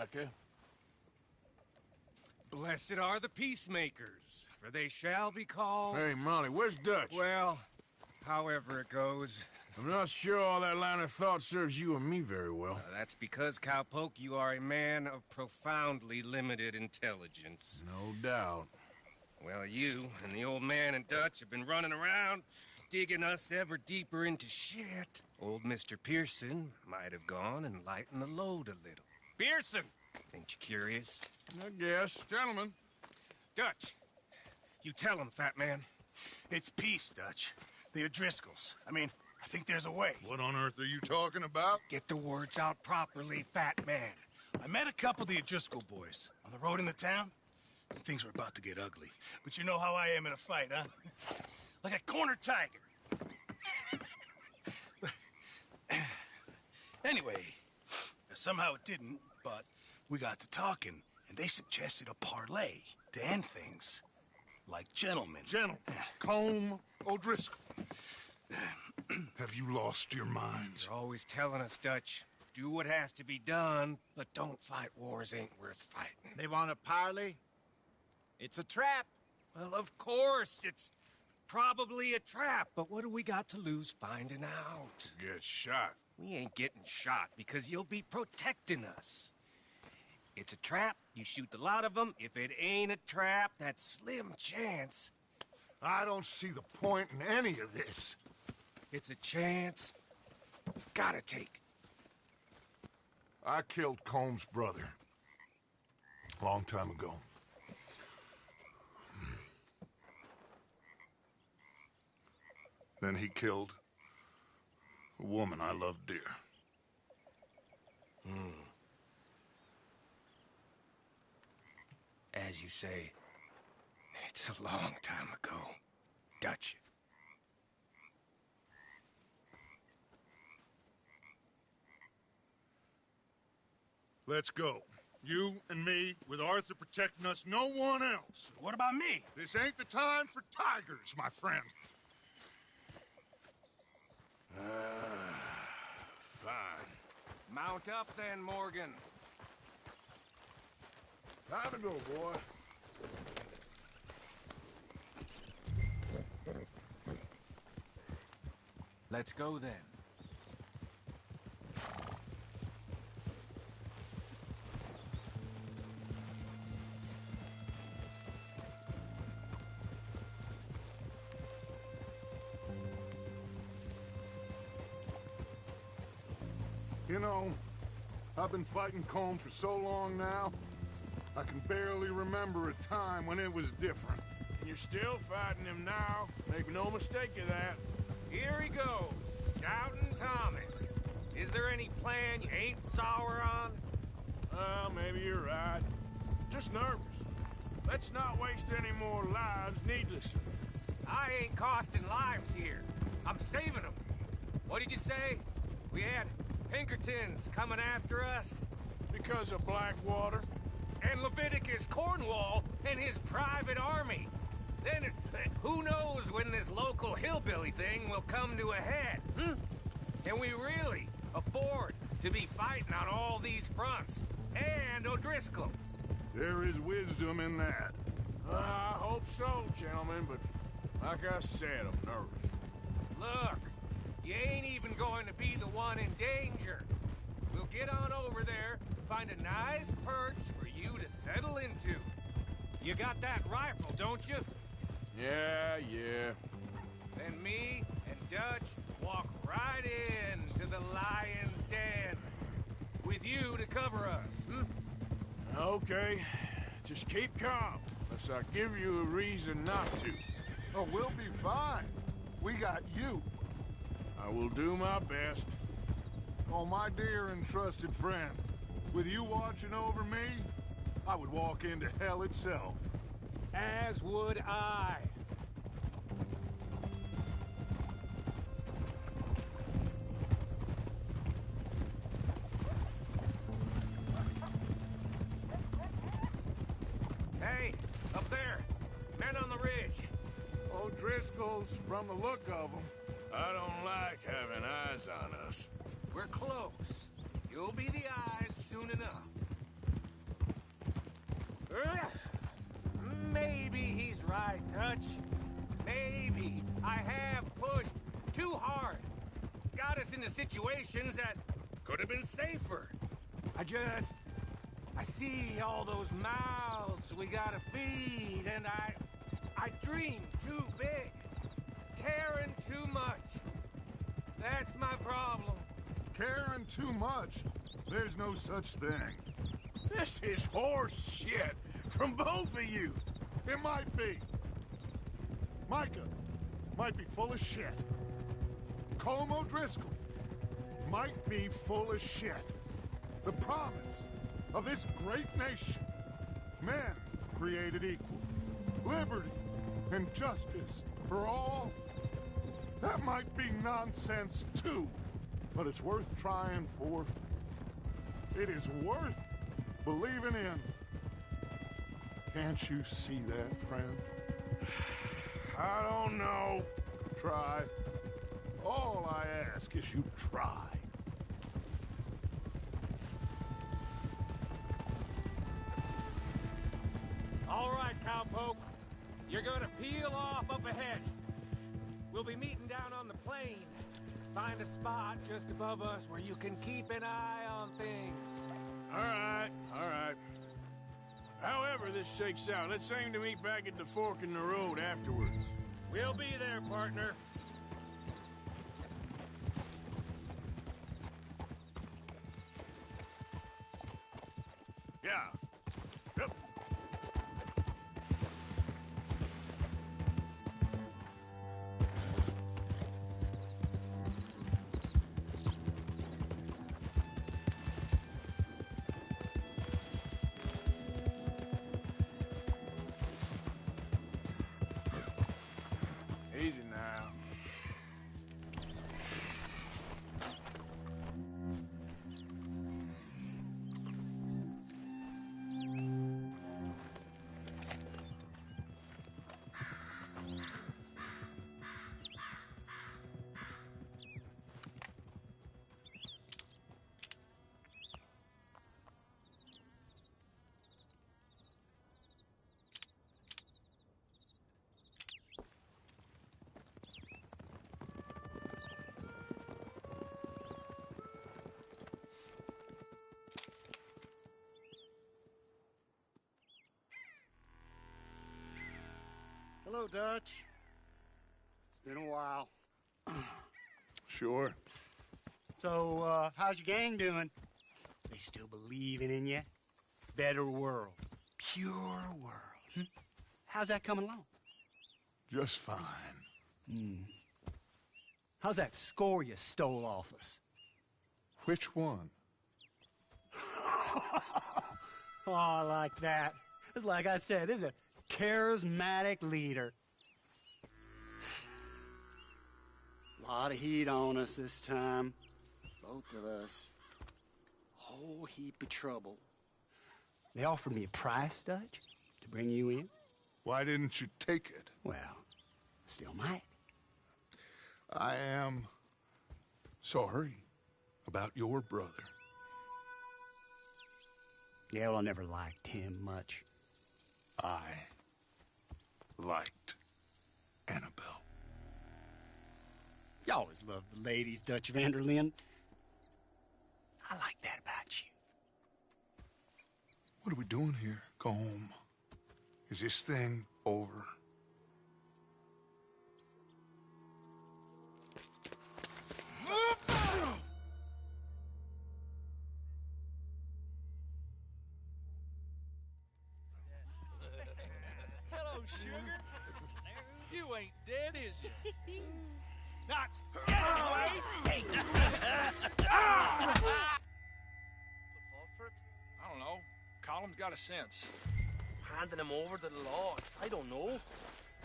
Micah. Blessed are the peacemakers, for they shall be called... Hey, Molly, where's Dutch? Well, however it goes. I'm not sure all that line of thought serves you and me very well. That's because, Cowpoke, you are a man of profoundly limited intelligence. No doubt. Well, you and the old man and Dutch have been running around, digging us ever deeper into shit. Old Mr. Pearson might have gone and lightened the load a little. Pearson! Ain't you curious? I guess. Gentlemen. Dutch, you tell him, fat man. It's peace, Dutch. The O'Driscolls. I mean, I think there's a way. What on earth are you talking about? Get the words out properly, fat man. I met a couple of the O'Driscoll boys on the road into town. Things were about to get ugly. But you know how I am in a fight, huh? Like a cornered tiger. Anyway, somehow it didn't, but we got to talking, and they suggested a parlay to end things. Like gentlemen. Gentlemen. Colm O'Driscoll. Have you lost your minds? You're always telling us, Dutch. Do what has to be done, but don't fight wars ain't worth fighting. They want a parley? It's a trap. Well, of course, it's probably a trap, but what do we got to lose finding out? Get shot. We ain't getting shot because you'll be protecting us. It's a trap, you shoot the lot of them. If it ain't a trap, that's slim chance. I don't see the point in any of this. It's a chance we've gotta take. I killed Colm's brother. A long time ago. Then he killed a woman I loved dear. As you say, it's a long time ago, Dutch. Let's go. You and me, with Arthur protecting us, no one else. What about me? This ain't the time for tigers, my friend. Fine. Mount up then, Morgan. Time to go, boy. Let's go then. You know, I've been fighting Colm for so long now, I can barely remember a time when it was different. You're still fighting him now. Make no mistake of that. Here he goes, Doubting Thomas. Is there any plan you ain't sour on? Well, maybe you're right. Just nervous. Let's not waste any more lives needlessly. I ain't costing lives here. I'm saving them. What did you say? We had Pinkertons coming after us? Because of Blackwater? And Leviticus Cornwall and his private army. Then, who knows when this local hillbilly thing will come to a head, Can we really afford to be fighting on all these fronts? And O'Driscoll? There is wisdom in that. I hope so, gentlemen, but like I said, I'm nervous. Look, you ain't even going to be the one in danger. We'll get on over there, find a nice perch for you to settle into. You got that rifle, don't you? Yeah. Then me and Dutch walk right in to the lion's den. With you to cover us, Okay. Just keep calm, unless I give you a reason not to. Oh, we'll be fine. We got you. I will do my best. Oh, my dear and trusted friend. With you watching over me, I would walk into hell itself. As would I. Hey, up there! Men on the ridge! O'Driscoll's, from the look of them. I don't like having eyes on us. We're close. You'll be the eyes soon enough. Maybe he's right, Dutch. Maybe I have pushed too hard. Got us into situations that could have been safer. I see all those mouths we gotta feed, and I dream too big. Caring too much. That's my problem. Caring too much? There's no such thing. This is horse shit from both of you. It might be. Micah might be full of shit. Colm O'Driscoll might be full of shit. The promise of this great nation. Men created equal. Liberty and justice for all. That might be nonsense too, but it's worth trying for. It is worth believing in. Can't you see that, friend? I don't know. Try. All I ask is you try. All right, cowpoke. You're gonna peel off up ahead. We'll be meeting down on the plain. Find a spot just above us where you can keep an eye on things. All right, all right. However this shakes out, let's aim to meet back at the fork in the road afterwards. We'll be there, partner. Yeah. Yep. Easy now. Hello, Dutch. It's been a while. Sure. So, how's your gang doing? They still believing in you? Better world. Pure world. How's that coming along? Just fine. How's that score you stole off us? Which one? Oh, I like that. It's like I said, this is a charismatic leader. A lot of heat on us this time. Both of us. Whole heap of trouble. They offered me a price, Dutch, to bring you in. Why didn't you take it? Well, still might. I am sorry about your brother. Yeah, well, I never liked him much. I liked Annabelle. You always loved the ladies, Dutch van der Linde. I like that about you. What are we doing here? Go home. Is this thing over? Hello, sugar. You ain't dead, is you? Not anyway. Hey. Fall for it? I don't know. Colum's got a sense. Handing him over to the lords. I don't know.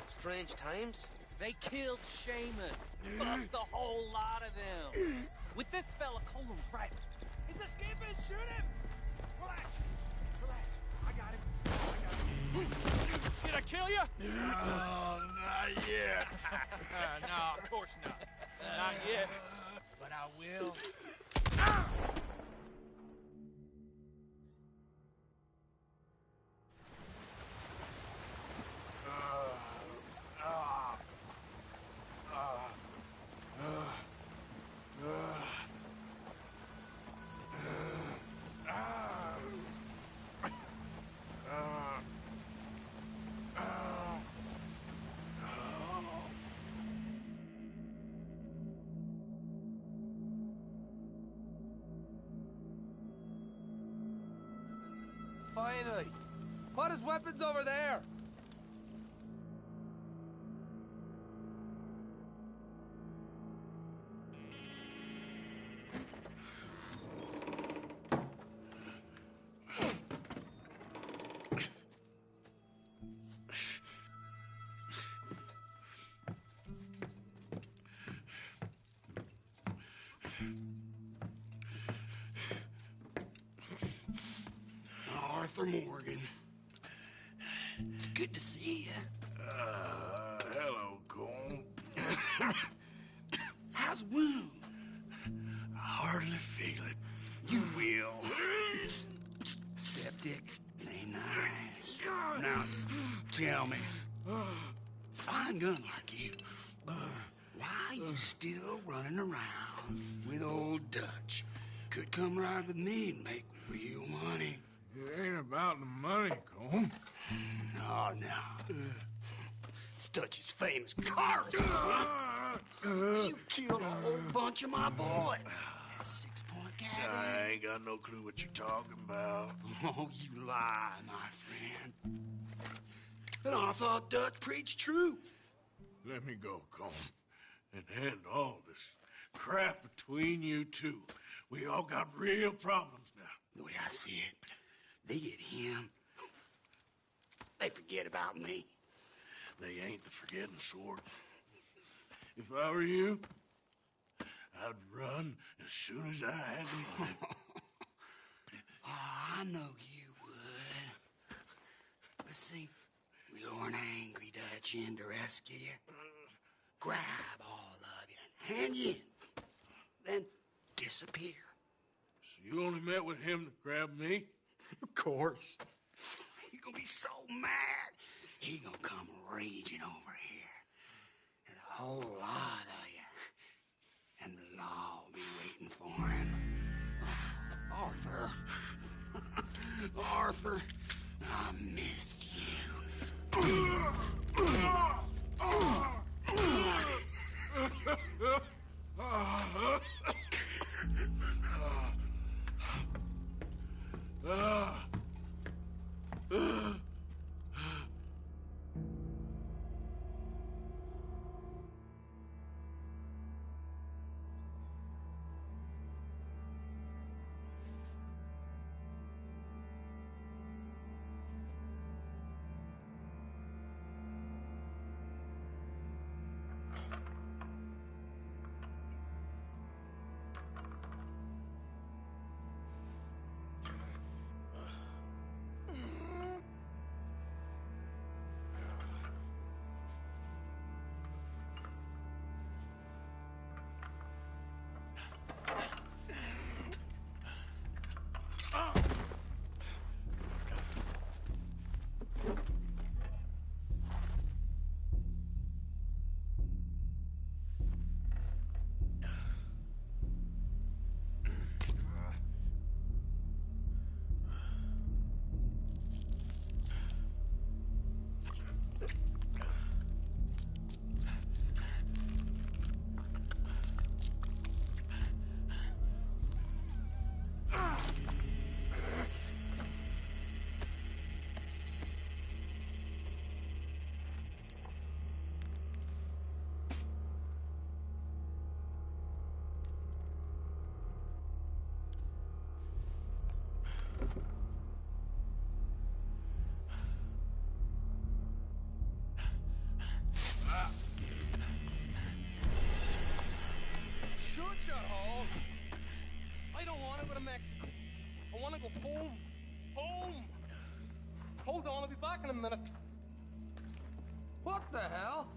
Strange times. They killed Seamus. Fuck the whole lot of them. With this fella, Colum's right. He's escaping. Shoot him. Relax. Relax. I got him. Did I kill you? Oh, not yet. No, of course not. Not yet. But I will. finally. Put his weapons over there. Arthur Morgan. It's good to see you. Hello, Colm. How's the wound? I hardly feel it. You will. Septic. Ain't nice. Now, tell me. Fine gun like you. Why you still running around with old Dutch? Could come right with me and make real money. It ain't about the money, Colm. No. It's Dutch's famous car. You killed a whole bunch of my boys. That 6-point cabin. I ain't got no clue what you're talking about. Oh, you lie, my friend. And I thought Dutch preached truth. Let me go, Colm, and end all this crap between you two. We all got real problems now. The way I see it, they get him. They forget about me. They ain't the forgetting sort. If I were you, I'd run as soon as I had the money. Oh, I know you would. But see, we lure an angry Dutch in to rescue you. Grab all of you and hand you in. Then disappear. So you only met with him to grab me? Of course. He gonna be so mad. He gonna come raging over here. And a whole lot of you. And the law will be waiting for him. Arthur. Arthur, I missed you. Mexico. I want to go home. Home! Hold on, I'll be back in a minute. What the hell?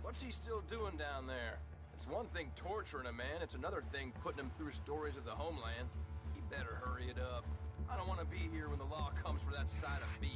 What's he still doing down there? It's one thing torturing a man, it's another thing putting him through stories of the homeland. He better hurry it up. I don't want to be here when the law comes for that side of beef.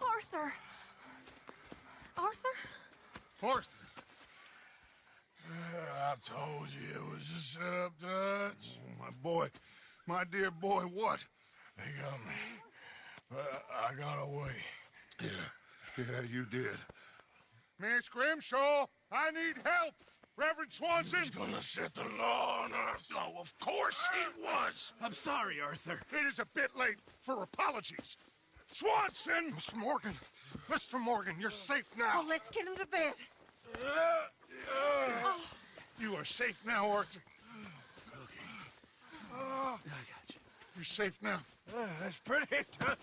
Arthur! Arthur? Forster. I told you it was a setup, Dutch. Oh, my boy. My dear boy, what? They got me. But I got away. Yeah, you did. Miss Grimshaw, I need help! Reverend Swanson! He's gonna set the law on Earth. Oh, of course he was. I'm sorry, Arthur. It is a bit late for apologies. Swanson! Mr. Morgan, you're safe now. Oh, let's get him to bed. You are safe now, Arthur. I got you. You're safe now. That's pretty, Dutch.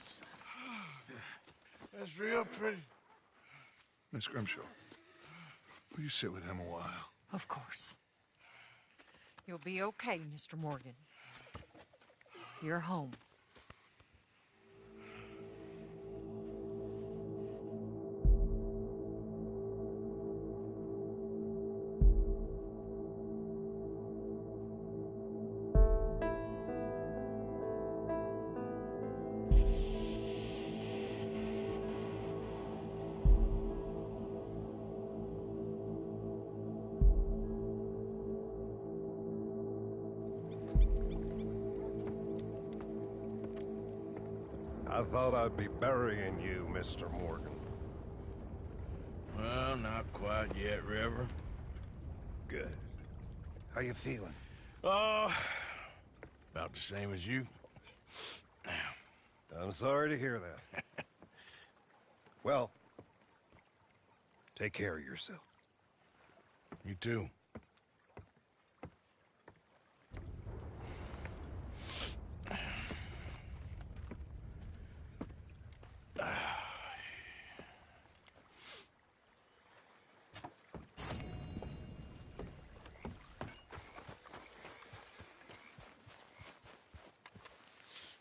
That's real pretty. Miss Grimshaw, will you sit with him a while? Of course. You'll be okay, Mr. Morgan. You're home. I thought I'd be burying you, Mr. Morgan. Well, not quite yet, Reverend. Good. How you feeling? Oh, about the same as you. I'm sorry to hear that. Well, take care of yourself. You too.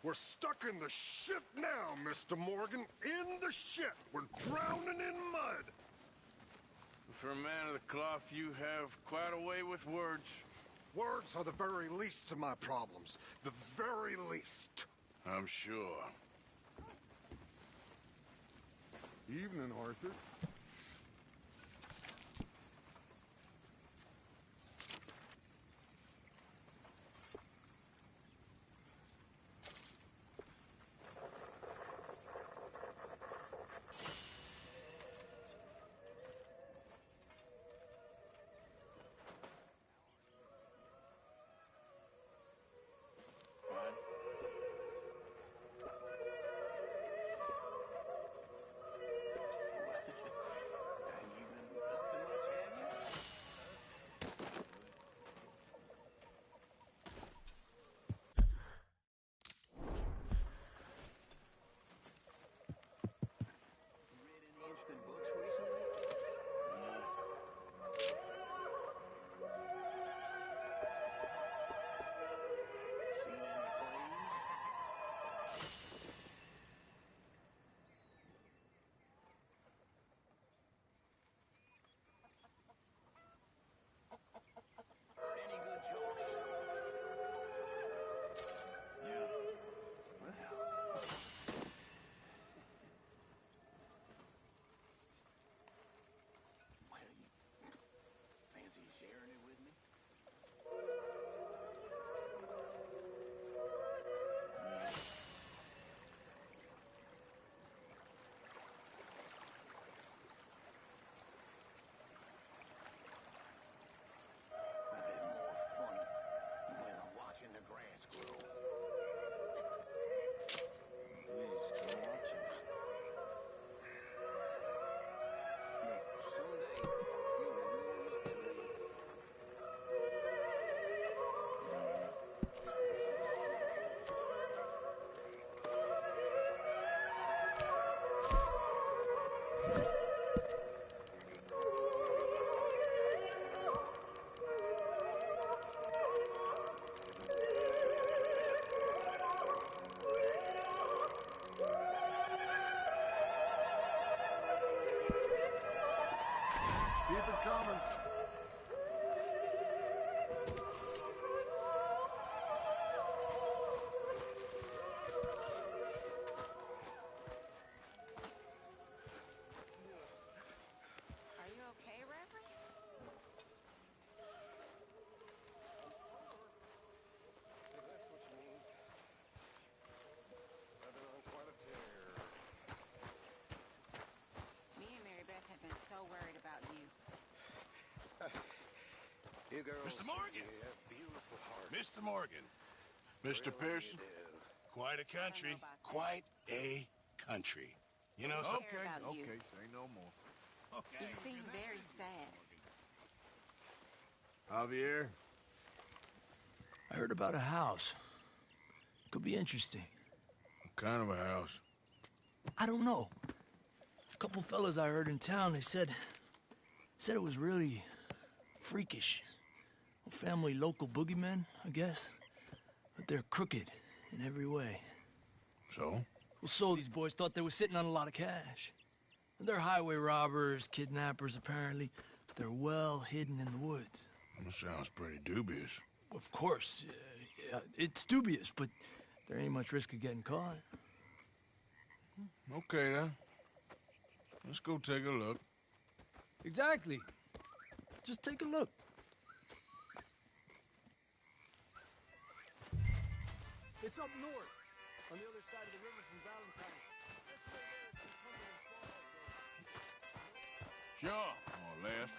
We're stuck in the shit now, Mr. Morgan. In the shit. We're drowning in mud. For a man of the cloth, you have quite a way with words. Words are the very least of my problems. The very least. I'm sure. Evening, Arthur. Keep it coming. Are you okay, Reverend? If that's what you mean. I've been on quite a tear. Me and Mary Beth have been so worried about you. You girls, Mr. Morgan! you have beautiful hearts. Mr. Morgan. Mr. Pearson? Quite a country. Quite a country. You know something? Care about you. Okay, say no more. You seem very sad. Javier? I heard about a house. Could be interesting. What kind of a house? I don't know. A couple fellas I heard in town, they said it was really freakish. A family local boogeymen, I guess. But they're crooked in every way. So? Well, so these boys thought they were sitting on a lot of cash. They're highway robbers, kidnappers, apparently. But they're well hidden in the woods. That sounds pretty dubious. Of course, yeah, it's dubious, but there ain't much risk of getting caught. Okay, then. Let's go take a look. Exactly. Just take a look. It's up north, on the other side of the river from Valentine. Sure, more or less.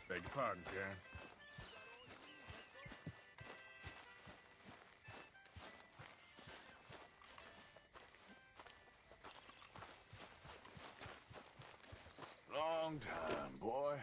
Beg your pardon, Karen. Long time, boy.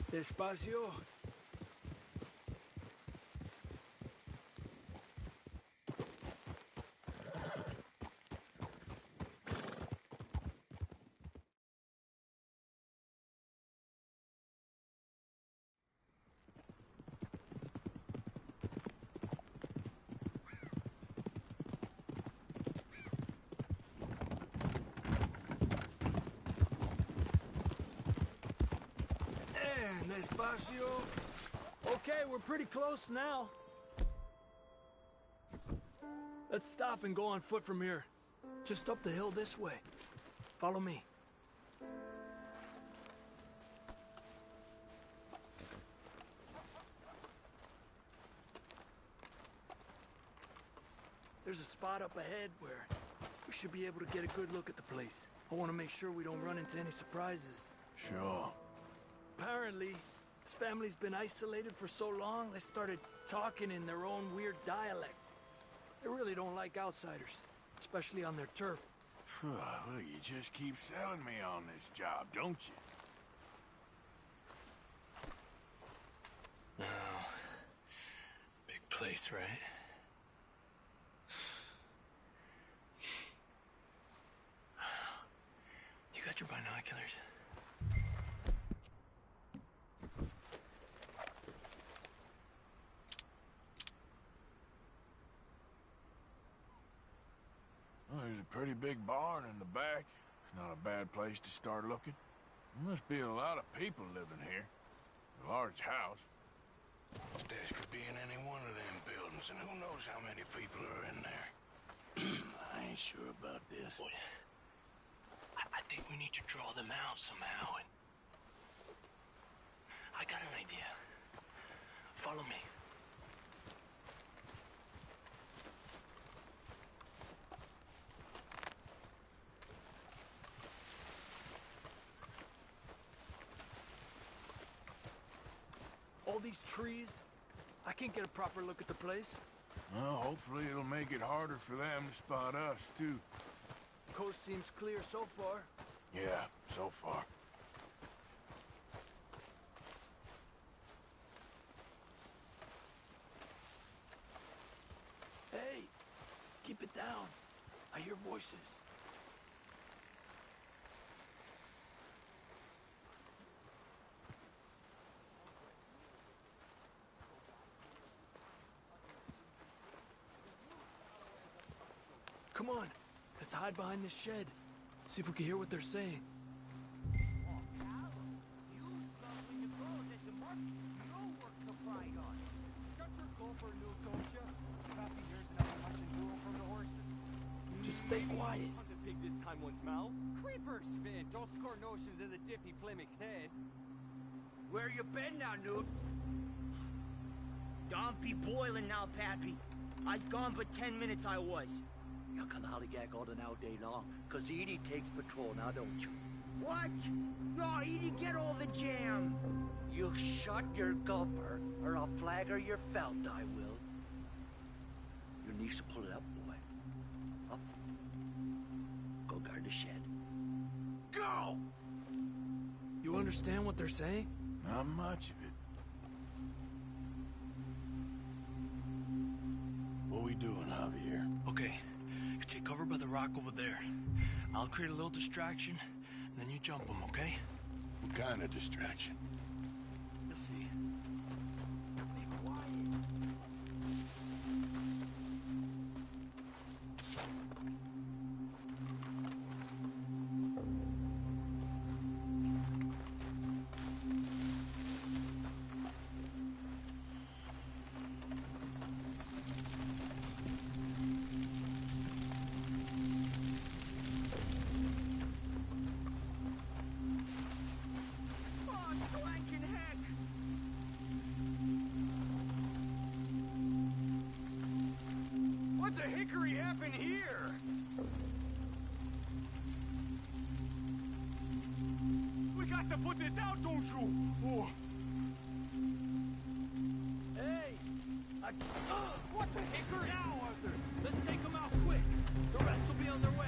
Despacio. Despacio. Okay, we're pretty close now. Let's stop and go on foot from here. Just up the hill this way. Follow me. There's a spot up ahead where we should be able to get a good look at the place. I want to make sure we don't run into any surprises. Sure. Apparently, this family's been isolated for so long, they started talking in their own weird dialect. They really don't like outsiders, especially on their turf. Well, you just keep selling me on this job, don't you? No, place, right? You got your binoculars? Well, there's a pretty big barn in the back. It's not a bad place to start looking. There must be a lot of people living here. A large house. Stash could be in any one of them buildings, and who knows how many people are in there. I ain't sure about this. Boy, I think we need to draw them out somehow. And I got an idea. Follow me. All these trees, I can't get a proper look at the place. Well, hopefully it'll make it harder for them to spot us, too. Coast seems clear so far. Yeah, so far. Hey, keep it down. I hear voices. Come on, let's hide behind this shed. See if we can hear what they're saying. Just stay quiet. Hunt a pig this time once, Mal. Creepers, Finn. Don't score notions in the dippy Plymouth's head. Where you been now, Newt? Don't be boiling now, Pappy. I's gone but 10 minutes I was. You can hollygag all the now day long, 'cause Edie takes patrol now, don't you? What? No, Edie, get all the jam. You shut your gulper, or I'll flagger your felt, I will. Your niece will pull it up, boy. Up. Go guard the shed. Go! You understand what they're saying? Not much of it. What we doing, Javier? Okay, you take cover by the rock over there. I'll create a little distraction, and then you jump them, okay? What kind of distraction? You'll see. Be quiet. What the hickory happened here? We got to put this out, don't you? Oh. Hey! What the hickory? Now, Arthur! Let's take them out quick! The rest will be on their way!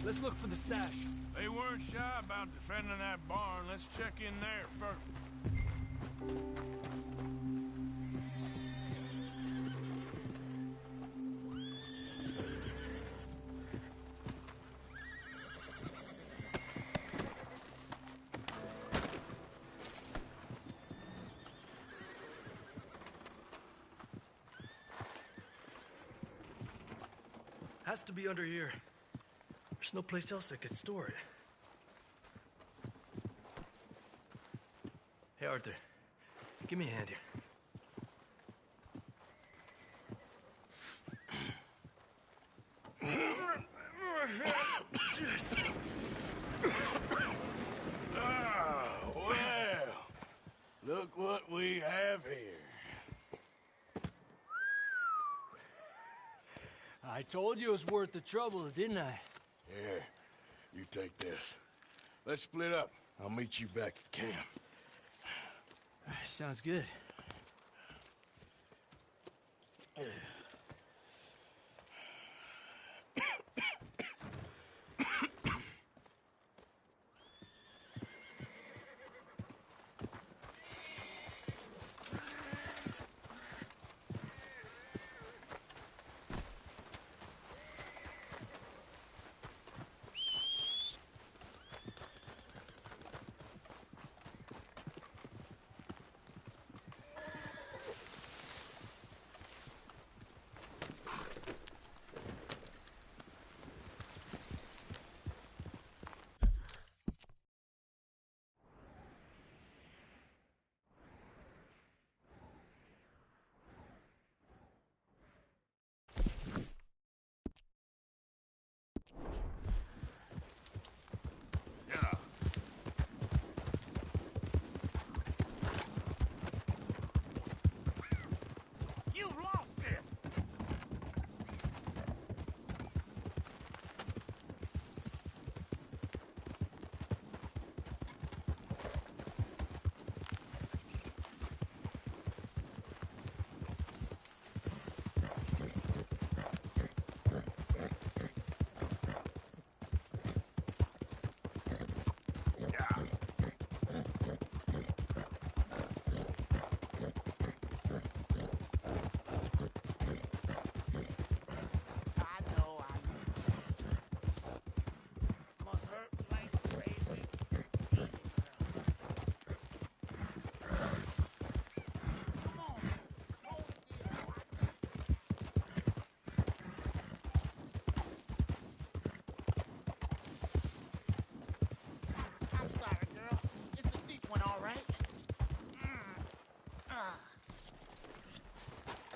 Let's look for the stash. They weren't shy about defending that barn. Let's check in there first. Has to be under here. There's no place else that could store it. Hey, Arthur. Give me a hand here. Well, look what we have here. I told you it was worth the trouble, didn't I? Here, you take this. Let's split up. I'll meet you back at camp. Sounds good.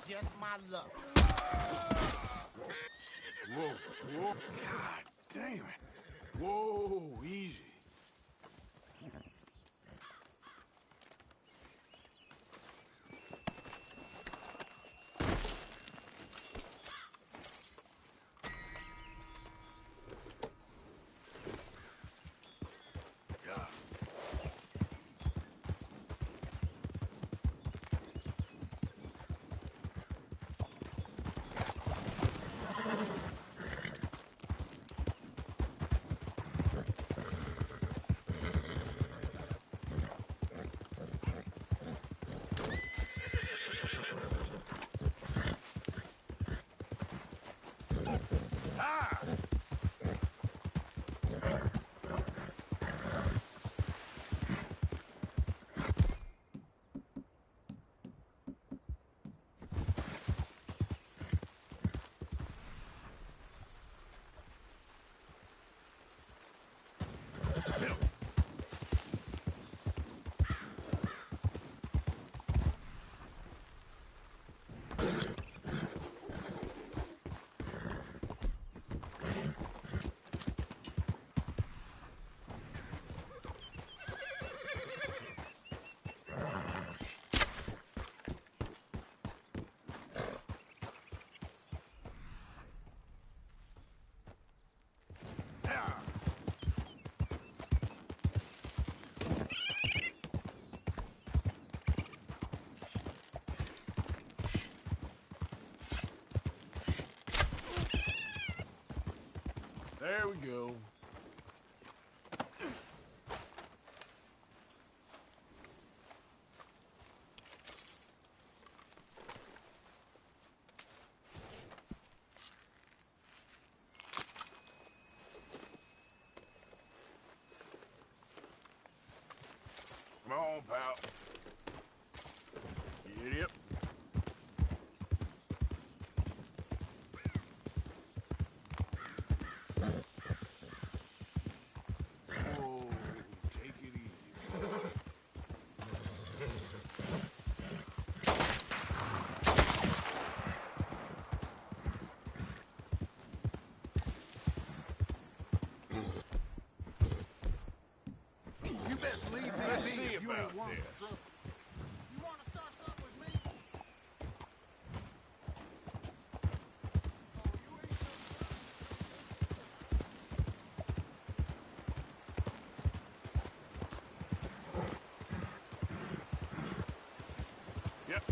Just my luck. Whoa, whoa, God damn it. Whoa, easy. There we go. Come on, pal. You idiot. You best leave me Let's be see if you about ain't want this. trouble. You want to start something with me? Yep.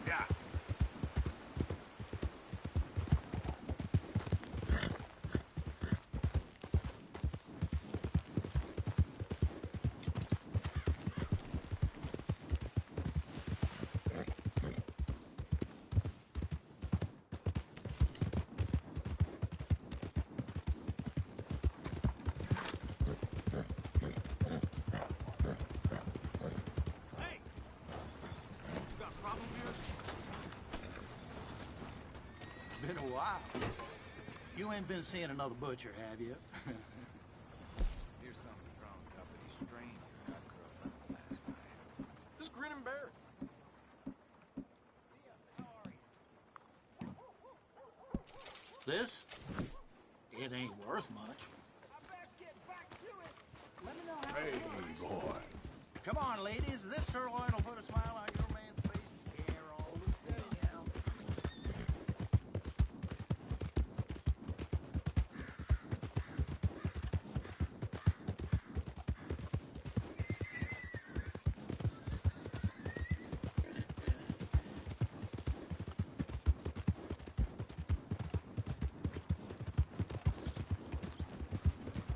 Yeah. Hey! You got a problem here? Been a while. You ain't been seeing another butcher, have you? Here's something's wrong, company. Stranger got curled up last night. Just grin and bear it. This? It ain't worth much. Hey, boy. Come on, ladies. This sirloin will put a smile on your man's face. Carol.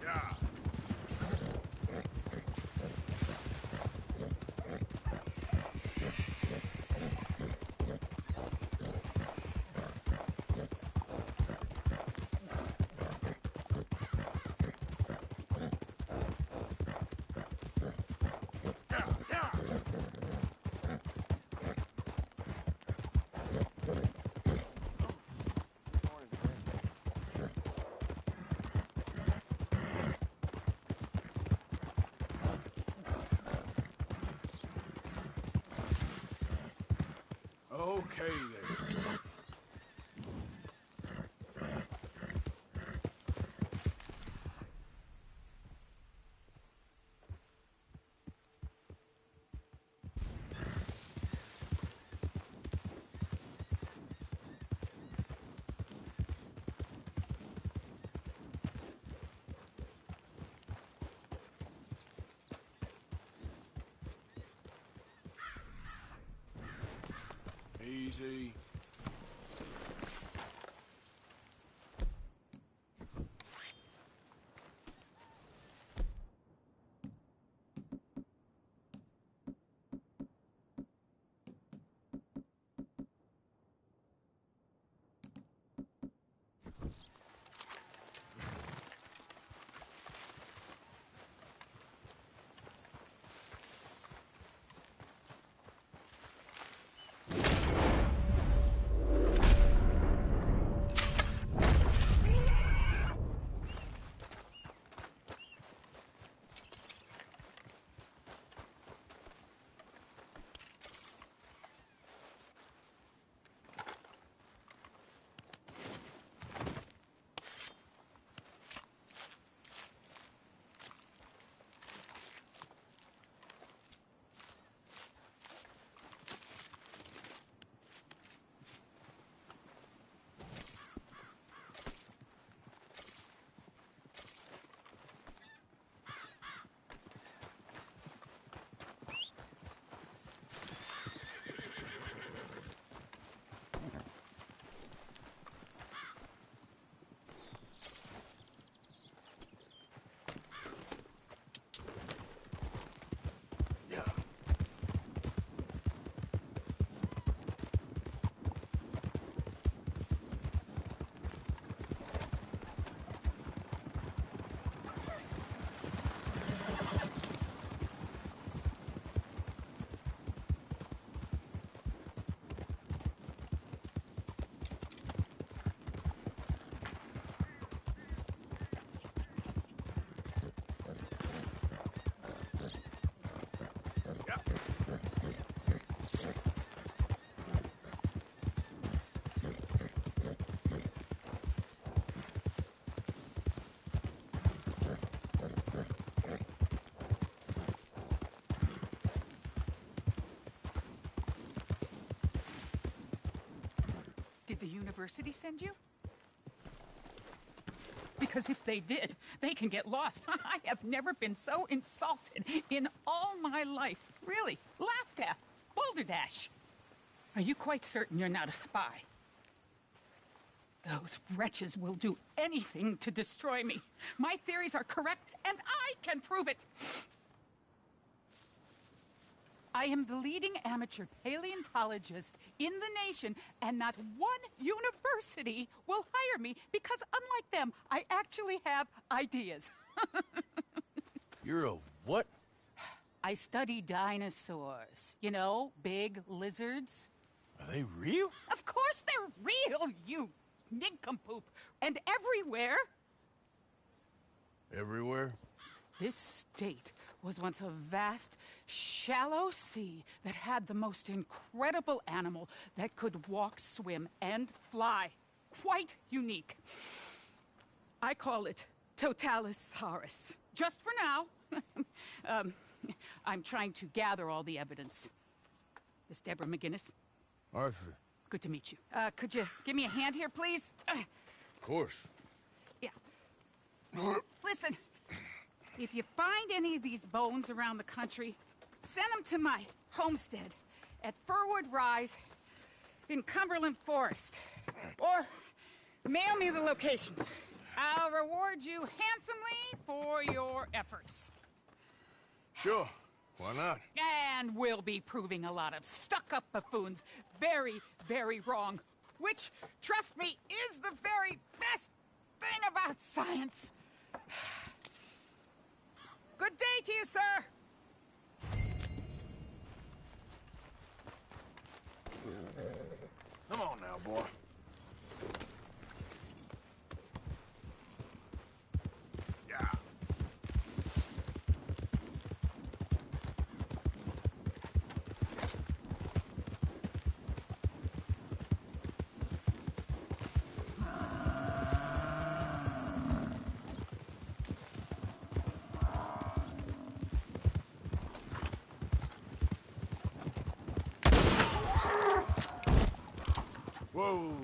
Yeah. Okay, then. Easy. Did the university send you? Because if they did, they can get lost. I have never been so insulted in all my life. Really, laughed at. Balderdash. Are you quite certain you're not a spy? Those wretches will do anything to destroy me. My theories are correct, and I can prove it. I am the leading amateur paleontologist in the nation, and not one university will hire me because, unlike them, I actually have ideas. You're a what? I study dinosaurs. You know, big lizards. Are they real? Of course they're real, you nincompoop. And everywhere. Everywhere? This state was once a vast, shallow sea that had the most incredible animal that could walk, swim, and fly. Quite unique. I call it Totalisaurus. Just for now. I'm trying to gather all the evidence. Miss Deborah McGinnis. Arthur. Good to meet you. Could you give me a hand here, please? Of course. Yeah. Listen. If you find any of these bones around the country, send them to my homestead at Furwood Rise in Cumberland Forest. Or mail me the locations. I'll reward you handsomely for your efforts. Sure. Why not? And we'll be proving a lot of stuck-up buffoons very, very wrong. Which, trust me, is the very best thing about science. Good day to you, sir! Come on now, boy. Yeah. Whoa.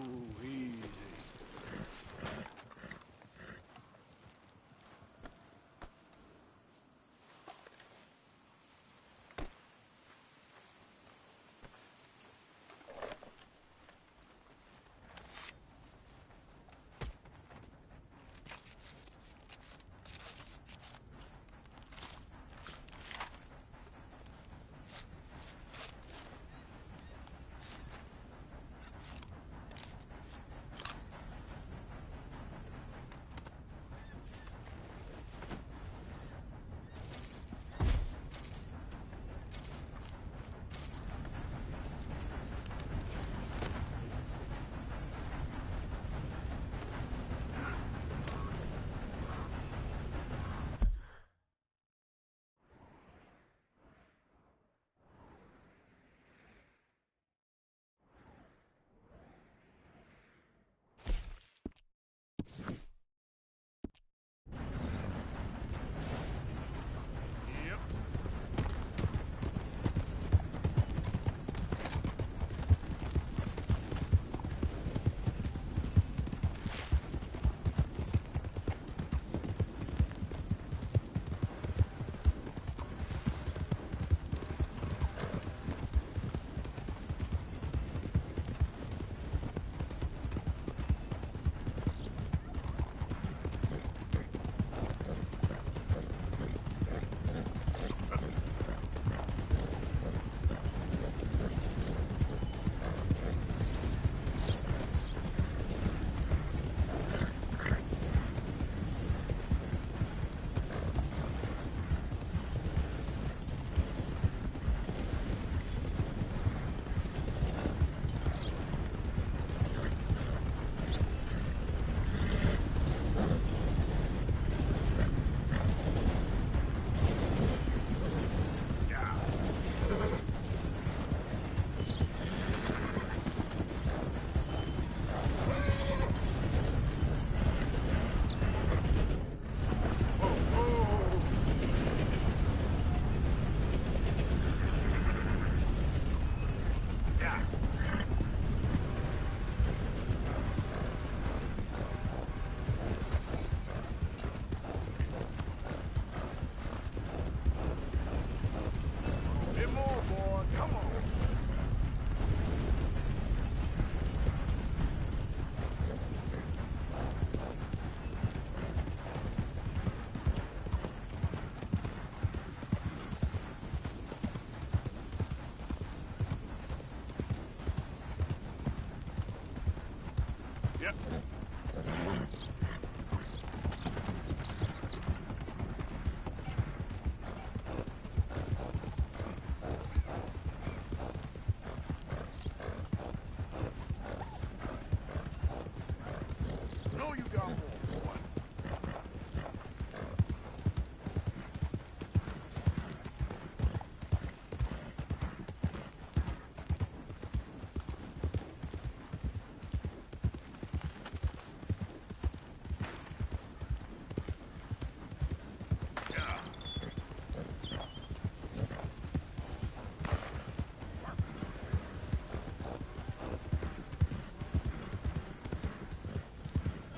know you got more, boy.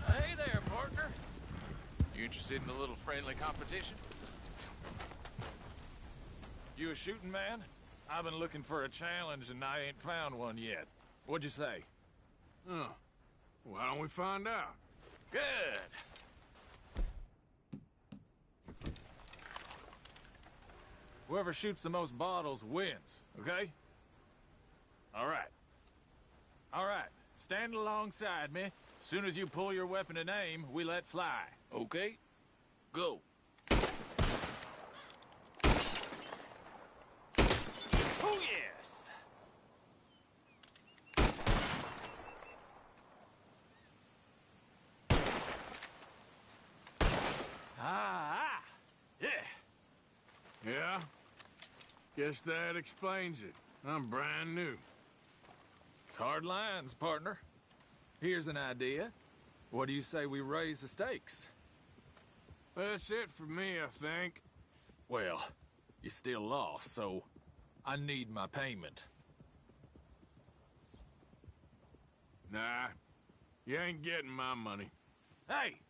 Hey there, partner. You interested in a little friendly competition? You a shooting man? I've been looking for a challenge and I ain't found one yet. What'd you say? Huh. Why don't we find out? Good. Whoever shoots the most bottles wins, okay? All right. All right. Stand alongside me. Soon as you pull your weapon and aim, we let fly. Okay. Go. Oh, yes! Ah! Yeah! Yeah? Guess that explains it. I'm brand new. It's hard lines, partner. Here's an idea. What do you say we raise the stakes? That's it for me, I think. Well, you still lost, so I need my payment. Nah, you ain't getting my money. Hey!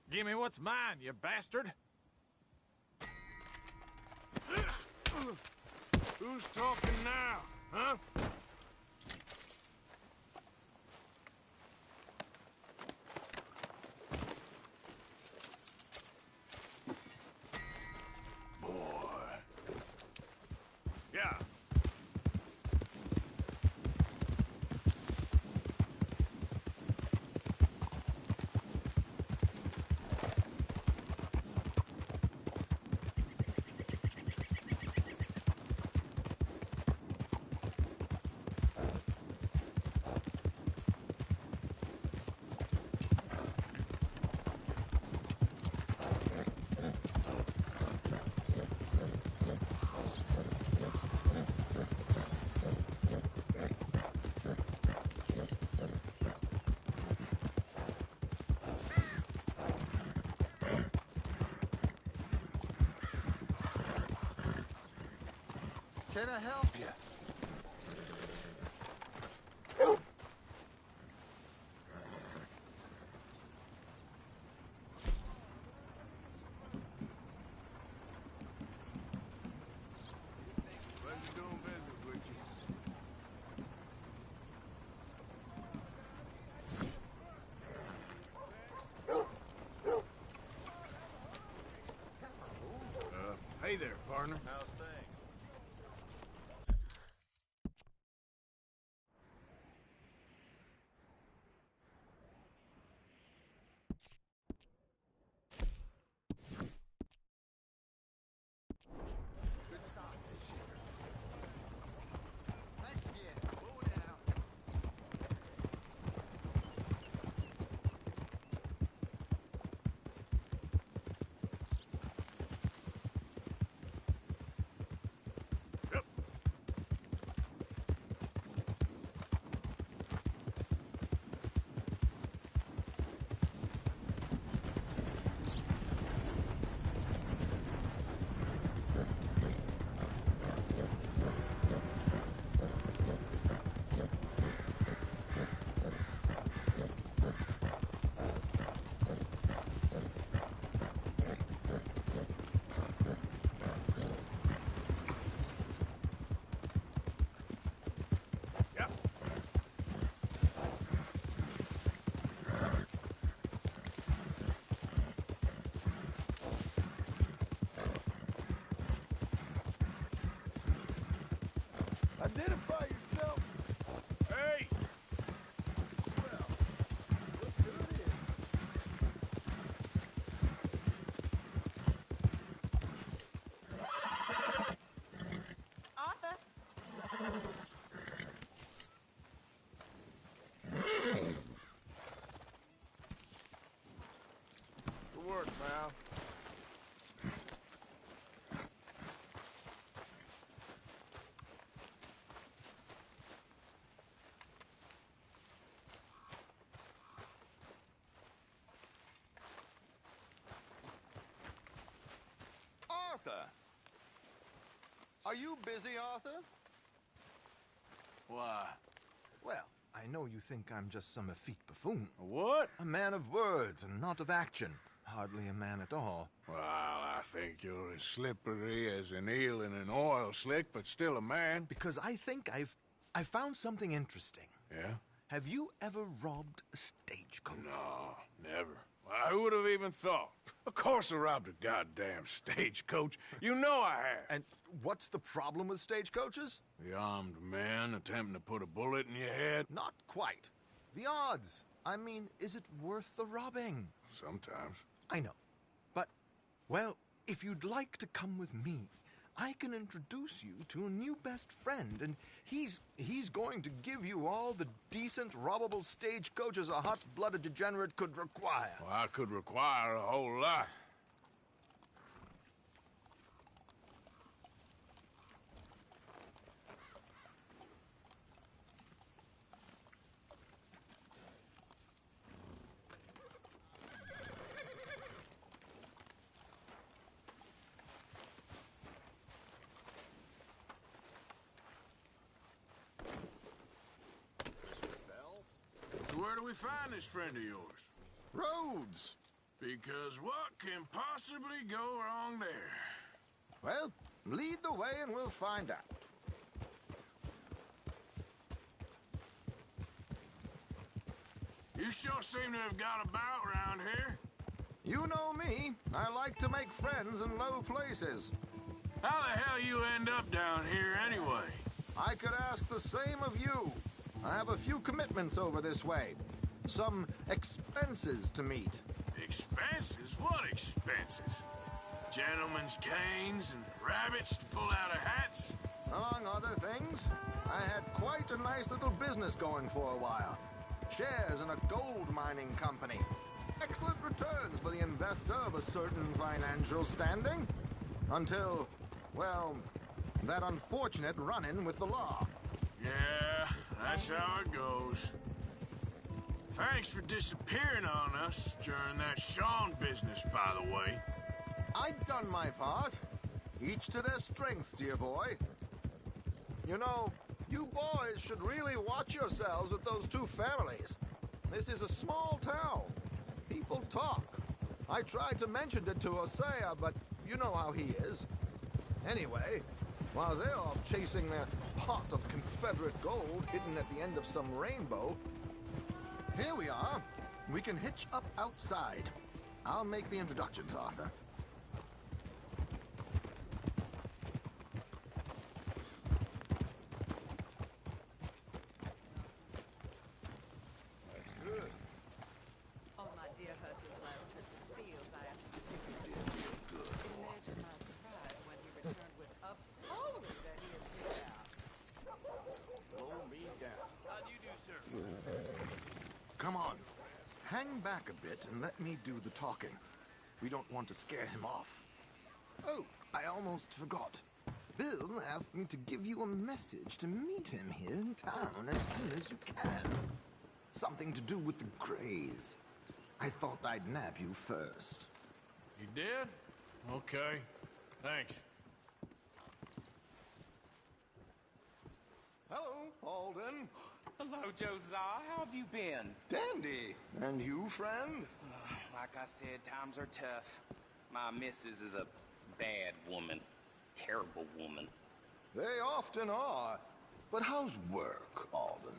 Give me what's mine, you bastard! Who's talking now, huh? Yeah. Can I help you? Pleasure doing business with you. Hey there, partner. How's things? Identify yourself. Hey! Well, what's good is? Arthur. work, Mal. Arthur! Are you busy, Arthur? Why? Well, I know you think I'm just some effete buffoon. What? A man of words and not of action. Hardly a man at all. Well, I think you're as slippery as an eel in an oil slick, but still a man. Because I think I've found something interesting. Yeah? Have you ever robbed a stagecoach? No, never. Well, who would have even thought? Of course I robbed a goddamn stagecoach. You know I have. And what's the problem with stagecoaches? The armed man attempting to put a bullet in your head? Not quite. The odds. I mean, is it worth the robbing? Sometimes. I know. But, well, if you'd like to come with me, I can introduce you to a new best friend, and he's going to give you all the decent, robbable stagecoaches a hot-blooded degenerate could require. Well, I could require a whole lot. Where do we find this friend of yours? Roads. Because what can possibly go wrong there? Well, lead the way and we'll find out. You sure seem to have got about around here. You know me. I like to make friends in low places. How the hell you end up down here anyway? I could ask the same of you. I have a few commitments over this way. Some expenses to meet. Expenses? What expenses? Gentlemen's canes and rabbits to pull out of hats? Among other things, I had quite a nice little business going for a while. Shares in a gold mining company. Excellent returns for the investor of a certain financial standing. Until, well, that unfortunate run-in with the law. Yeah, that's how it goes. Thanks for disappearing on us during that Sean business, by the way. I've done my part. Each to their strengths, dear boy. You know, you boys should really watch yourselves with those two families. This is a small town. People talk. I tried to mention it to Hosea, but you know how he is. Anyway, while they're off chasing their pot of Confederate gold hidden at the end of some rainbow, here we are. We can hitch up outside. I'll make the introductions, Arthur. Oh, my dear husband's last trip to the fields, I asked him to take me. Imagine my surprise when he returned with a pony that he had picked out. Blow me down. How do you do, sir? Come on. Hang back a bit and let me do the talking. We don't want to scare him off. Oh, I almost forgot. Bill asked me to give you a message to meet him here in town as soon as you can. Something to do with the Greys. I thought I'd nab you first. You did? Okay. Thanks. Hello, Alden. Hello, Josiah. How have you been? Dandy. And you, friend? Like I said, times are tough. My missus is a bad woman. Terrible woman. They often are. But how's work, Alden?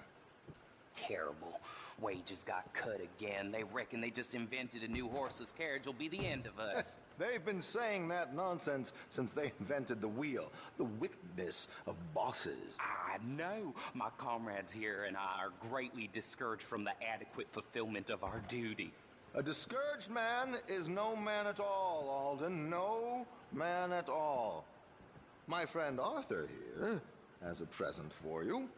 Terrible. Wages got cut again. They reckon they just invented a new horseless carriage will be the end of us. They've been saying that nonsense since they invented the wheel. The wickedness of bosses. I know. My comrades here and I are greatly discouraged from the adequate fulfillment of our duty. A discouraged man is no man at all, Alden. No man at all. My friend Arthur here has a present for you.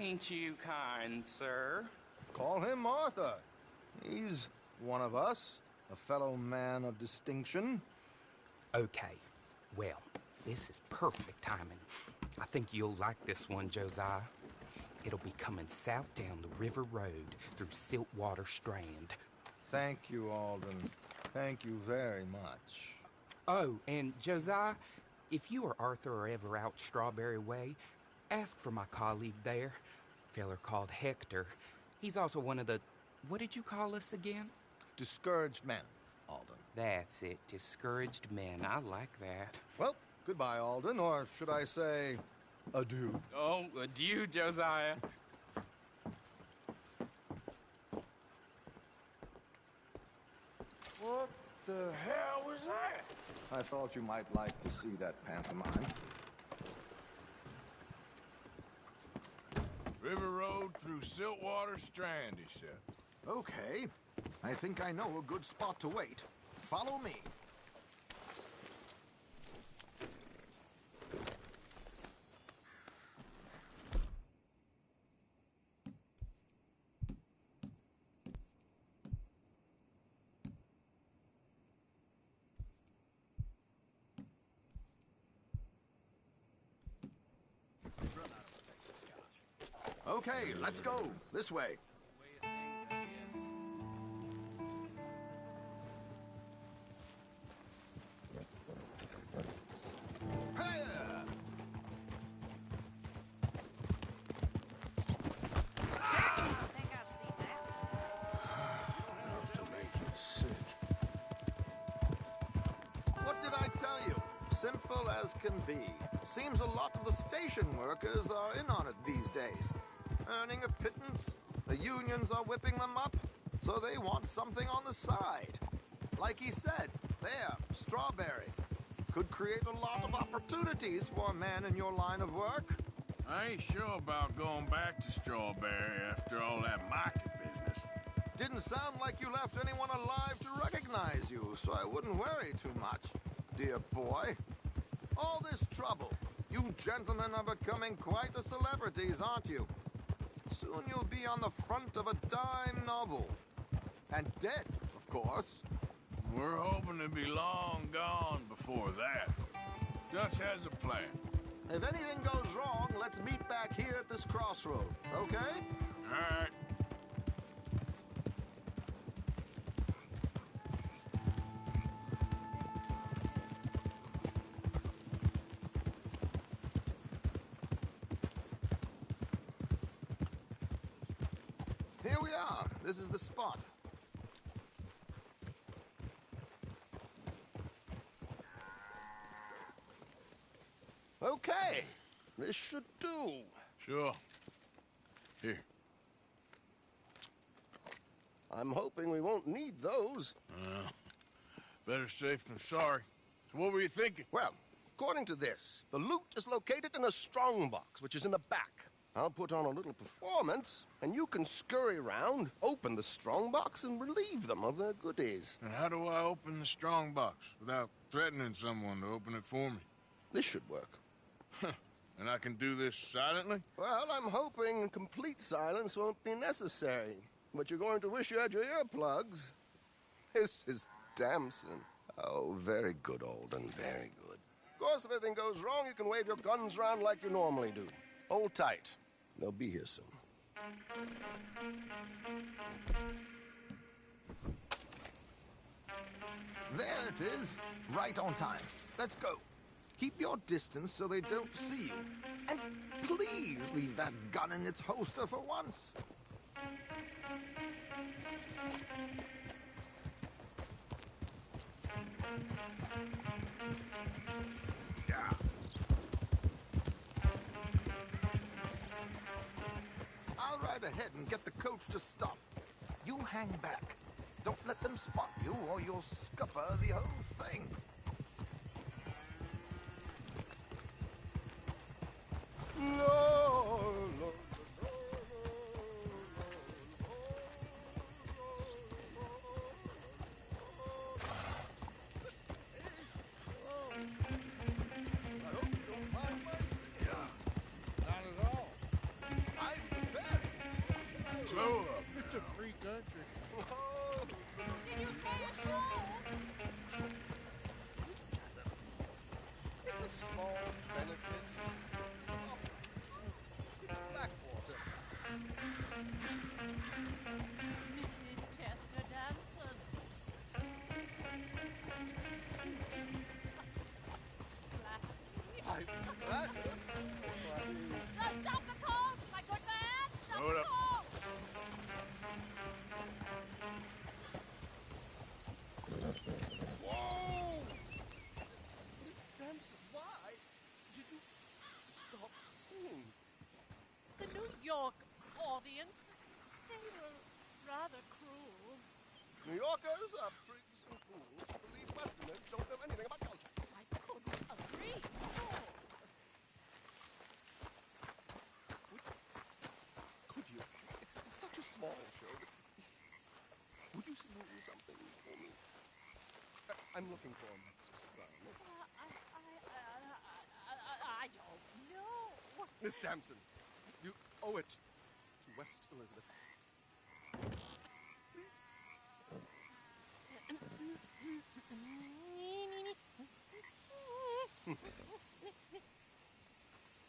Ain't you kind, sir? Call him Arthur. He's one of us, a fellow man of distinction. Okay, well, this is perfect timing. I think you'll like this one, Josiah. It'll be coming south down the river road through Siltwater Strand. Thank you, Alden. Thank you very much. Oh, and Josiah, if you or Arthur are ever out Strawberry Way, ask for my colleague there, a feller called Hector. He's also one of the... What did you call us again? Discouraged men, Alden. That's it, discouraged men. I like that. Well, goodbye, Alden, or should I say, adieu. Oh, adieu, Josiah. What the hell was that? I thought you might like to see that pantomime. River Road through Siltwater Strand, he said. Okay. I think I know a good spot to wait. Follow me. Okay, let's go. This way. What did I tell you? Simple as can be. Seems a lot of the station workers are in on it these days. Earning a pittance, the unions are whipping them up, so they want something on the side. Like he said, there, Strawberry. Could create a lot of opportunities for a man in your line of work. I ain't sure about going back to Strawberry after all that market business. Didn't sound like you left anyone alive to recognize you, so I wouldn't worry too much, dear boy. All this trouble, you gentlemen are becoming quite the celebrities, aren't you? Soon you'll be on the front of a dime novel. And dead, of course. We're hoping to be long gone before that. Dutch has a plan. If anything goes wrong, let's meet back here at this crossroad, okay? All right. Here we are. This is the spot. Okay. This should do. Sure. Here. I'm hoping we won't need those. Better safe than sorry. So what were you thinking? Well, according to this, the loot is located in a strongbox, which is in the back. I'll put on a little performance, and you can scurry around, open the strongbox, and relieve them of their goodies. And how do I open the strongbox without threatening someone to open it for me? This should work. And I can do this silently? Well, I'm hoping complete silence won't be necessary. But you're going to wish you had your earplugs. This is Damson. Oh, very good, Alden, very good. Of course, if anything goes wrong, you can wave your guns around like you normally do. Hold tight. They'll be here soon. There it is. Right on time. Let's go. Keep your distance so they don't see you. And please leave that gun in its holster for once. I'll ride ahead and get the coach to stop. You hang back. Don't let them spot you or you'll scupper the whole thing. Slow up. It's a free country. Did you say a show? It's a small benefit. Blackwater. Mrs. Chester Danson. I flatter. Stop the cars, my good man! Stop Hold the up. cars! Whoa! Miss Damson, why did you stop singing? The New York audience, they were rather cruel. New Yorkers are prigs and fools who believe Westerners don't know anything about culture. I couldn't agree more. Could you? It's such a small show. But would you sing something for me? I'm looking for Mrs. Brown. I don't know. Miss Damson, you owe it to West Elizabeth.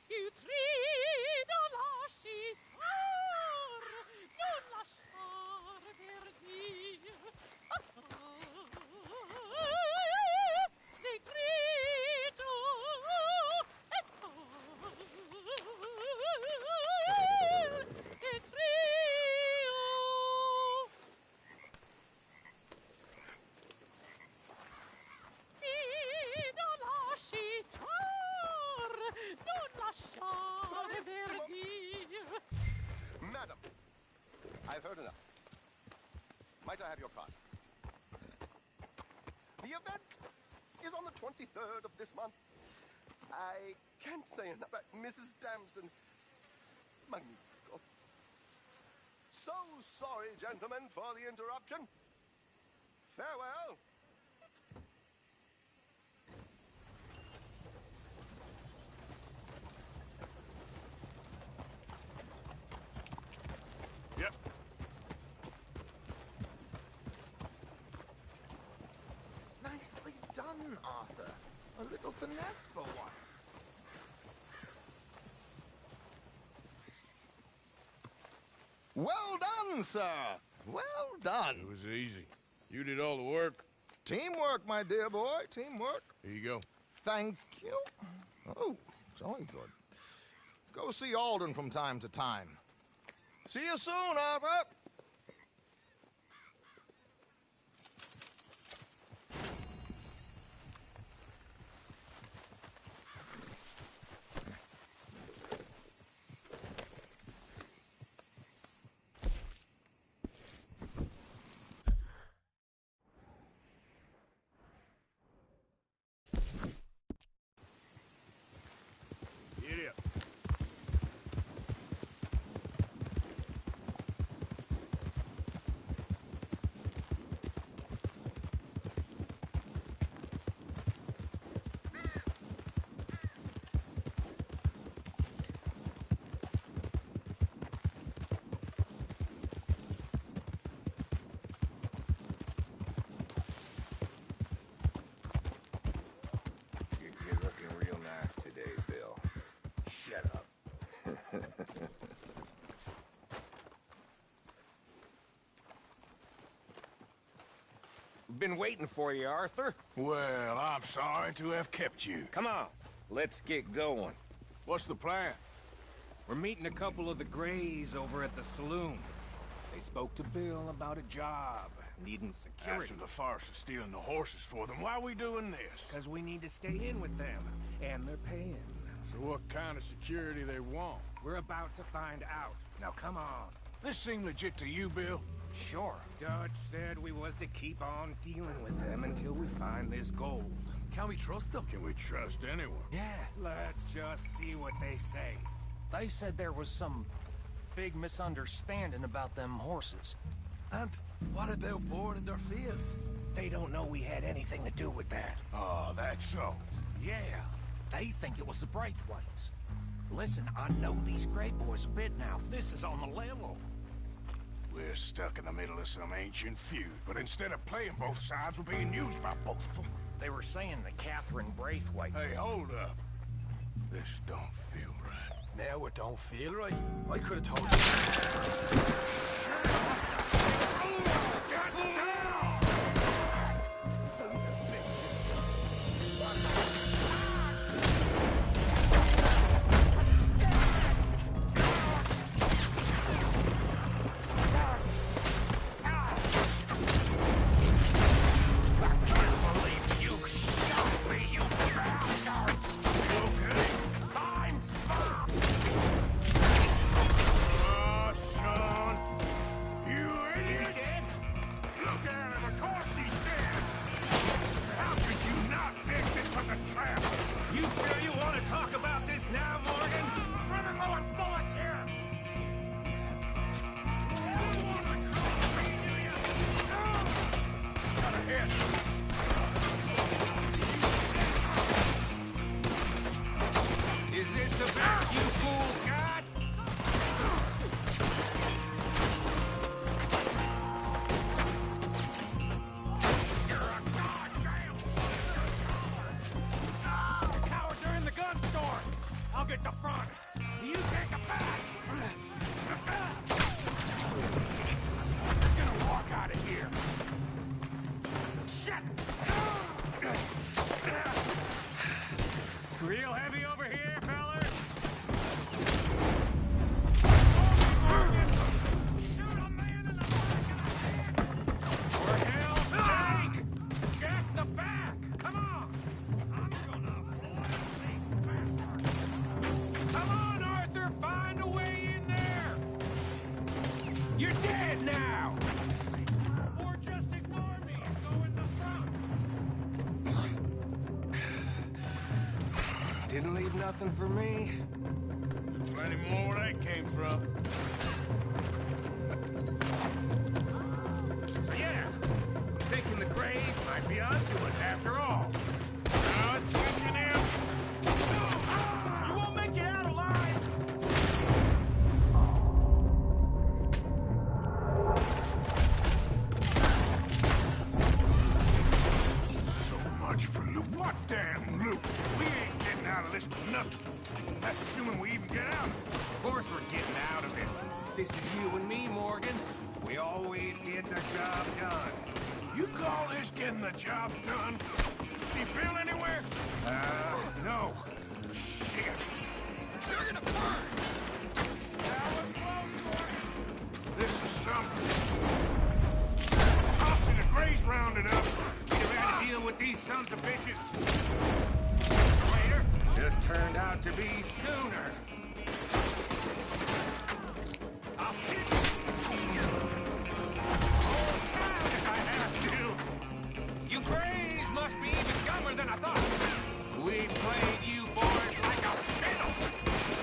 Il trido lasciar, non lasciar verdir. Di trito e trio. Trido lasciar, non lasciar verdir. Madam, I've heard enough. Might I have your card? The event is on the 23rd of this month. I can't say enough. Mrs. Damson, magnifico. So sorry, gentlemen, for the interruption. Farewell. Yep. Nicely done, Arthur. A little finesse for once. Well done, sir. Well done. It was easy. You did all the work. Teamwork, my dear boy. Teamwork. Here you go. Thank you. Oh, jolly good. Go see Alden from time to time. See you soon, Arthur. Giddy up. You're looking real nice today, Bill. Shut up. Been waiting for you, Arthur. Well, I'm sorry to have kept you. Come on, let's get going. What's the plan? We're meeting a couple of the Greys over at the saloon. They spoke to Bill about a job, needing security. After the farce of stealing the horses for them, why are we doing this? Because we need to stay in with them, and they're paying. So what kind of security they want? We're about to find out. Now come on. This seem legit to you, Bill? Sure. Dutch said we was to keep on dealing with them until we find this gold. Can we trust them? Can we trust anyone? Yeah. Let's just see what they say. They said there was some big misunderstanding about them horses. And what about boarding their fields? They don't know we had anything to do with that. Oh, that's so. Yeah, they think it was the Braithwaites. Listen, I know these Grey boys a bit now. This is on the level. We're stuck in the middle of some ancient feud, but instead of playing both sides, we're being used by both of them. They were saying that Catherine Braithwaite... Hey, hold up. This don't feel right. Now it don't feel right? I could have told you. Get down! Sons of Is this the best you fools got? You're a goddamn... The cowards are in the gun store. I'll get the front. You take the back. I'm gonna walk out of here. Shit! Real heavy over here, fellas? Shoot a man in the back of the head! For hell's sake! Check the back! Come on! I'm gonna fly these bastards! Come on, Arthur! Find a way in there! You're dead now! Or just ignore me and go in the front! Didn't leave nothing for me. There's plenty more where that came from. So yeah, I'm thinking the Greys might be onto us after all. Now it's sinking in. You won't make it out alive! So much for loot. What damn loot? We ain't getting out of this with nothing. That's assuming we even get out. Of course we're getting out of it. This is you and me, Morgan. We always get the job done. You call this getting the job done? See Bill anywhere? No. Shit. You're gonna burn! This is something. Tossing the Greys rounded up. We'd have had to deal with these sons of bitches later. Just turned out to be sooner. I'll kill you. Whole town if I have to. You Greys must be even dumber than I thought. We played you boys like a fiddle.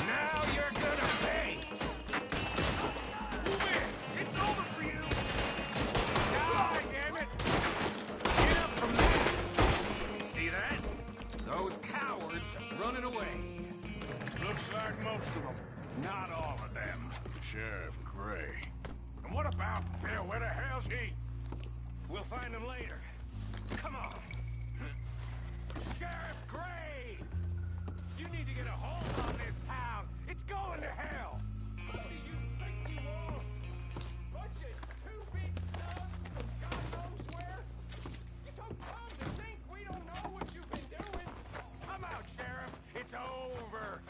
Now you're gonna pay. Move in. It's over for you. Die, damn it. Get up from there. See that? Those cowards running away. Looks like most of them. Not all of them. Sheriff Gray. And what about Bill? Where the hell's he? We'll find him later. Come on. Sheriff Gray! You need to get a hold on this town. It's going to hell. What do you think you are? Bunch of two big nuts from God knows where? You're so dumb to think we don't know what you've been doing. Come out, Sheriff. It's over.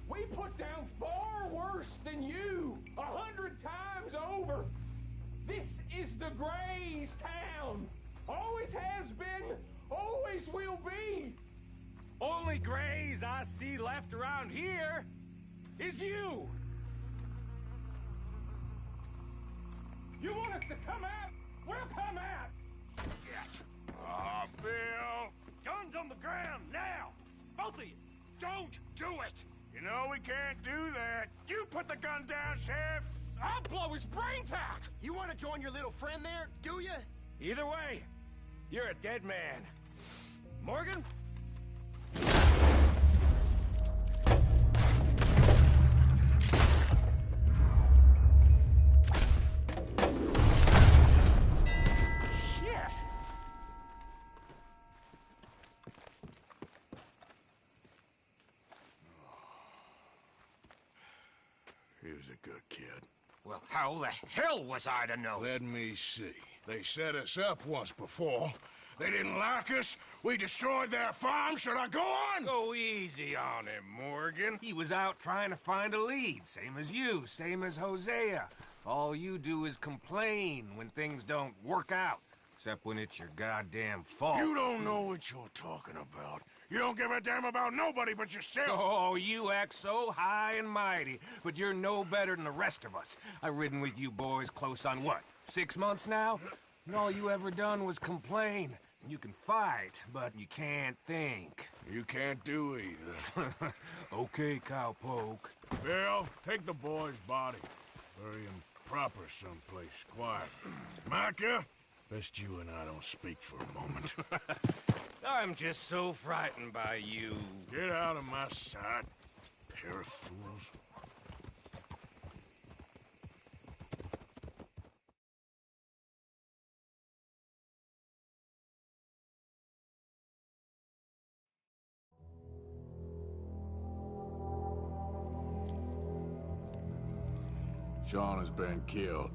We put down far worse than you. 100 times over. This is the Greys' town. Always has been, always will be. Only Greys I see left around here is you. You want us to come out? We'll come out. Ah, Bill. Guns on the ground now. Both of you. Don't do it. You know we can't do that. You put the gun down, Sheriff. I'll blow his brains out. You want to join your little friend there, do you? Either way, you're a dead man. Morgan? He was a good kid. Well, how the hell was I to know? Let me see. They set us up once before. They didn't like us. We destroyed their farm. Should I go on? Go easy on him, Morgan. He was out trying to find a lead, same as you, same as Hosea. All you do is complain when things don't work out, except when it's your goddamn fault. You don't know what you're talking about. You don't give a damn about nobody but yourself. Oh, you act so high and mighty, but you're no better than the rest of us. I've ridden with you boys close on what, 6 months now? And all you ever done was complain. You can fight, but you can't think. You can't do either. Okay, cowpoke. Bill, take the boy's body. Bury him proper someplace quiet. Micah, best you and I don't speak for a moment. I'm just so frightened by you. Get out of my sight, pair of fools. Sean has been killed.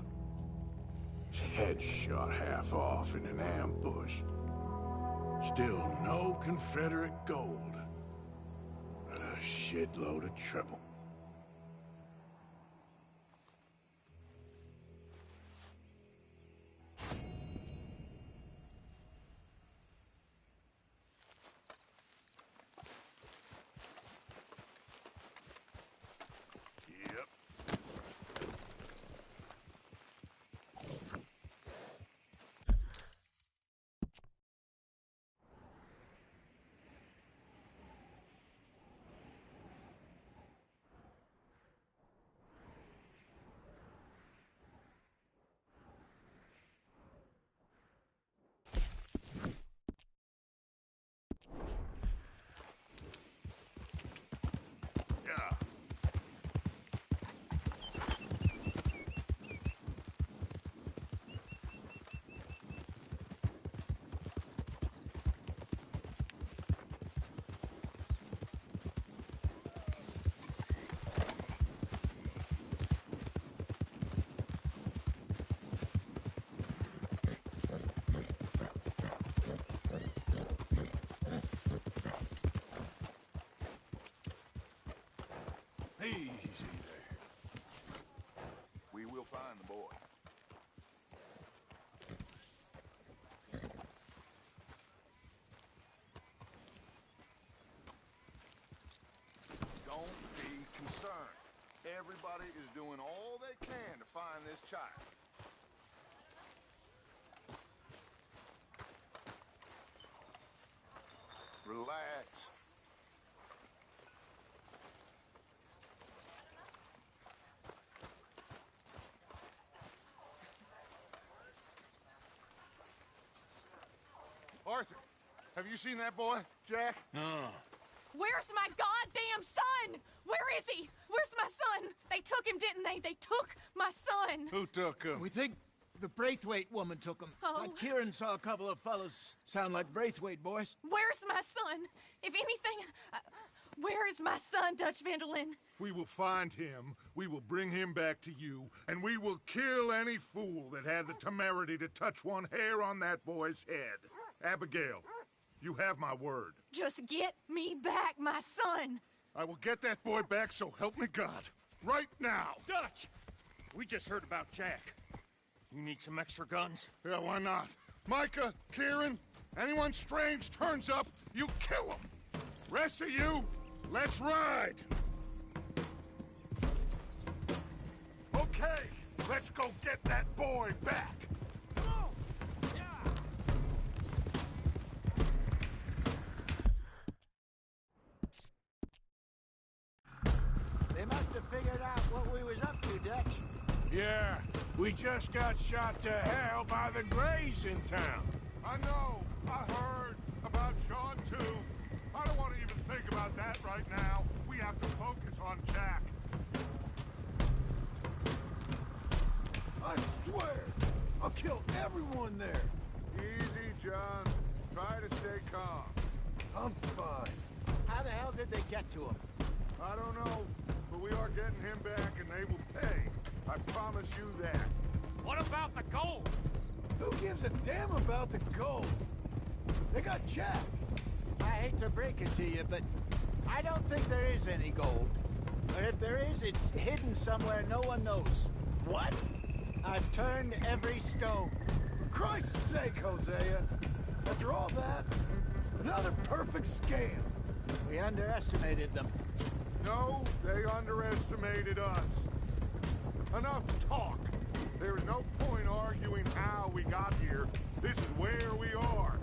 His head shot half off in an ambush. Still no Confederate gold, but a shitload of trouble. Easy there. We will find the boy. Don't be concerned. Everybody is doing all they can to find this child. Relax. Arthur, have you seen that boy, Jack? No. Where's my goddamn son? Where is he? Where's my son? They took him, didn't they? They took my son. Who took him? We think the Braithwaite woman took him. Oh. Kieran saw a couple of fellows sound like Braithwaite boys. Where's my son? If anything, where is my son, Dutch Vanderlyn? We will find him, we will bring him back to you, and we will kill any fool that had the temerity to touch one hair on that boy's head. Abigail, you have my word. Just get me back, my son. I will get that boy back, so help me God. Right now. Dutch! We just heard about Jack. You need some extra guns? Yeah, why not? Micah, Kieran, anyone strange turns up, you kill him. Rest of you, let's ride. Okay, let's go get that boy back. They must have figured out what we was up to, Dutch. Yeah, we just got shot to hell by the Greys in town. I know. I heard about Sean, too. I don't want to even think about that right now. We have to focus on Jack. I swear, I'll kill everyone there. Easy, John. Try to stay calm. I'm fine. How the hell did they get to him? I don't know. but we are getting him back and they will pay. I promise you that. What about the gold? Who gives a damn about the gold? They got Jack. I hate to break it to you, but I don't think there is any gold. Or if there is, it's hidden somewhere no one knows. What? I've turned every stone. For Christ's sake, Hosea. After all that, another perfect scam. We underestimated them. No, they underestimated us. Enough talk. There is no point arguing how we got here. This is where we are.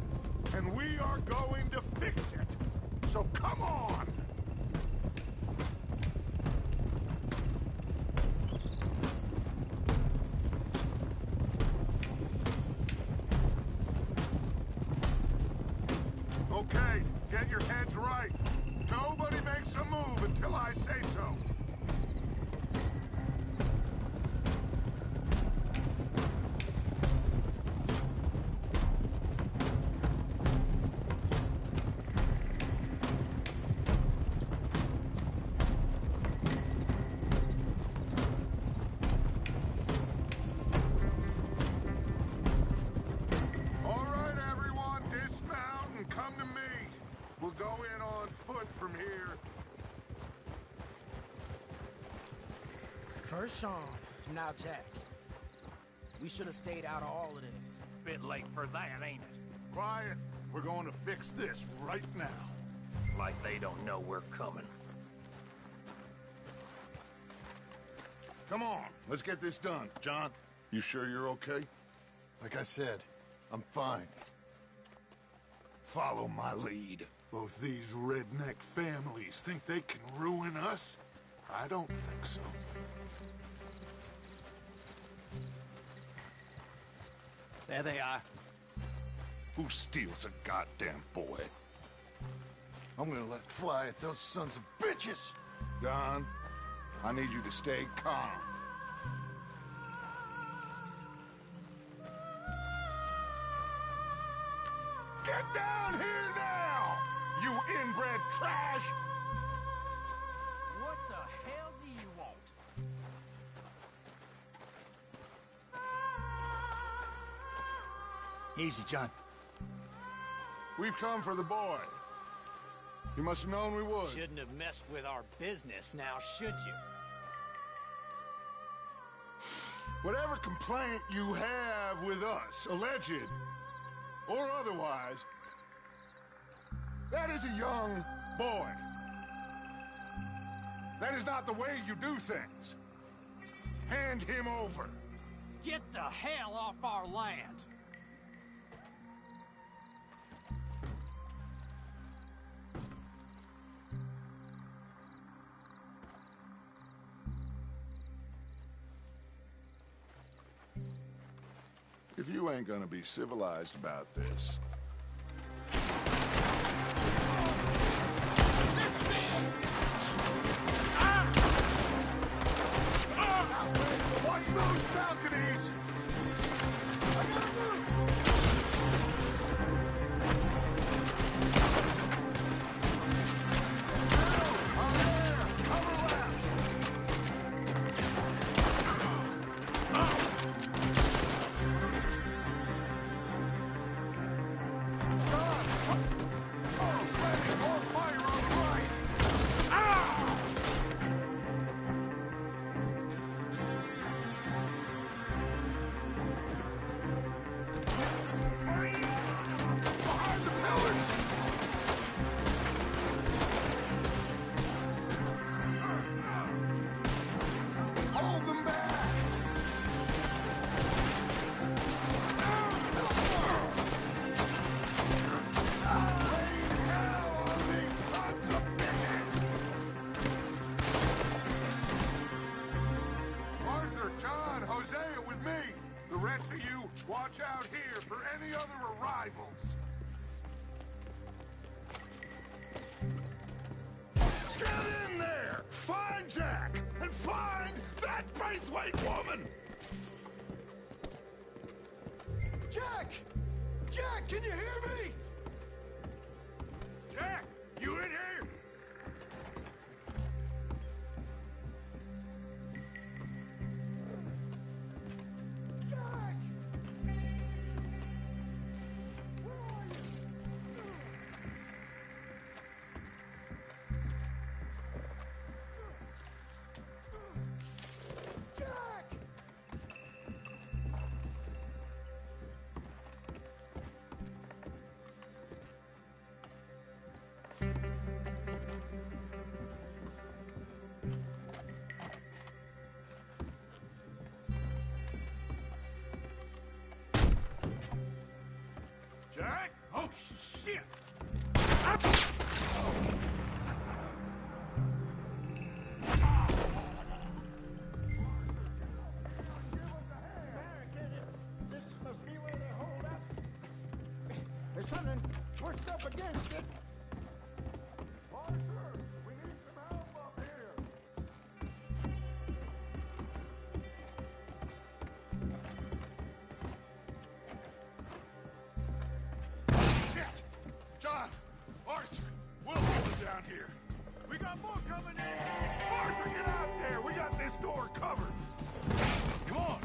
And we are going to fix it. So come on! Okay, get your heads right. Nobody makes a move until I say so. First Sean, now Jack. We should have stayed out of all of this. Bit late for that, ain't it? Quiet. We're going to fix this right now. Like they don't know we're coming. Come on, let's get this done. John, you sure you're okay? Like I said, I'm fine. Follow my lead. Both these redneck families think they can ruin us? I don't think so. There they are. Who steals a goddamn boy? I'm gonna let fly at those sons of bitches! Don, I need you to stay calm. Get down here now, you inbred trash! What the hell do you want? Easy, John. We've come for the boy. You must have known we would. Shouldn't have messed with our business now, should you? Whatever complaint you have with us, alleged or otherwise, that is a young boy. That is not the way you do things. Hand him over. Get the hell off our land! If you ain't gonna be civilized about this... Watch those balconies! I gotta move! Watch out here for any other arrivals. Get in there! Find Jack! And find that Braithwaite woman! Jack! Jack, can you hear me? Jack, you in here? around here. We got more coming in. Arthur, get out there. We got this door covered. Come on.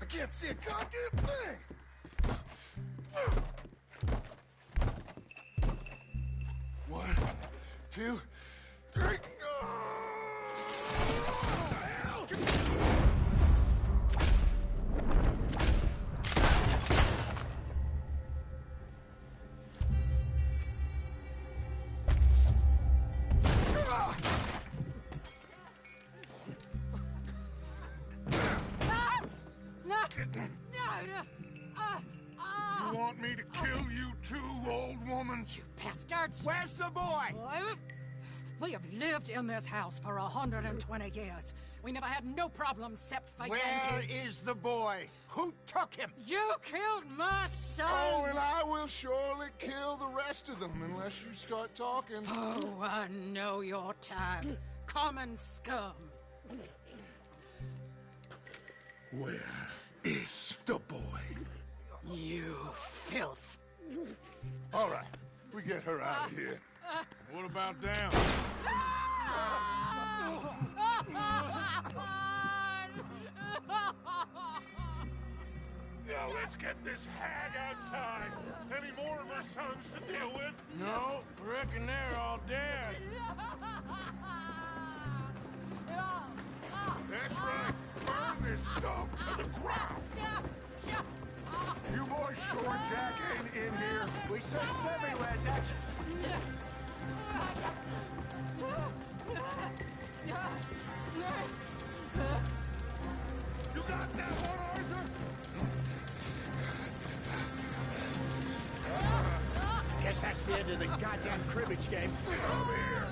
Can't see a goddamn thing! One, two, three. You want me to kill you too, old woman? You bastards! Where's the boy? We have lived in this house for 120 years. We never had no problems except for Where Yankees. is the boy? Who took him? You killed my son! Oh, and I will surely kill the rest of them unless you start talking. Oh, I know your type. Common scum. Where is the boy? You filth. All right, we get her out of here. What about down? Now let's get this hag outside. Any more of her sons to deal with? No, reckon they're all dead. That's right. Burn this dump to the ground. You boys sure Jack ain't in here? We searched everywhere, Dutch. You got that one, Arthur? Guess that's the end of the goddamn cribbage game. Come here.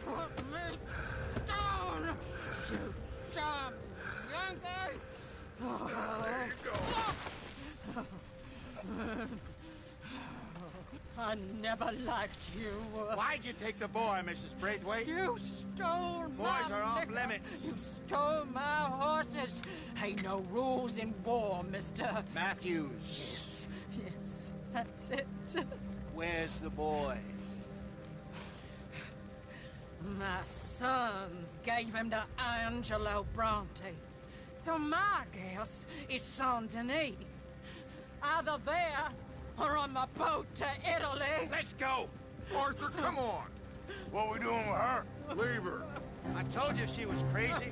Put me down, you damn Yankee! There you go. I never liked you. Why'd you take the boy, Mrs. Braithwaite? You stole Boys my are off liquor. limits. You stole my horses. Ain't no rules in war, mister. Matthews. Yes, yes, that's it. Where's the boy? My sons gave him to Angelo Bronte. So my guess is Saint-Denis. Either there or on the boat to Italy. Let's go! Arthur, come on! What are we doing with her? Leave her. I told you she was crazy.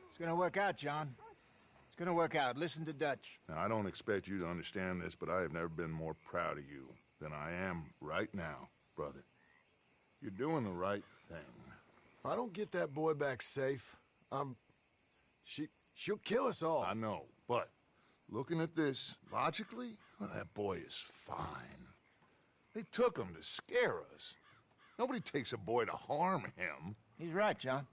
It's gonna work out, John. It's gonna work out. Listen to Dutch. Now, I don't expect you to understand this, but I have never been more proud of you than I am right now, brother. You're doing the right thing. If I don't get that boy back safe, she'll kill us all. I know, but looking at this logically, well, that boy is fine. They took him to scare us. Nobody takes a boy to harm him. He's right, John.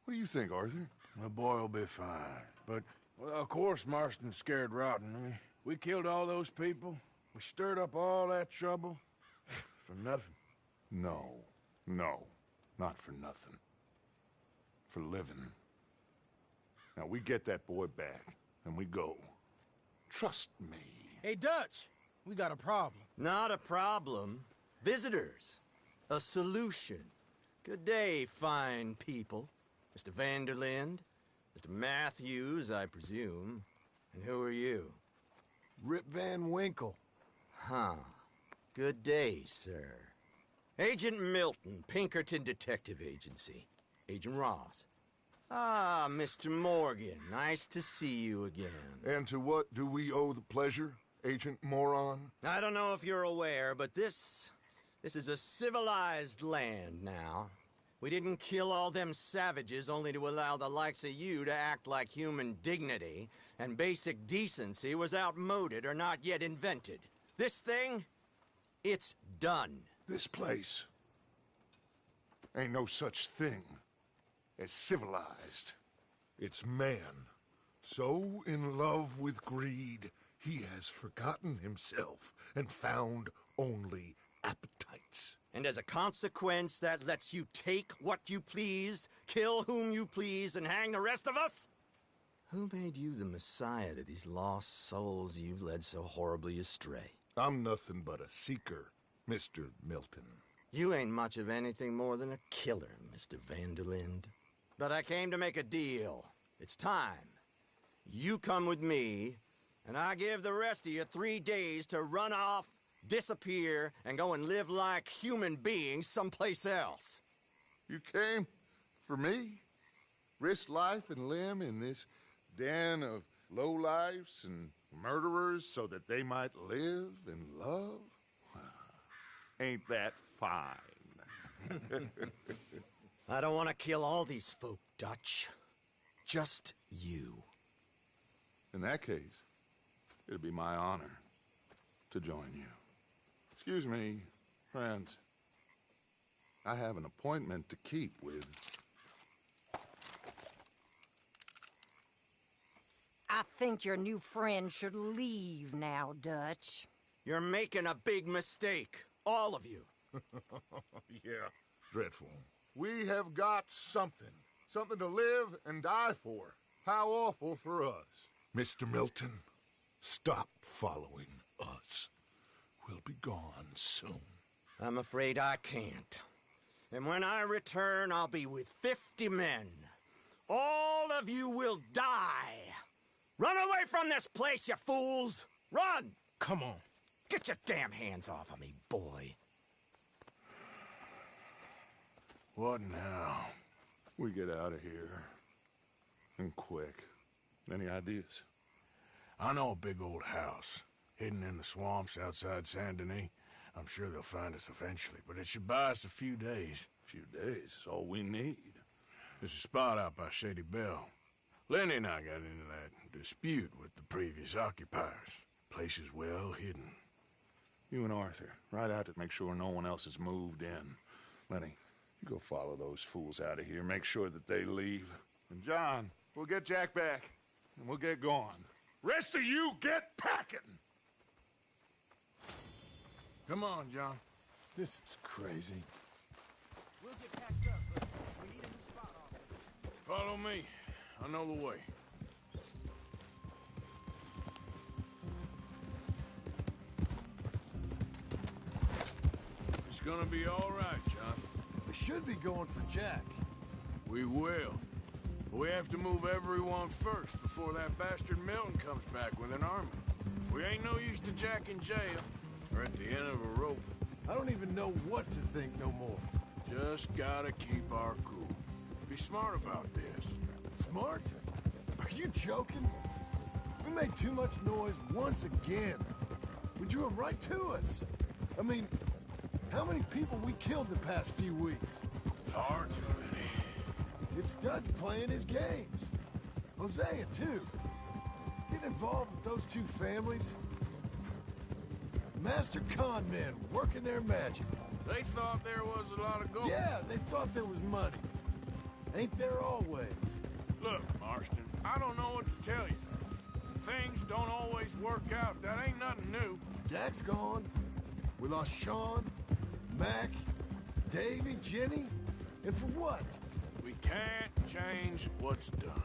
What do you think, Arthur? The boy will be fine. But, well, of course Marston's scared rotten. I mean, we killed all those people. We stirred up all that trouble. For nothing. No, not for nothing. For living. Now, we get that boy back, and we go. Trust me. Hey, Dutch, we got a problem. Not a problem. Visitors. A solution. Good day, fine people. Mr. Vanderlind, Mr. Matthews, I presume. And who are you? Rip Van Winkle. Huh. Good day, sir. Agent Milton, Pinkerton Detective Agency. Agent Ross. Ah, Mr. Morgan, nice to see you again. And to what do we owe the pleasure, Agent Moron? I don't know if you're aware, but this is a civilized land now. We didn't kill all them savages only to allow the likes of you to act like human dignity, and basic decency was outmoded or not yet invented. This thing, it's done. This place ain't no such thing as civilized. It's man, so in love with greed, he has forgotten himself and found only appetites. And as a consequence, that lets you take what you please, kill whom you please, and hang the rest of us? Who made you the messiah to these lost souls you've led so horribly astray? I'm nothing but a seeker, Mr. Milton. You ain't much of anything more than a killer, Mr. Vanderlind. But I came to make a deal. It's time. You come with me, and I give the rest of you 3 days to run off, disappear, and go and live like human beings someplace else. You came for me? Risk life and limb in this den of lowlifes and murderers so that they might live and love? Ain't that fine? I don't want to kill all these folk, Dutch. Just you. In that case, it'd be my honor to join you. Excuse me, friends. I have an appointment to keep with... I think your new friend should leave now, Dutch. You're making a big mistake. All of you. Yeah, dreadful. We have got something. Something to live and die for. How awful for us. Mr. Milton, stop following us. We'll be gone soon. I'm afraid I can't. And when I return, I'll be with 50 men. All of you will die. Run away from this place, you fools! Run! Come on. Get your damn hands off of me, boy. What now? We get out of here. And quick. Any ideas? I know a big old house. hidden in the swamps outside Saint Denis. I'm sure they'll find us eventually, but it should buy us a few days. A few days is all we need. There's a spot out by Shady Belle. Lenny and I got into that dispute with the previous occupiers. Place is well hidden. You and Arthur, ride out to make sure no one else has moved in. Lenny, you go follow those fools out of here. Make sure that they leave. And John, we'll get Jack back, and we'll get going. Rest of you, get packing! Come on, John. This is crazy. We'll get packed up, but we need a new spot off. Follow me. I know the way. It's gonna be all right, John. We should be going for Jack. We will. But we have to move everyone first before that bastard Milton comes back with an army. We ain't no use to Jack in jail or at the end of a rope. I don't even know what to think no more. Just gotta keep our cool. Be smart about this. Smart? Are you joking? We made too much noise once again. We drew them right to us. I mean, how many people we killed the past few weeks? Far too many. It's Dutch playing his games. Hosea, too. Getting involved with those two families. Master con men working their magic. They thought there was a lot of gold. Yeah, they thought there was money. Ain't there always? Look, Marston, I don't know what to tell you. Things don't always work out. That ain't nothing new. Jack's gone. We lost Sean, Mac, Davy, Jenny. And for what? We can't change what's done.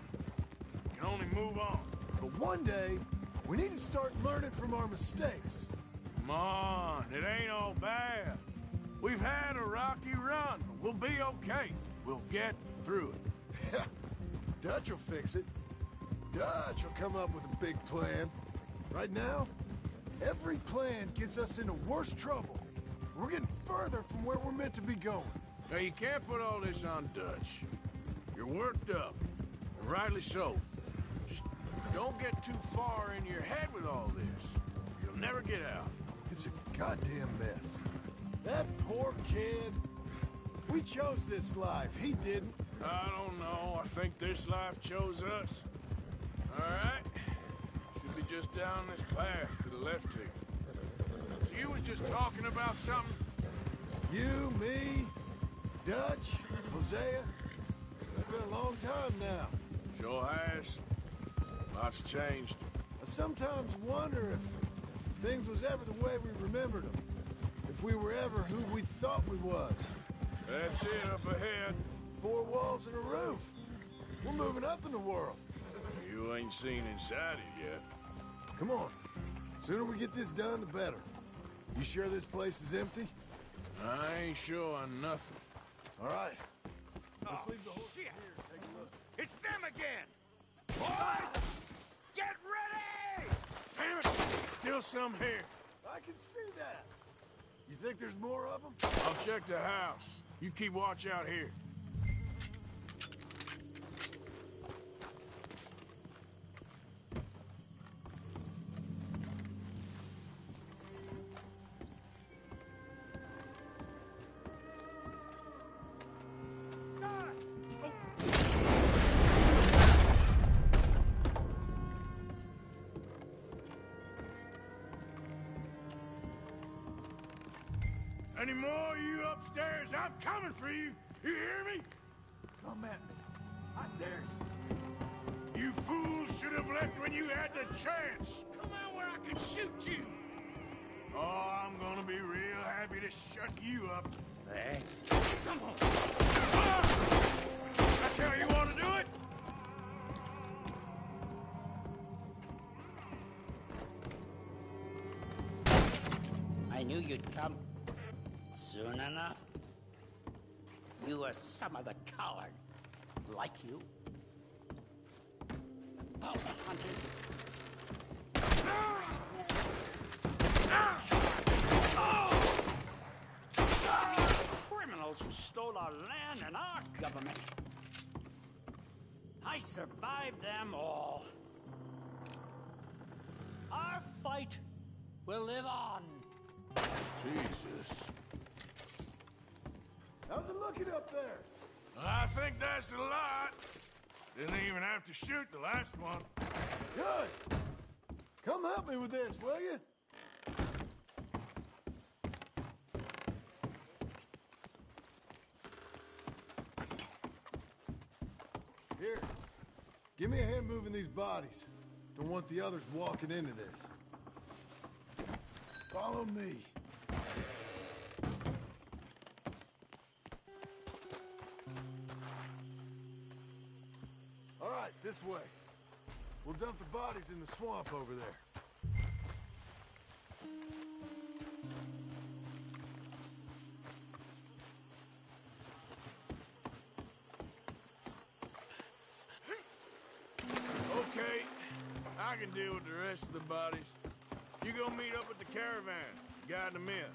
We can only move on. But one day, we need to start learning from our mistakes. Come on, it ain't all bad. We've had a rocky run, but we'll be okay. We'll get through it. Yeah, Dutch will fix it. Dutch will come up with a big plan. Right now, every plan gets us into worse trouble. We're getting further from where we're meant to be going. Now, you can't put all this on Dutch. You're worked up, and rightly so. Just don't get too far in your head with all this. You'll never get out. It's a goddamn mess. That poor kid. We chose this life. He didn't. I don't know. I think this life chose us. All right. Should be just down this path to the left here. So you was just talking about something? You, me, Dutch, Hosea. It's been a long time now. Sure has. Lots changed. I sometimes wonder if things was ever the way we remembered them. If we were ever who we thought we was. That's it up ahead. 4 walls and a roof. We're moving up in the world. You ain't seen inside it yet. Come on. Sooner we get this done, the better. You sure this place is empty? I ain't sure on nothing. All right. Let's leave the horse here and take a look. It's them again! Boys! Get ready! Damn it! Still some here. I can see that. You think there's more of them? I'll check the house. You keep watch out here. Any more of you upstairs? I'm coming for you. You hear me? Come at me. I dare you. You fools should have left when you had the chance. Come out where I can shoot you. Oh, I'm gonna be real happy to shut you up. Thanks. Come on. That's how you want to do it? I knew you'd come. Soon enough. You are some of the coward. Like you. Bounty hunters. Criminals who stole our land and our government. I survived them all. Our fight will live on. Jesus. How's it looking up there? I think that's a lot. Didn't even have to shoot the last one. Good. Come help me with this, will you? Here. Give me a hand moving these bodies. Don't want the others walking into this. Follow me. All right, this way. We'll dump the bodies in the swamp over there. Okay, I can deal with the rest of the bodies. You go meet up with the caravan, guide them in.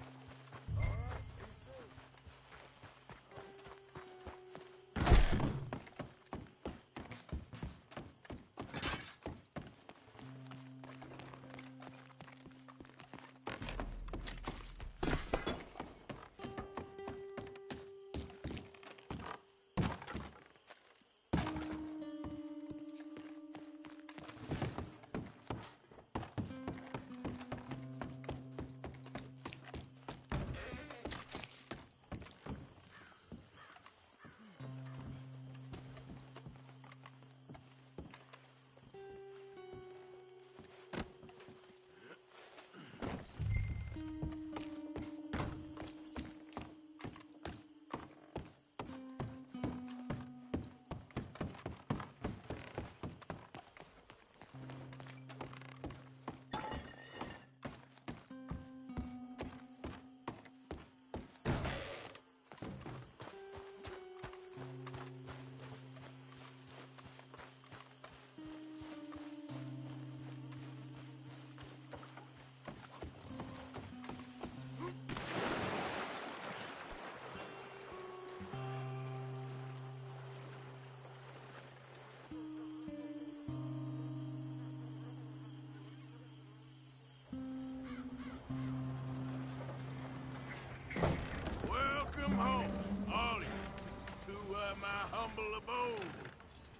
Welcome home, all of you, to my humble abode.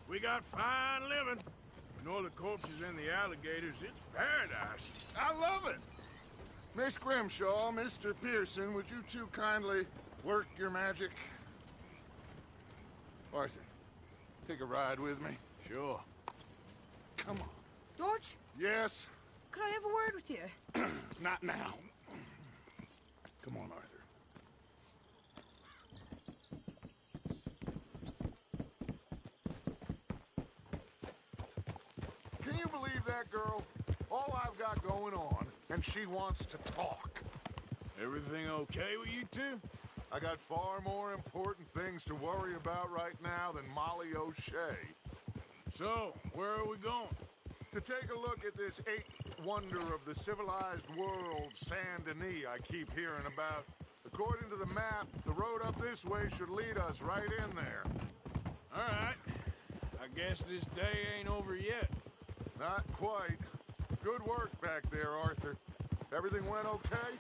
We got fine living. Ignore the corpses and the alligators, it's paradise. I love it. Miss Grimshaw, Mr. Pearson, would you two kindly work your magic? Arthur, take a ride with me. Sure. Come on. George? Yes? Could I have a word with you? Not now. Come on, Arthur. Can you believe that girl? All I've got going on, and she wants to talk. Everything okay with you two? I got far more important things to worry about right now than Molly O'Shea. So, where are we going? To take a look at this eighth wonder of the civilized world, Saint Denis, I keep hearing about. According to the map, the road up this way should lead us right in there. All right. I guess this day ain't over yet. Not quite. Good work back there, Arthur. Everything went okay?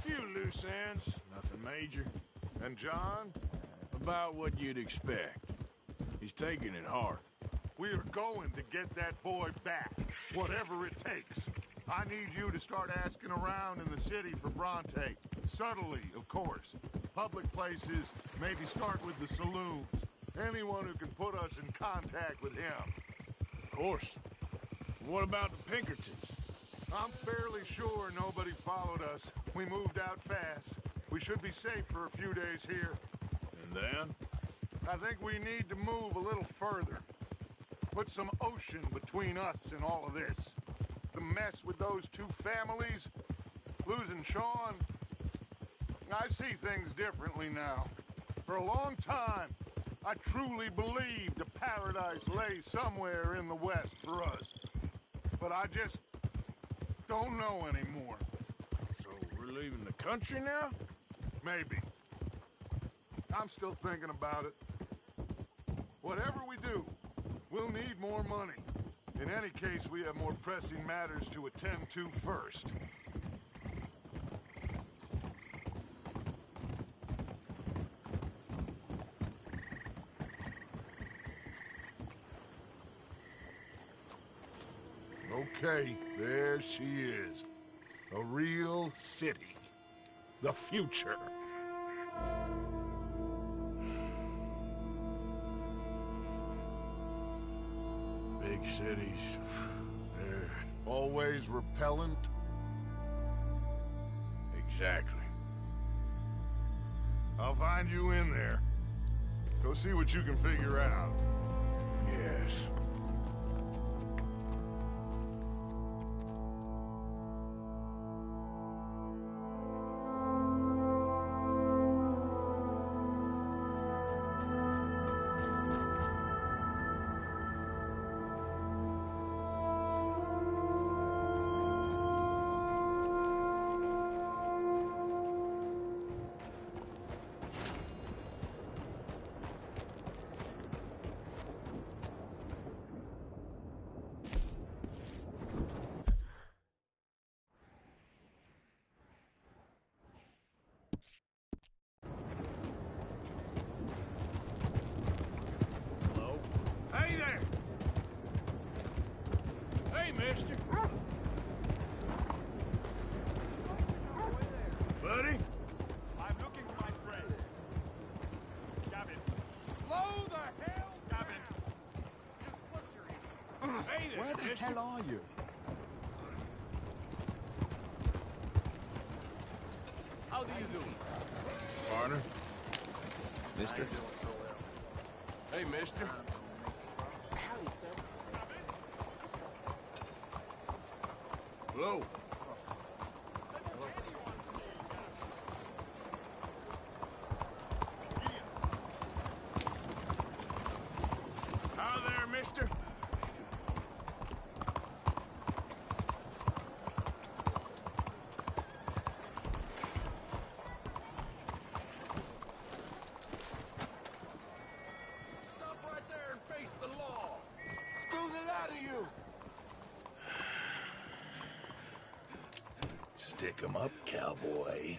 Few loose ends, nothing major. And John? About what you'd expect. He's taking it hard. We are going to get that boy back, whatever it takes. I need you to start asking around in the city for Bronte. Subtly, of course. Public places, maybe start with the saloons. Anyone who can put us in contact with him. Of course. What about the Pinkertons? I'm fairly sure nobody followed us. We moved out fast. We should be safe for a few days here. And then? I think we need to move a little further. Put some ocean between us and all of this. The mess with those two families, losing Sean. I see things differently now. For a long time, I truly believed a paradise lay somewhere in the West for us. But I just don't know anymore. So we're leaving the country now? Maybe. I'm still thinking about it. Whatever we do, we'll need more money. In any case, we have more pressing matters to attend to first. Okay, there she is. A real city. The future. Big cities, they're... Always repellent? Exactly. I'll find you in there. Go see what you can figure out. Yes. Hey there! Hey, mister! Buddy? I'm looking for my friend. Gavin. Slow the hell Gavin! Just what's your issue? Hey there, Where the mister. hell are you? How do you do? Partner? Mister? Hey, mister. Hello. Hi there, mister. Stop right there and face the law. Screw the out of you. Stick 'em up, cowboy.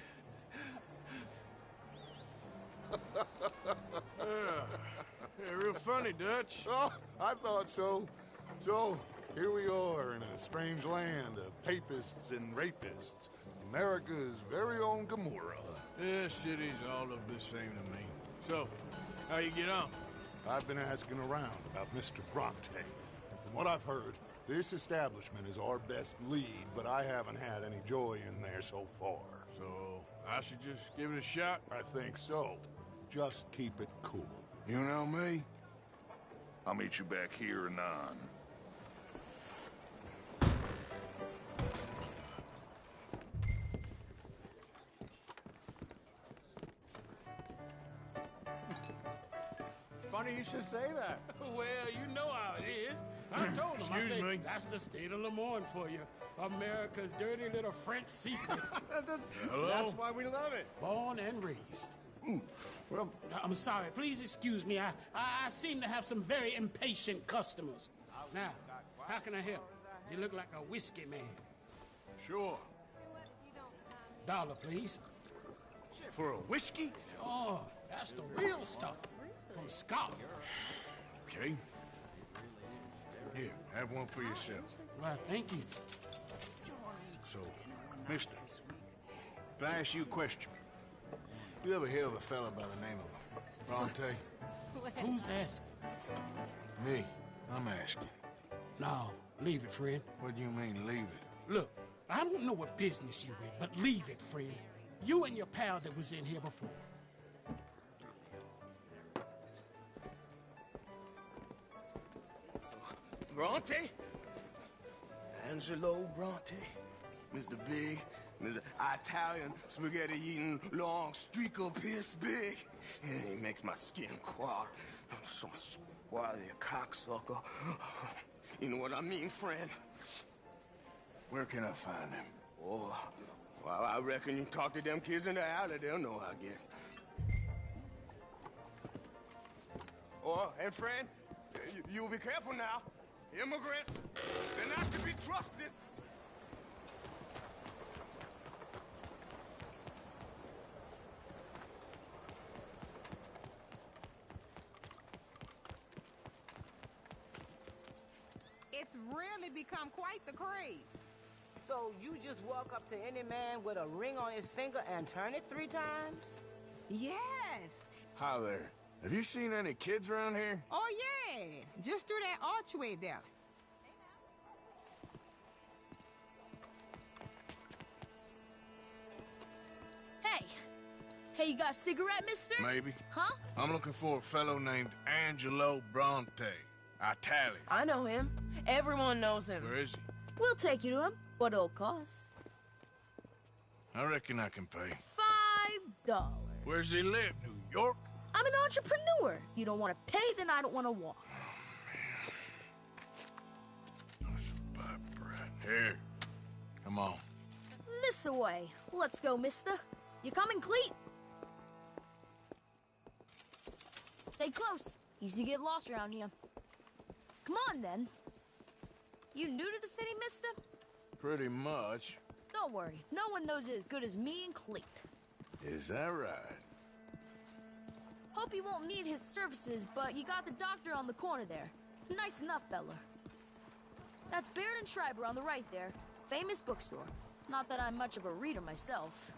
Yeah, real funny, Dutch. Oh, I thought so. So, here we are in a strange land of papists and rapists. America's very own Gomorrah. This city's all look the same to me. So, how you get on? I've been asking around about Mr. Bronte. And from what I've heard, this establishment is our best lead, but I haven't had any joy in there so far. So, I should just give it a shot? I think so. Just keep it cool. You know me? I'll meet you back here anon. Funny you should say that. Well, you know how it is. I told him, I Excuse said, me. that's the state of Lemoyne for you. America's dirty little French secret. Hello? That's why we love it. Born and raised. Well, I'm sorry. Please excuse me. I seem to have some very impatient customers. Now, how can I help? You look like a whiskey man. Sure. $1, please. For a whiskey? Sure. That's the real stuff. From Scotland. Okay. Here, have one for yourself. Well, thank you. So, mister, can I ask you a question? You ever hear of a fella by the name of Bronte? Who's asking? Me. I'm asking. No, leave it, friend. What do you mean, leave it? Look, I don't know what business you're in, but leave it, friend. You and your pal that was in here before. Bronte? Angelo Bronte? Mr. Big, Mr. Italian spaghetti-eating long streaker piss big. He makes my skin crawl. I'm so swarthy, a cocksucker. You know what I mean, friend? Where can I find him? Oh, well, I reckon you talk to them kids in the alley, they'll know, I guess. Oh, and friend, you'll be careful now. Immigrants, they're not to be trusted. It's really become quite the craze. So you just walk up to any man with a ring on his finger and turn it 3 times? Yes. Hi there. Have you seen any kids around here? Oh, yeah. Just through that archway there. Hey. Hey, you got a cigarette, mister? Maybe. Huh? I'm looking for a fellow named Angelo Bronte. Italian. I know him. Everyone knows him. Where is he? We'll take you to him. What it'll cost? I reckon I can pay. $5. Where's he live? New York? I'm an entrepreneur. You don't want to pay, then I don't want to walk. That's a bad bread. Here. Come on. This way. Let's go, mister. You coming, Cleet? Stay close. Easy to get lost around here. Come on, then. You new to the city, mister? Pretty much. Don't worry. No one knows it as good as me and Cleet. Is that right? Hope you won't need his services, but you got the doctor on the corner there. Nice enough, fella. That's Baird and Schreiber on the right there. Famous bookstore. Not that I'm much of a reader myself.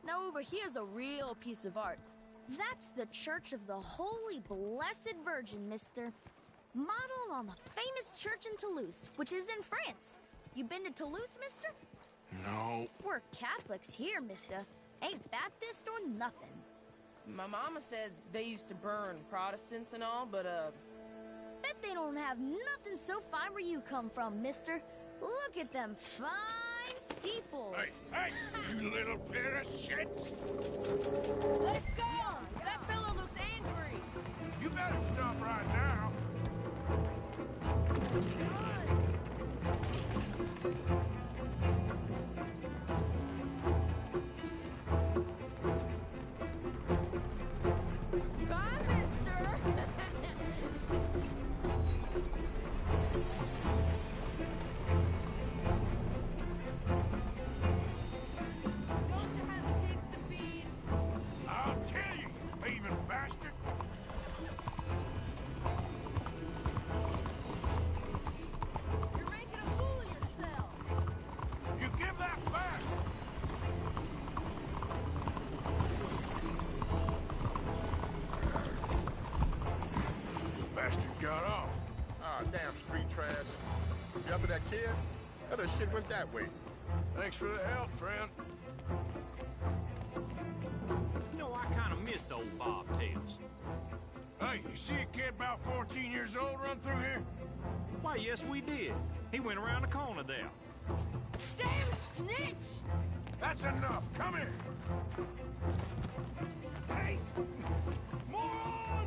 Now over here's a real piece of art. That's the Church of the Holy Blessed Virgin, mister. Modeled on the famous church in Toulouse, which is in France. You been to Toulouse, mister? No. We're Catholics here, mister. Ain't Baptist or nothing. My mama said they used to burn Protestants and all, but, Bet they don't have nothing so fine where you come from, mister. Look at them fine steeples. Hey, you little pair of shits! Let's go! That fella looks angry. You better stop right now. Bye, mister! Don't you have pigs to feed? I'll kill you, you thieving bastard! You're making a fool of yourself. You give that back! Bastard got off. Ah, damn street trash. You after that kid? That shit went that way. Thanks for the help, friend. You know, I kind of miss old Bobtails. Hey, you see a kid about 14 years old run through here? Why, yes, we did. He went around the corner there. Damn snitch! That's enough. Come here. Hey! Moron!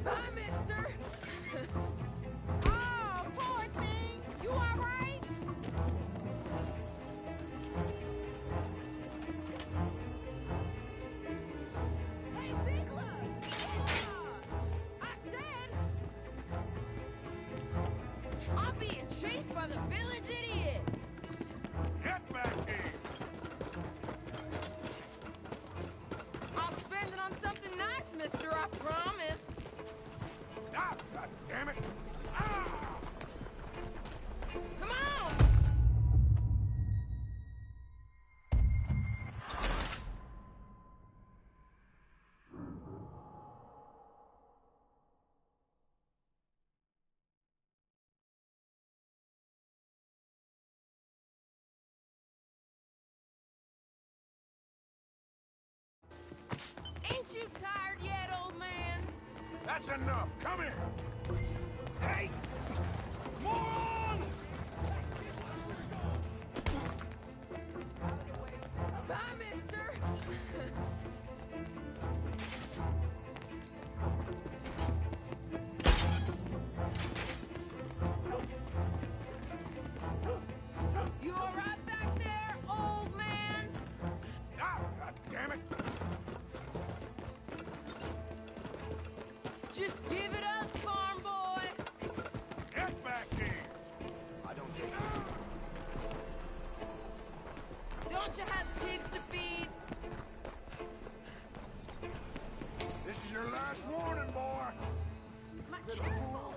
Bye, mister! Oh, poor thing! You all right? Hey, Ziegler! I said... I'm being chased by the village idiot! Get back here! I'll spend it on something nice, mister, I promise. Ah, God damn it! Ah! Come on! Ain't you tired yet, old man? That's enough. Come here. Hey! Moron! Bye, mister! You all right back there, old man? Ah, God damn it! Just give it up, farm boy! Get back here! I don't get Don't you have pigs to Last warning, boy. Careful.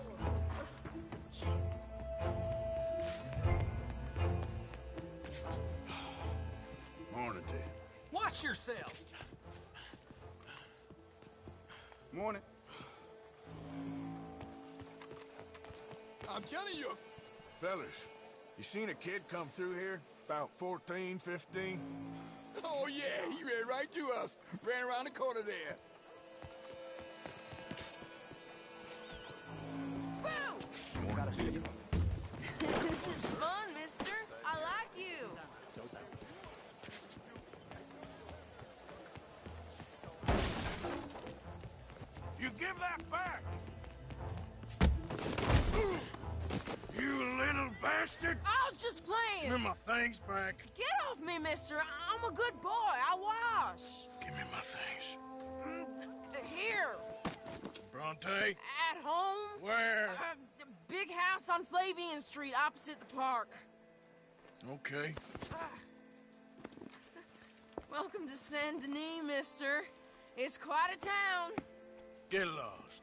Morning to you. Watch yourself. Morning. I'm telling you. Fellas, you seen a kid come through here? About 14, 15? Oh, yeah, he ran right to us. Ran around the corner there. This is fun, mister. I like you. You give that back! You little bastard! I was just playing. Give me my things back. Get off me, mister. I'm a good boy. I wash. Give me my things. Here. Bronte? At home. Where? The big house on Flavian Street, opposite the park. Okay. Welcome to Saint Denis, mister. It's quite a town. Get lost.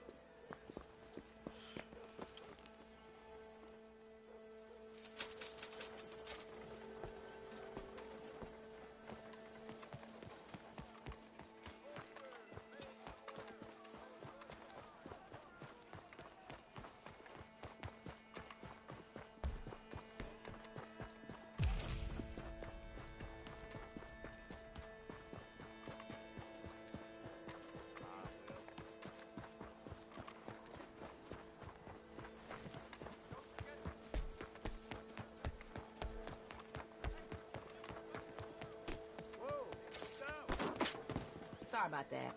Sorry about that.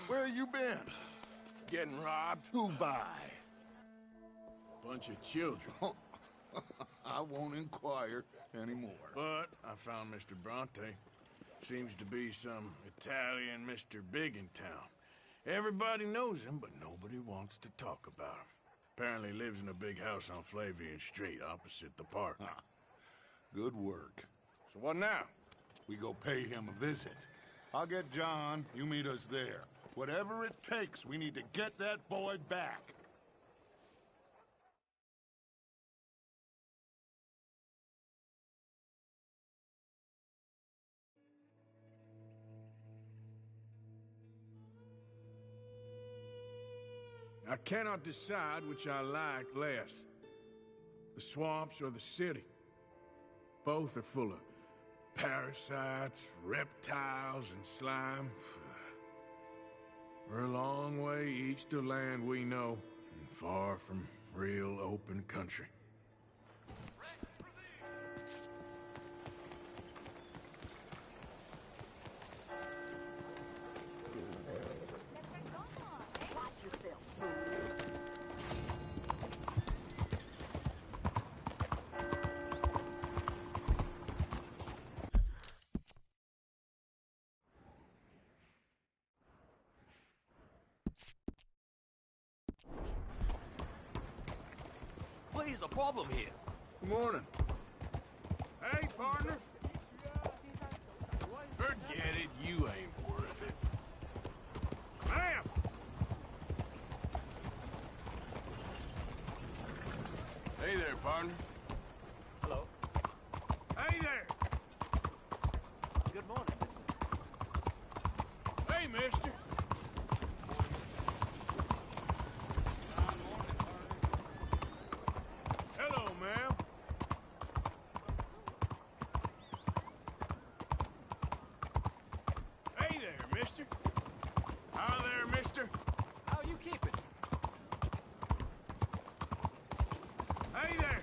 Where you been? Getting robbed? Who by? Bunch of children. I won't inquire anymore. But I found Mr. Bronte. Seems to be some Italian Mr. Big in town. Everybody knows him, but nobody wants to talk about him. Apparently lives in a big house on Flavian Street, opposite the park. Good work. So what now? We go pay him a visit. I'll get John, you meet us there. Whatever it takes, we need to get that boy back. I cannot decide which I like less. The swamps or the city. Both are full of parasites, reptiles, and slime. We're a long way east of land we know, and far from real open country. What is the problem here? Good morning. Hey, partner. Forget it. You ain't worth it. Ma'am! Hey there, partner. Hello. Hey there! Good morning, mister. Hey, mister. Hello, ma'am. Hey there, mister. How there, mister. How you keeping? Hey there.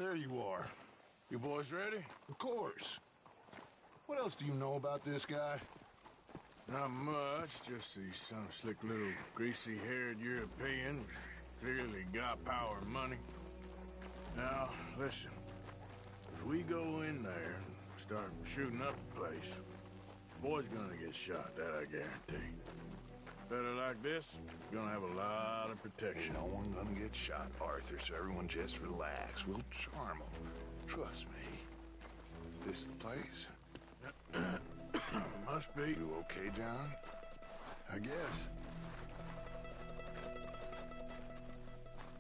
there you are. You boys ready? Of course. What else do you know about this guy? Not much, just he's some slick little greasy-haired European who's clearly got power and money. Now, listen. If we go in there and start shooting up the place, the boy's gonna get shot, that I guarantee. A fella like this is gonna have a lot of protection. Ain't no one gonna get shot, Arthur, so everyone just relax. We'll charm them. Trust me. This the place? Must be. You okay, John? I guess.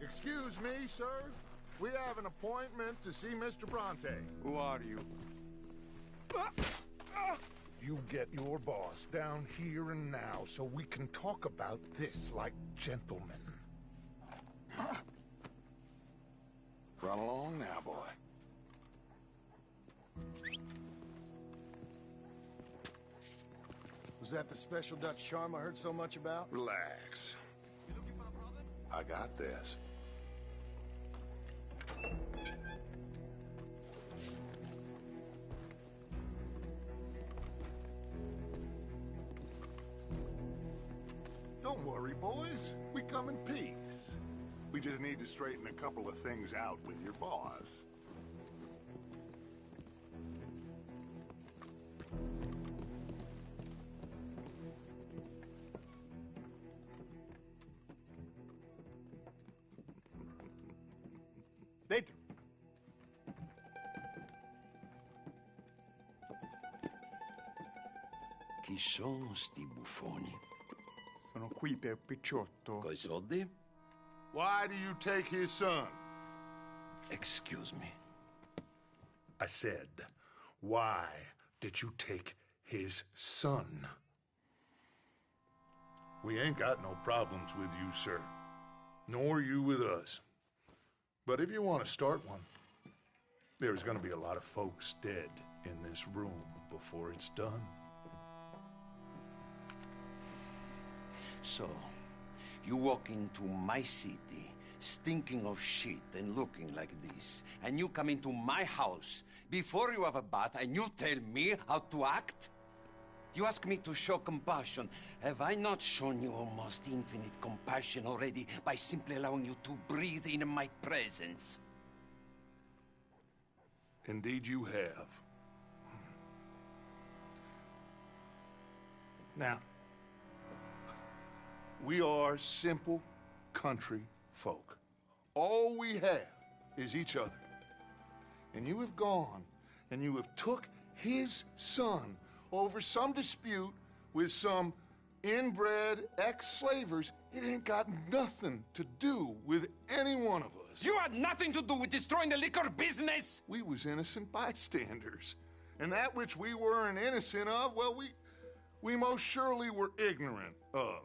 Excuse me, sir. We have an appointment to see Mr. Bronte. Who are you? You get your boss down here and now so we can talk about this like gentlemen. Run along now, boy. Was that the special Dutch charm I heard so much about? Relax. I got this. Don't worry, boys. We come in peace. We just need to straighten a couple of things out with your boss. Dentro. Chi sono sti buffoni? Sono qui per Picciotto. Coi soldi? Why do you take his son? Excuse me. I said, why did you take his son? We ain't got no problems with you, sir. Nor you with us. But if you want to start one, there's going to be a lot of folks dead in this room before it's done. So, you walk into my city, stinking of shit and looking like this, and you come into my house before you have a bath and you tell me how to act? You ask me to show compassion. Have I not shown you almost infinite compassion already by simply allowing you to breathe in my presence? Indeed you have. Now, we are simple country folk. All we have is each other. And you have gone and you have took his son over some dispute with some inbred ex-slavers. It ain't got nothing to do with any one of us. You had nothing to do with destroying the liquor business! We was innocent bystanders. And that which we weren't innocent of, well, we most surely were ignorant of.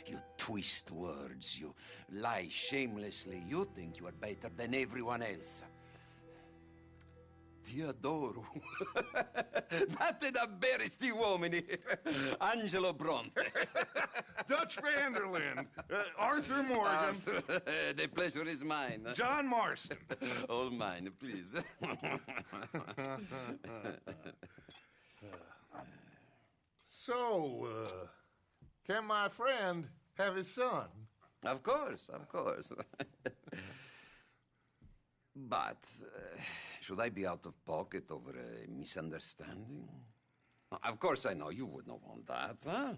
You twist words, you lie shamelessly. You think you are better than everyone else. Ti adoro. Date davvero sti uomini. Angelo Bronte. Dutch Vanderlyn. Arthur Morgan. Arthur, the pleasure is mine. John Marston. All mine, please. So, can my friend have his son? Of course, of course. But, should I be out of pocket over a misunderstanding? Of course I know you would not want that, huh?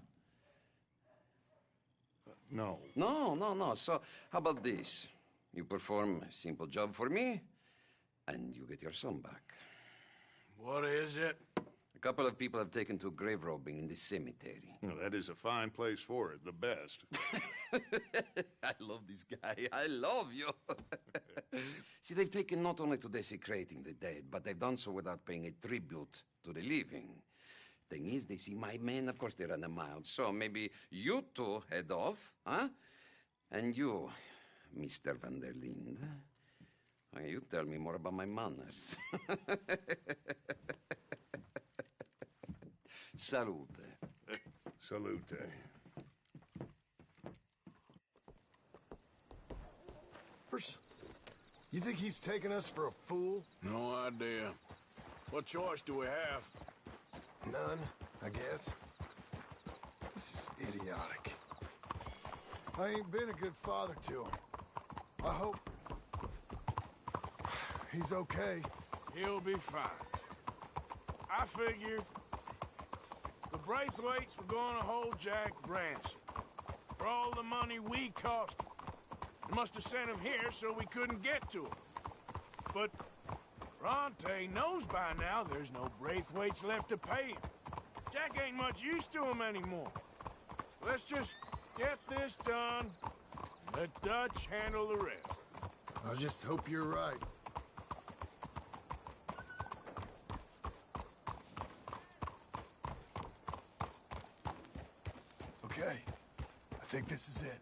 No. No. So, how about this? You perform a simple job for me, and you get your son back. What is it? A couple of people have taken to grave robbing in this cemetery. Well, that is a fine place for it, the best. I love this guy. I love you. See, they've taken not only to desecrating the dead, but they've done so without paying a tribute to the living. Thing is, they see my men, of course they run a mile. So maybe you two head off, huh? And you, Mr. Van der Linde, you tell me more about my manners. Salute. Salute. You think he's taking us for a fool? No idea. What choice do we have? None, I guess. This is idiotic. I ain't been a good father to him. I hope... he's okay. He'll be fine. I figured the Braithwaites were gonna hold Jack ransom for all the money we cost him. They must have sent him here so we couldn't get to him. But Bronte knows by now there's no Braithwaites left to pay him. Jack ain't much use to him anymore. Let's just get this done. Let Dutch handle the rest. I just hope you're right. Okay, I think this is it.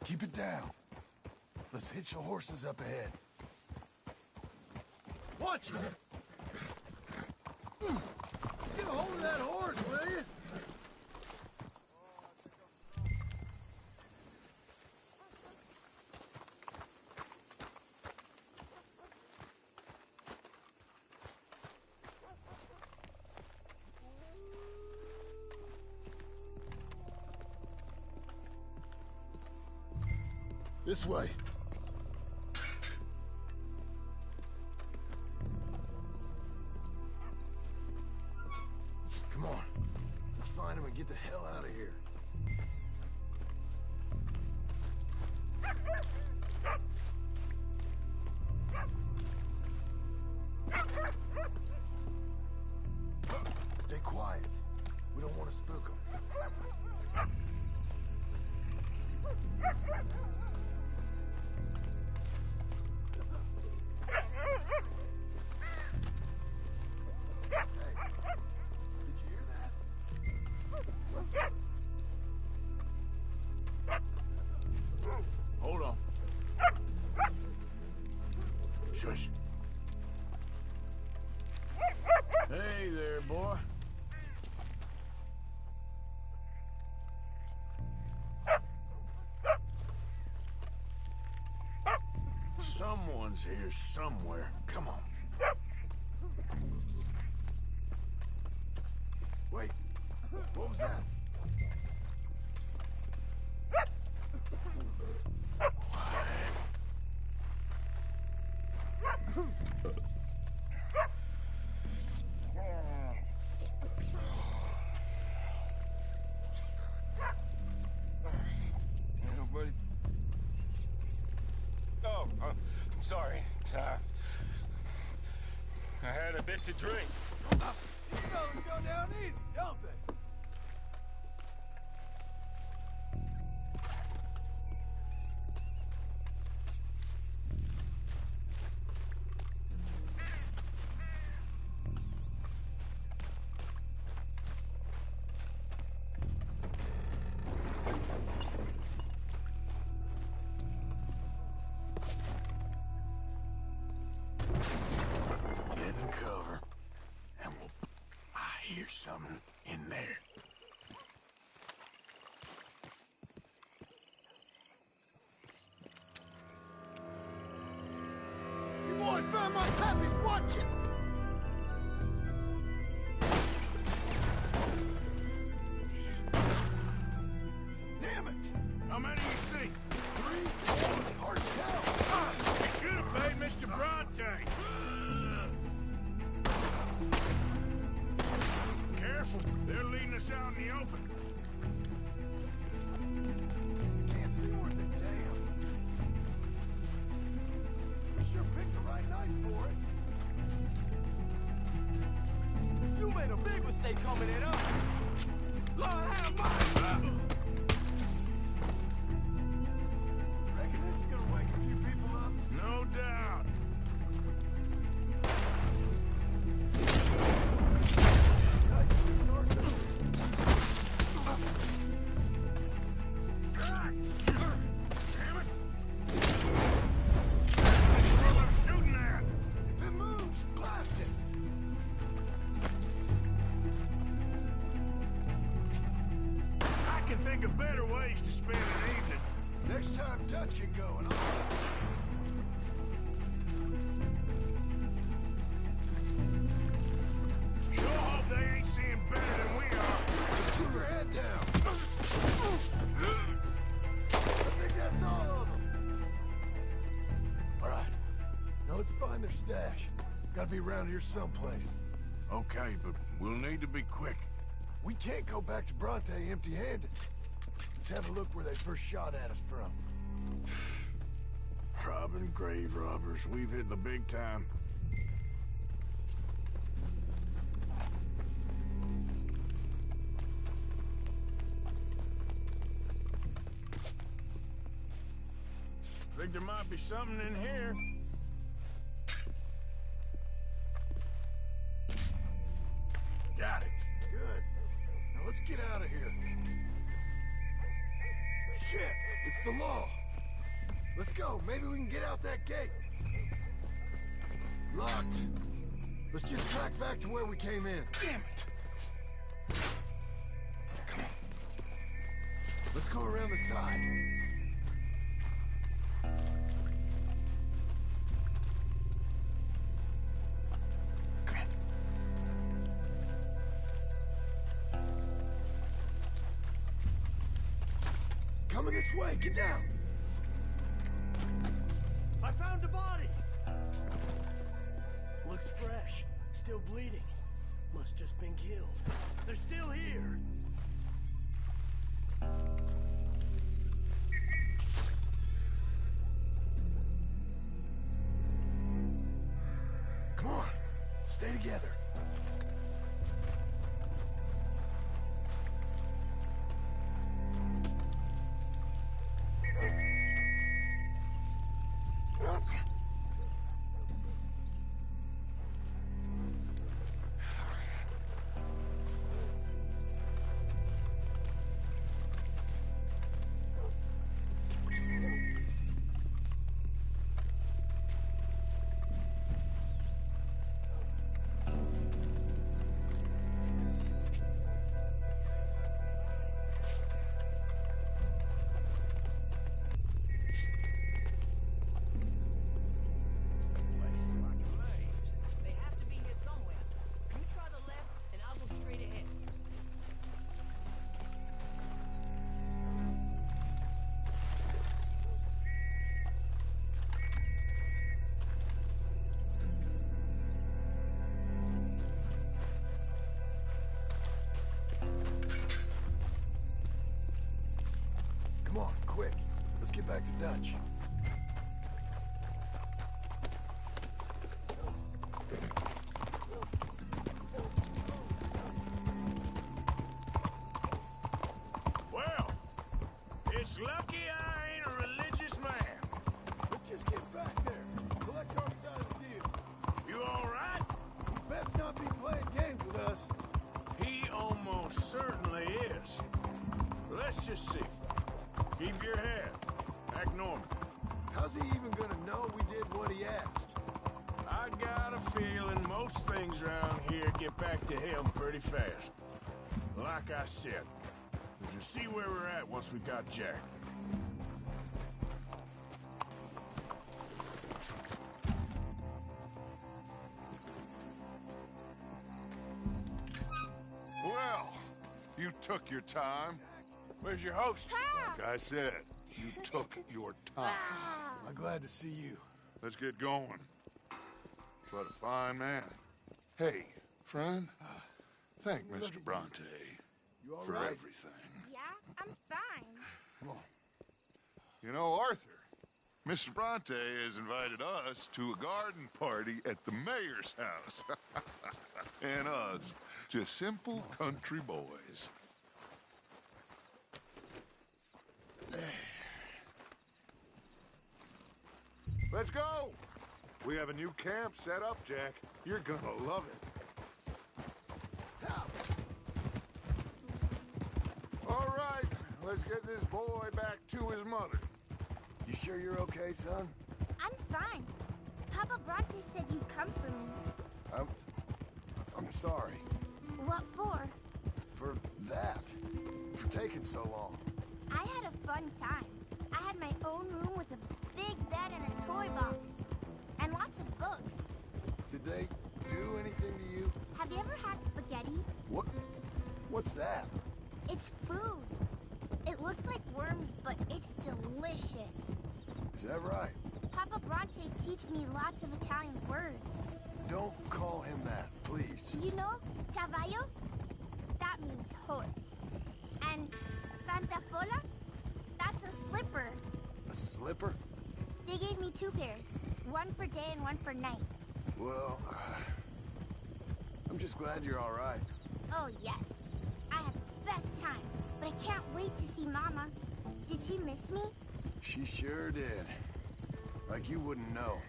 Keep it down. Let's hitch your horses up ahead. Watch it! Get a hold of that horse, will you? This way. Come on. Let's find him and get the hell out of here. Stay quiet. We don't want to spook him. Hold on. Shush. Hey there, boy. Someone's here somewhere. Come on. Wait, what was that? Nobody. Oh, I'm sorry. I had a bit to drink. These fellas go down easy, don't they? Get in cover, and we'll... I hear something in there. You boys found my puppies, watch it! Damn it! How many you see? 3, 4, hard count! You should have paid Mr. Bronte. Careful, they're leading us out in the open. Can't see worth a damn. We sure picked the right night for it. You made a big mistake coming in, huh? Lord have mercy! Reckon this is gonna wake a few people up? No doubt. Nice start. of better ways to spend an evening. Next time Dutch can go and Sure hope they ain't seeing better than we are. Just keep your head down. I think that's all of them. All right. Now let's find their stash. Gotta be around here someplace. Okay, but we'll need to be quick. We can't go back to Bronte empty-handed. Let's have a look where they first shot at us from. Robbing grave robbers. We've hit the big time. Think there might be something in here. Got it. Good. Now let's get out of here. Shit, it's the law. Let's go. Maybe we can get out that gate. Locked. Let's just track back to where we came in. Damn it. Come on. Let's go around the side. Coming this way, get down! I found a body! Looks fresh, still bleeding. Must just been killed. They're still here! Come on, stay together. Come on, quick. Let's get back to Dutch. Well, it's lucky I ain't a religious man. Let's just get back there. Collect our side of the deal. You all right? You best not be playing games with us. He almost certainly is. Let's just see. Keep your head. Act normal. How's he even gonna know we did what he asked? I got a feeling most things around here get back to him pretty fast. Like I said, we'll just see where we're at once we got Jack. Well, you took your time. Where's your host? Like I said, you took your time. I'm glad to see you. Let's get going. What a fine man. Hey, friend, thank Mr. Bronte You all for right? everything. Yeah, I'm fine. Come on. You know, Arthur, Mr. Bronte has invited us to a garden party at the mayor's house. And us, just simple country boys. Let's go! We have a new camp set up, Jack. You're gonna love it. All right, let's get this boy back to his mother. You sure you're okay, son? I'm fine. Papa Bronte said you'd come for me. I'm sorry. What for? For that. For taking so long. I had a fun time. I had my own room with a big bed and a toy box. And lots of books. Did they do anything to you? Have you ever had spaghetti? What's that? It's food. It looks like worms, but it's delicious. Is that right? Papa Bronte teaches me lots of Italian words. Don't call him that, please. You know, cavallo? That means horse. And pantafola? That's a slipper. A slipper? They gave me 2 pairs. One for day and one for night. Well, I'm just glad you're all right. Oh, yes. I had the best time. But I can't wait to see Mama. Did she miss me? She sure did. Like you wouldn't know.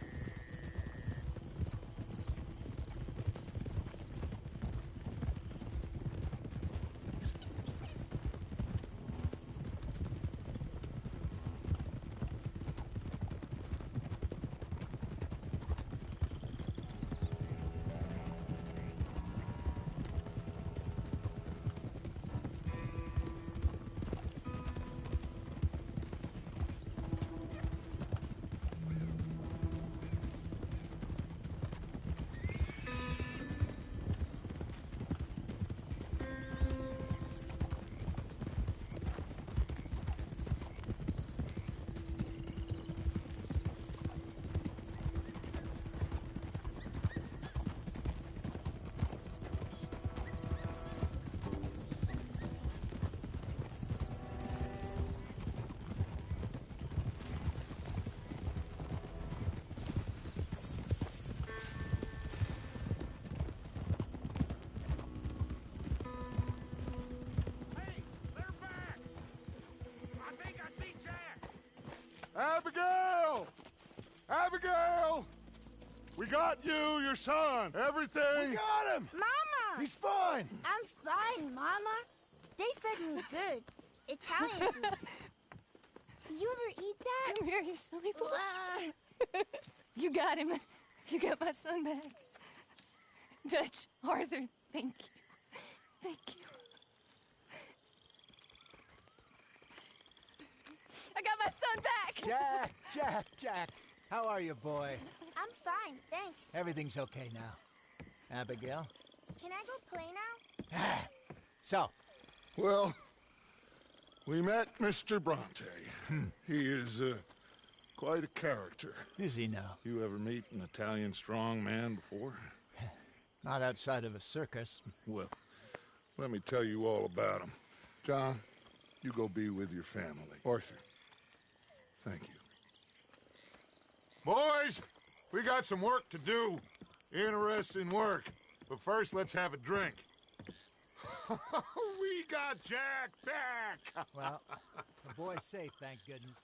Abigail! Abigail! We got you, your son, everything. We got him! Mama! He's fine! I'm fine, Mama. They fed me good. Italian food. Did you ever eat that? Come here, you silly boy. You got him. You got my son back. Dutch, Arthur, thank you. Thank you. I got my son back! Jack. How are you, boy? I'm fine, thanks. Everything's okay now. Abigail? Can I go play now? So? Well, we met Mr. Bronte. He is quite a character. Is he now? You ever meet an Italian strong man before? Not outside of a circus. Well, let me tell you all about him. John, you go be with your family. Arthur, thank you. Boys, we got some work to do. Interesting work. But first, let's have a drink. We got Jack back! Well, the boy's safe, thank goodness.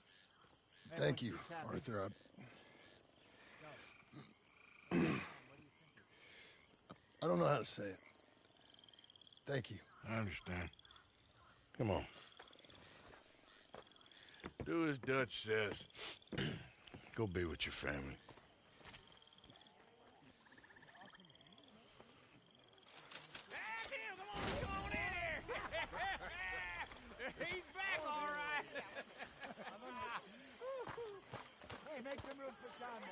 Thank you, Arthur. I don't know how to say it. Thank you. I understand. Come on. Do as Dutch says. Go be with your family. He's back, all right. Hey, make some room for John there.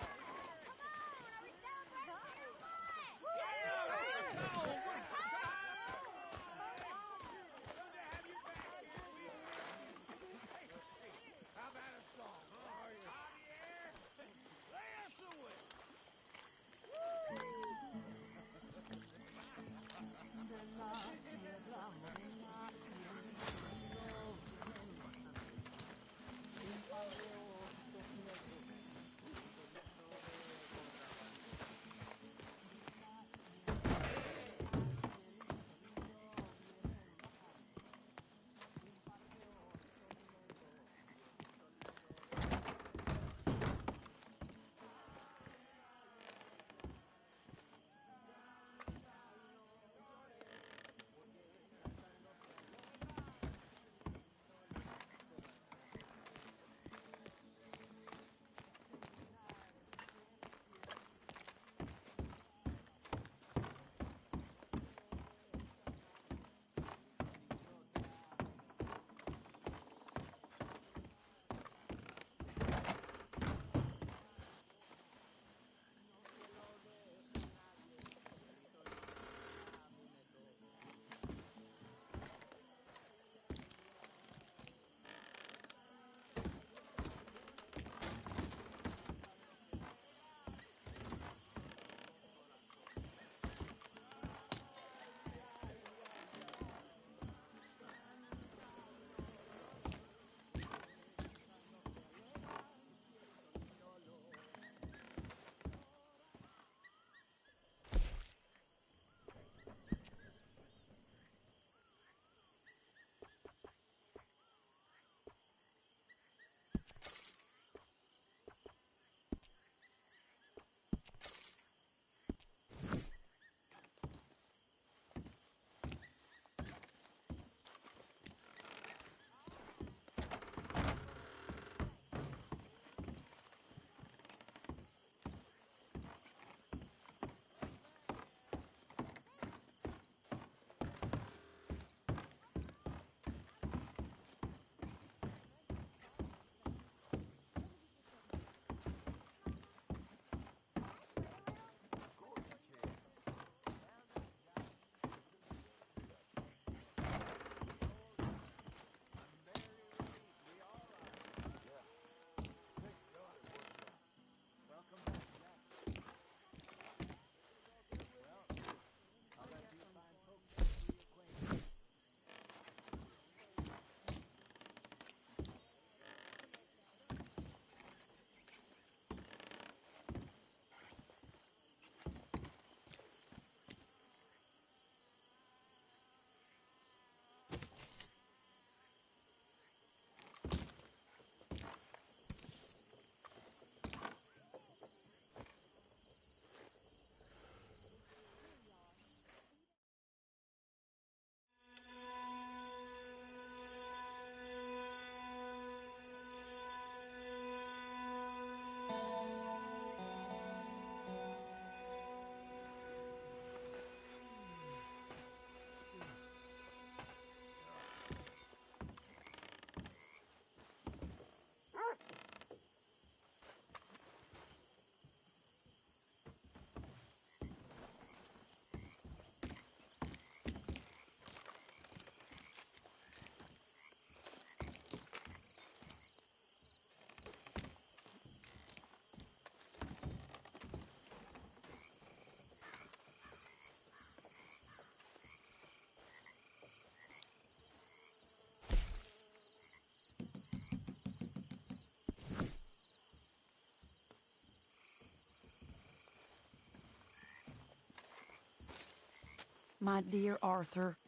My dear Arthur,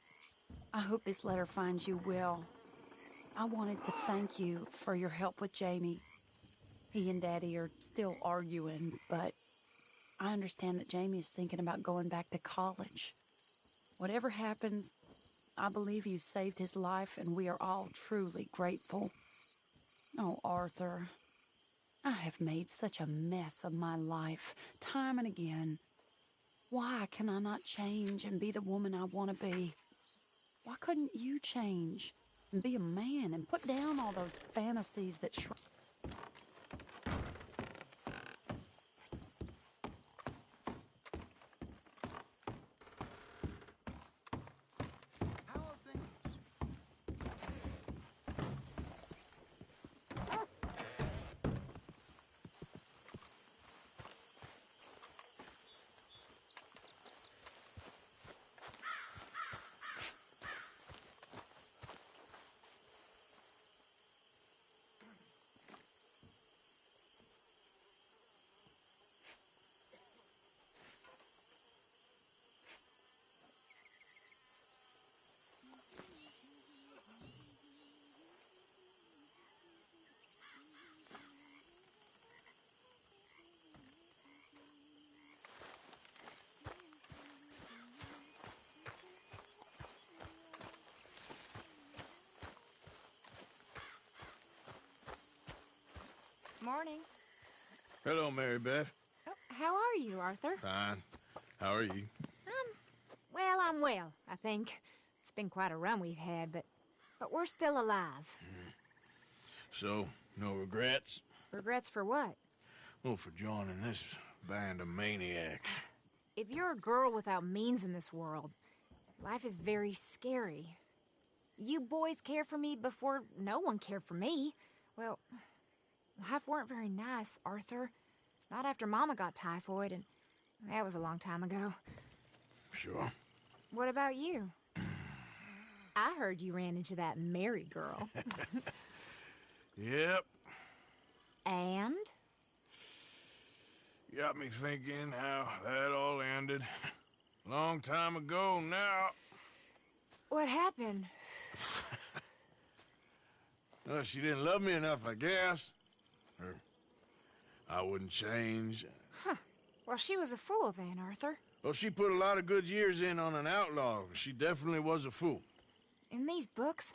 I hope this letter finds you well. I wanted to thank you for your help with Jamie. He and Daddy are still arguing, but I understand that Jamie is thinking about going back to college. Whatever happens, I believe you saved his life, and we are all truly grateful. Oh, Arthur, I have made such a mess of my life, time and again. Why can I not change and be the woman I want to be? Why couldn't you change and be a man and put down all those fantasies that Morning. Hello, Mary Beth. Oh, how are you, Arthur? Fine. How are you? Well, I'm well, I think. It's been quite a run we've had, but we're still alive. So, no regrets? Regrets for what? Well, for joining this band of maniacs. If you're a girl without means in this world, life is very scary. You boys cared for me before no one cared for me. Well, life weren't very nice, Arthur. Not after Mama got typhoid, and that was a long time ago. Sure. What about you? I heard you ran into that Mary girl. Yep. And? Got me thinking how that all ended. Long time ago now. What happened? Well, she didn't love me enough, I guess. Or I wouldn't change. Huh. Well, she was a fool then, Arthur. Well, she put a lot of good years in on an outlaw. She definitely was a fool. In these books,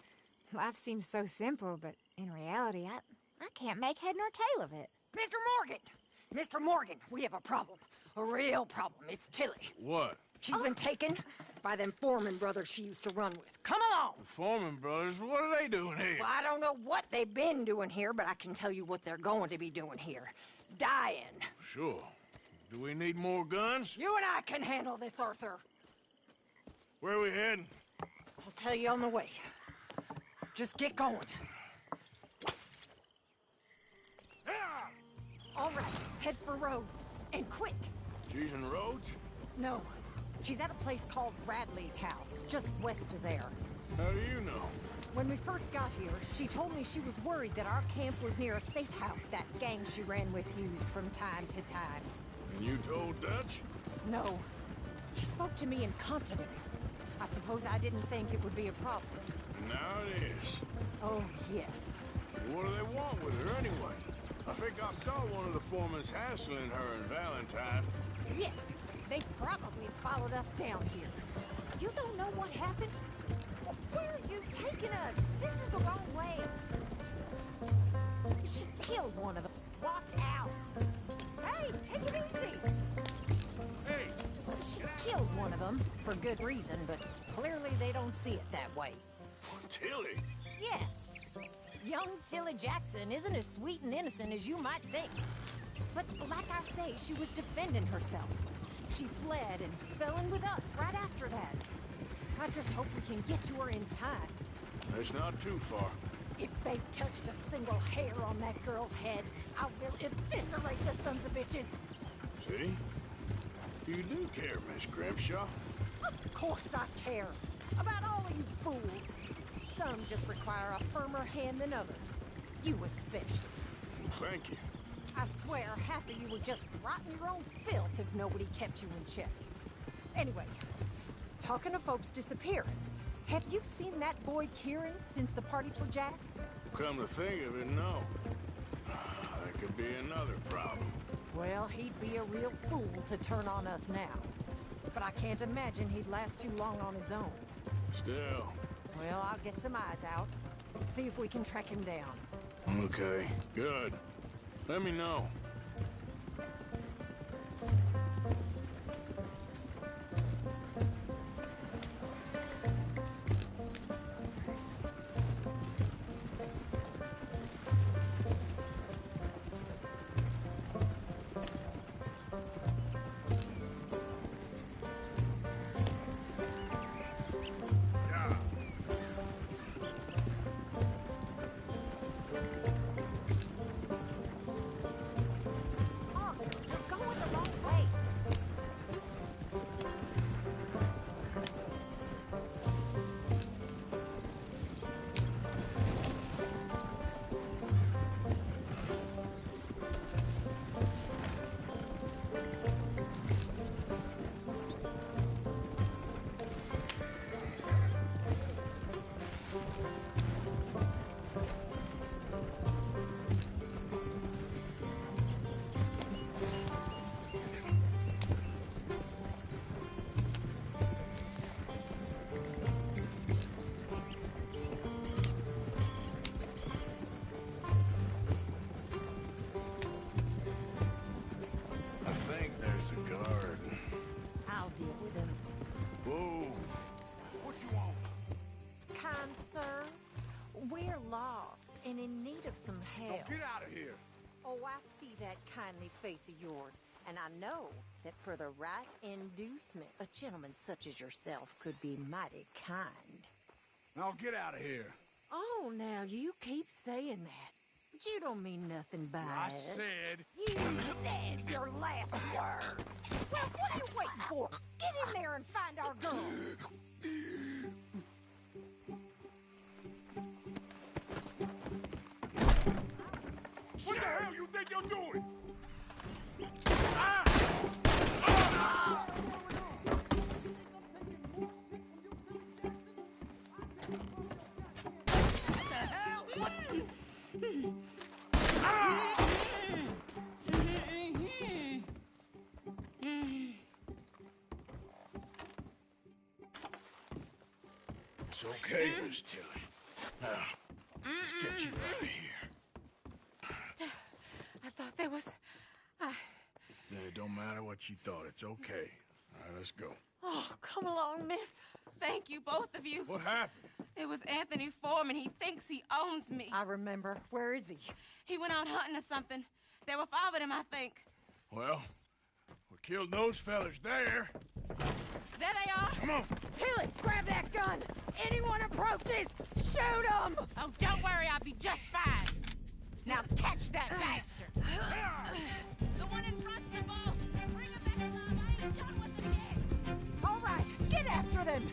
life seems so simple, but in reality, I can't make head nor tail of it. Mr. Morgan! Mr. Morgan, we have a problem. A real problem. It's Tilly. What? She's been taken by them Foreman brothers she used to run with. Come along! The Foreman brothers? What are they doing here? Well, I don't know what they've been doing here, but I can tell you what they're going to be doing here. Dying. Sure. Do we need more guns? You and I can handle this, Arthur. Where are we heading? I'll tell you on the way. Just get going. All right, head for Rhodes. And quick. She's in Rhodes? No. She's at a place called Radley's house, just west of there. How do you know? When we first got here, she told me she was worried that our camp was near a safe house that gang she ran with used from time to time. And you told Dutch? No. She spoke to me in confidence. I suppose I didn't think it would be a problem. Now it is. Oh, yes. What do they want with her anyway? I think I saw one of the foremans hassling her and Valentine. Yes, they probably followed us down here. You don't know what happened? Where are you taking us? This is the wrong way. She killed one of them. Watch out. Hey, take it easy. Hey! She killed one of them for good reason, but clearly they don't see it that way. Tilly? Yes. Young Tilly Jackson isn't as sweet and innocent as you might think. But like I say, she was defending herself. She fled and fell in with us right after that. I just hope we can get to her in time. That's not too far. If they've touched a single hair on that girl's head, I will eviscerate the sons of bitches. See? You do care, Miss Grimshaw. Of course I care. About all of you fools. Some just require a firmer hand than others. You especially. Thank you. I swear half of you would just rot in your own filth if nobody kept you in check. Anyway, talking to folks disappearing. Have you seen that boy Kieran since the party for Jack? Come to think of it, no. That could be another problem. Well, he'd be a real fool to turn on us now. But I can't imagine he'd last too long on his own. Still. Well, I'll get some eyes out. See if we can track him down. Okay, good. Let me know. And in need of some help. Now get out of here! Oh, I see that kindly face of yours, and I know that for the right inducement, a gentleman such as yourself could be mighty kind. Now get out of here! Oh, now you keep saying that. But you don't mean nothing by I it. said... You said your last words. Well, what are you waiting for? Get in there and find our girl. What the hell you think you're doing? It's okay, Miss Tilly. Now, let's get you out of here. I thought there was... Yeah, it don't matter what you thought. It's okay. All right, let's go. Oh, come along, miss. Thank you, both of you. What happened? It was Anthony Foreman. He thinks he owns me. I remember. Where is he? He went out hunting or something. There were 5 of them, I think. Well, we killed those fellas there. There they are. Come on. Tilly, grab that gun. Anyone approaches, shoot them. Oh, don't worry. I'll be just fine. Now catch that bastard. The one in front's the boss. Bring him back alive. I ain't done with them yet. All right, get after them.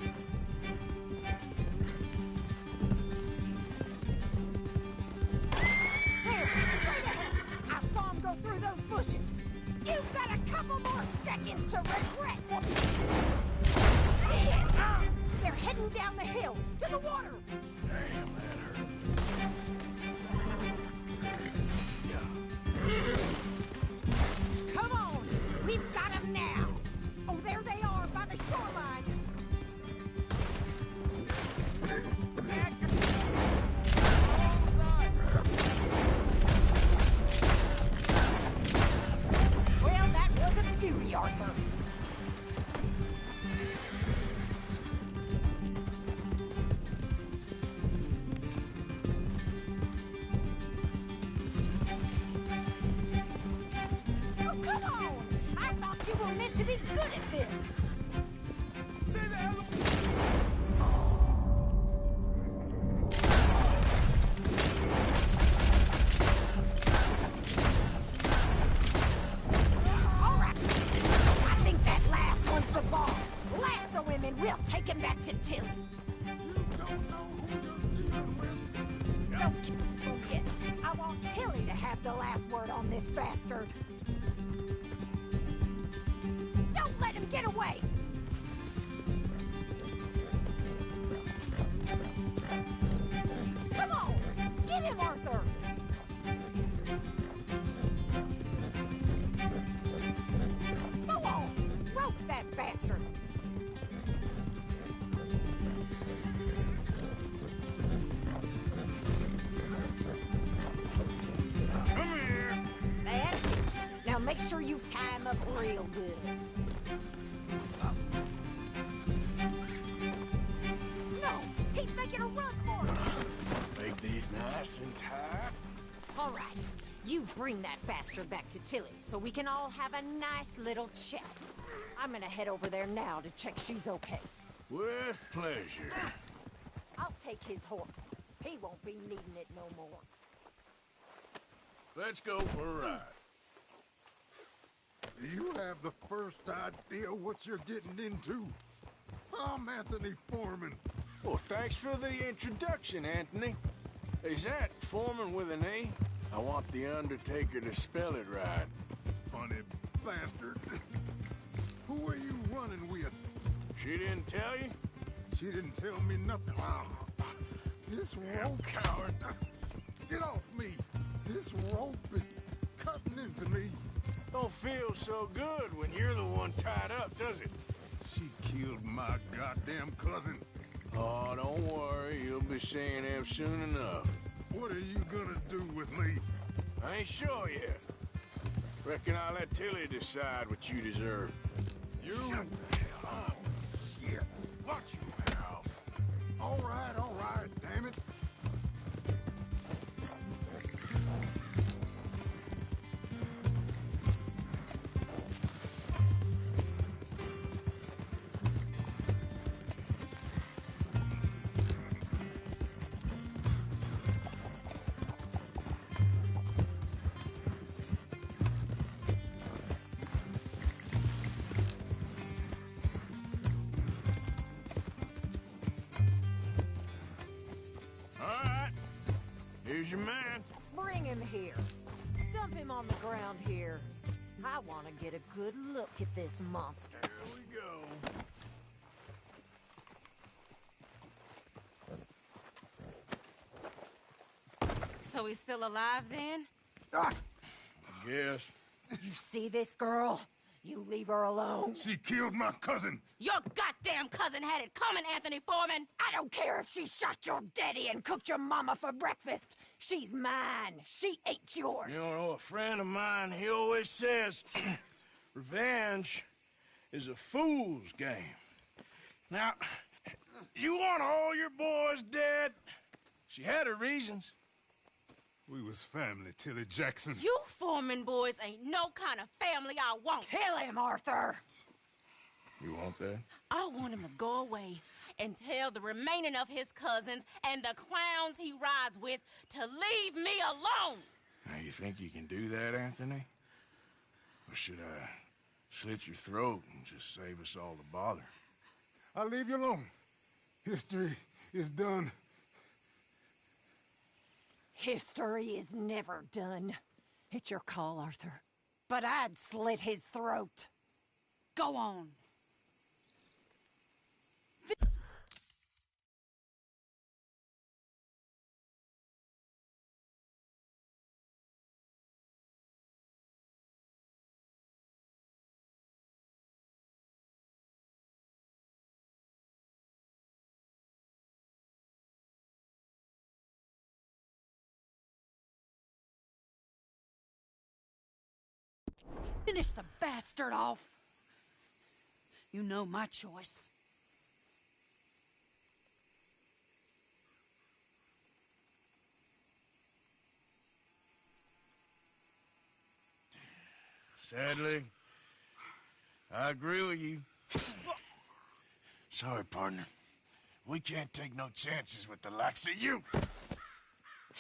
There, straight ahead. I saw him go through those bushes. You've got a couple more seconds to regret what you did. They're heading down the hill to the water. Damn, that hurt. Come on! We've got them now! Oh, there they are by the shoreline! Well, that was a beauty, Arthur. To be good at this. All right. I think that last one's the boss. Lasso him and we'll take him back to Tilly. Don't forget, I want Tilly to have the last word on this bastard. Don't let him get away! Make sure you tie him up real good. No, he's making a run for it. Make these nice and tight. All right, you bring that bastard back to Tilly so we can all have a nice little chat. I'm gonna head over there now to check she's okay. With pleasure. I'll take his horse. He won't be needing it no more. Let's go for a ride. Do you have the first idea what you're getting into? I'm Anthony Foreman. Well, thanks for the introduction, Anthony. Is that Foreman with an E? I want the Undertaker to spell it right. Funny bastard. Who are you running with? She didn't tell you? She didn't tell me nothing. This rope... coward. Get off me. This rope is cutting into me. Don't feel so good when you're the one tied up, does it? She killed my goddamn cousin. Oh, don't worry. You'll be seeing him soon enough. What are you gonna do with me? I ain't sure yet. Reckon I'll let Tilly decide what you deserve. You? Shut the hell up. Shit. Watch your mouth. All right, damn it. Here's your man. Bring him here. Dump him on the ground here. I want to get a good look at this monster. Here we go. So he's still alive then? I guess. You see this girl? You leave her alone. She killed my cousin. Your goddamn cousin had it coming, Anthony Foreman! I don't care if she shot your daddy and cooked your mama for breakfast. She's mine. She ate yours. You know, a friend of mine, he always says, revenge is a fool's game. Now, you want all your boys dead? She had her reasons. We was family, Tilly Jackson. You Foreman boys ain't no kind of family I want. Kill him, Arthur. You want that? I want him to go away and tell the remaining of his cousins and the clowns he rides with to leave me alone. Now, you think you can do that, Anthony? Or should I slit your throat and just save us all the bother? I'll leave you alone. History is done. History is never done. It's your call, Arthur. But I'd slit his throat. Go on. Finish the bastard off. You know my choice. Sadly, I agree with you. Sorry, partner. We can't take no chances with the likes of you.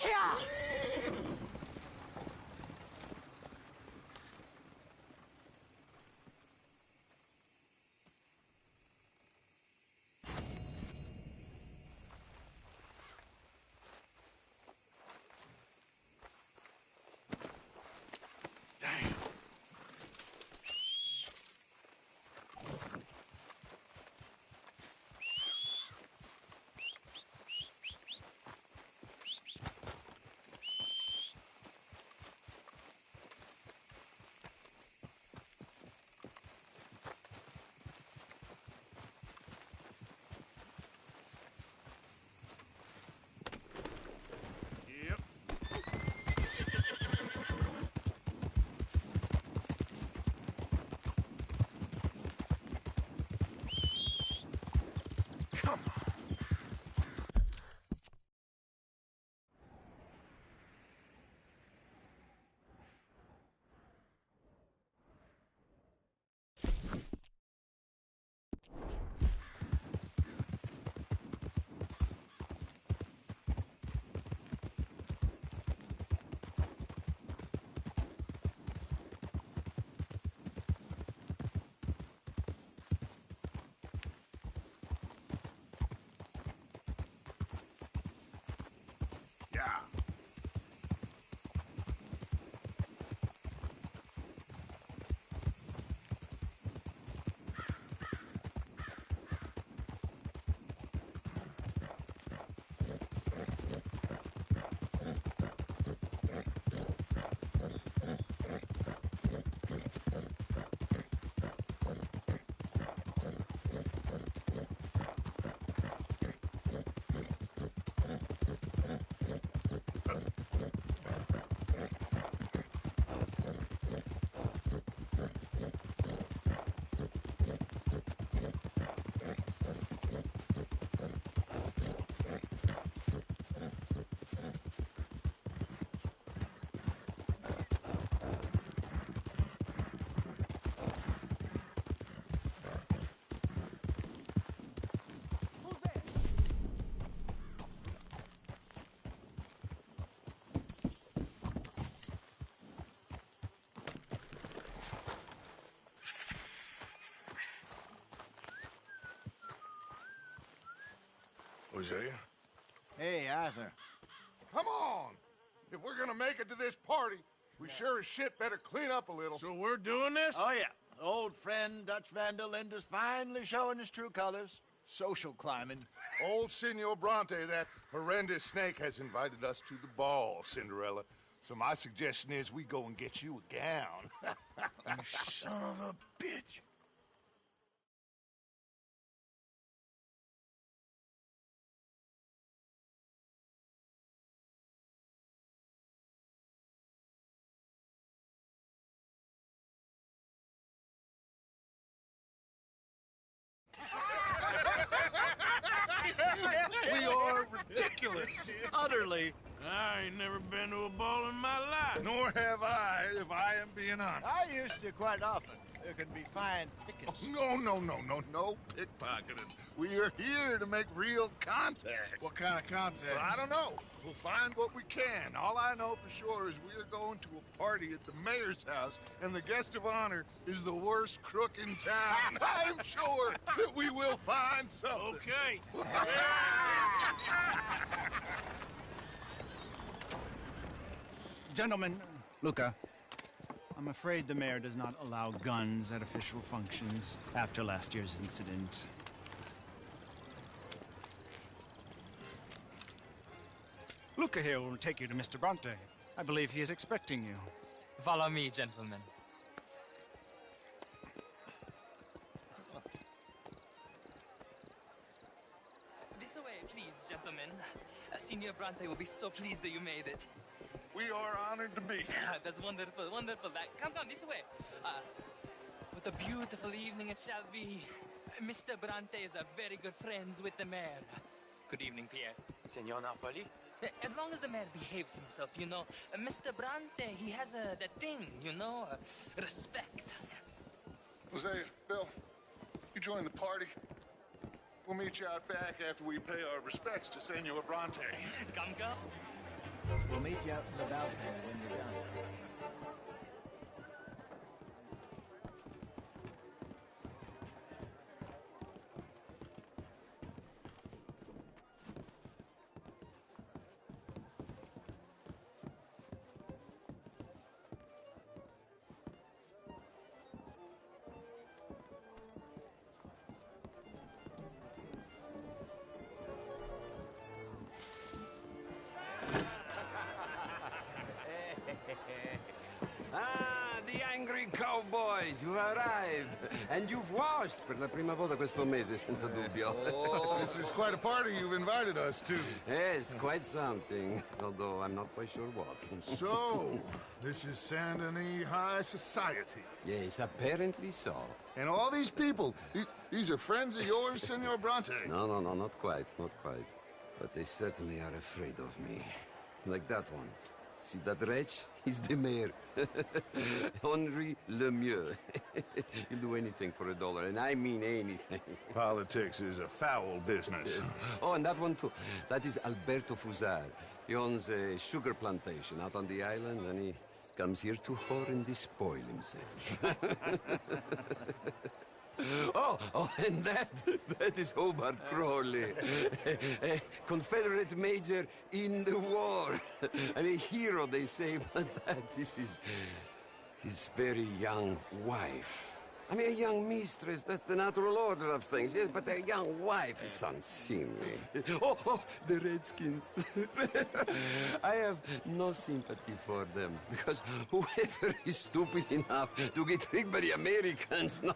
Yeah. Damn. Come on. Hosea? Hey, Arthur. Come on! If we're gonna make it to this party, we sure as shit better clean up a little. So we're doing this? Oh, yeah. Old friend Dutch Van der Linde's finally showing his true colors. Social climbing. Old Senor Bronte, that horrendous snake, has invited us to the ball, Cinderella. So my suggestion is we go and get you a gown. You son of a bitch. We are ridiculous. Utterly. I ain't never been to a ball in my life. Nor have I, if I am being honest. I used to quite often. There can be fine pickets. Oh, no pickpocketing. We are here to make real contact. What kind of contact? Well, I don't know. We'll find what we can. All I know for sure is we are going to a party at the mayor's house, and the guest of honor is the worst crook in town. I'm sure that we will find something. Okay. Gentlemen, Luca, I'm afraid the mayor does not allow guns at official functions after last year's incident. Luca here will take you to Mr. Bronte. I believe he is expecting you. Follow me, gentlemen. This way, please, gentlemen. Senor Bronte will be so pleased that you made it. We are honored to be here. That's wonderful, wonderful. Come, this way. What a beautiful evening it shall be. Mr. Bronte is a very good friends with the mayor. Good evening, Pierre. Senor Napoli? As long as the mayor behaves himself, you know. Mr. Bronte, he has that thing, you know, respect. Hosea, Bill, you join the party. We'll meet you out back after we pay our respects to Senor Bronte. Come. We'll meet you out in the balcony when you're done. The angry cowboys, you've arrived. And you've washed per la prima volta questo mese, senza dubbio. Oh, this is quite a party you've invited us to. Yes, quite something. Although I'm not quite sure what. So, this is Saint Denis High Society. Yes, apparently so. And all these people, These are friends of yours, Senor Bronte? No, not quite, not quite. But they certainly are afraid of me. Like that one. See that wretch? He's the mayor. Henri Lemieux. He'll do anything for $1, and I mean anything. Politics is a foul business. Yes. Oh, and that one too. That is Alberto Fusar. He owns a sugar plantation out on the island, and he comes here to whore and despoil himself. Oh, and that is Hobart Crawley, a Confederate major in the war, and a hero, they say, but that is his very young wife. I mean, a young mistress, that's the natural order of things, yes, but a young wife is unseemly. Oh, the Redskins. I have no sympathy for them, because whoever is stupid enough to get tricked by the Americans, no,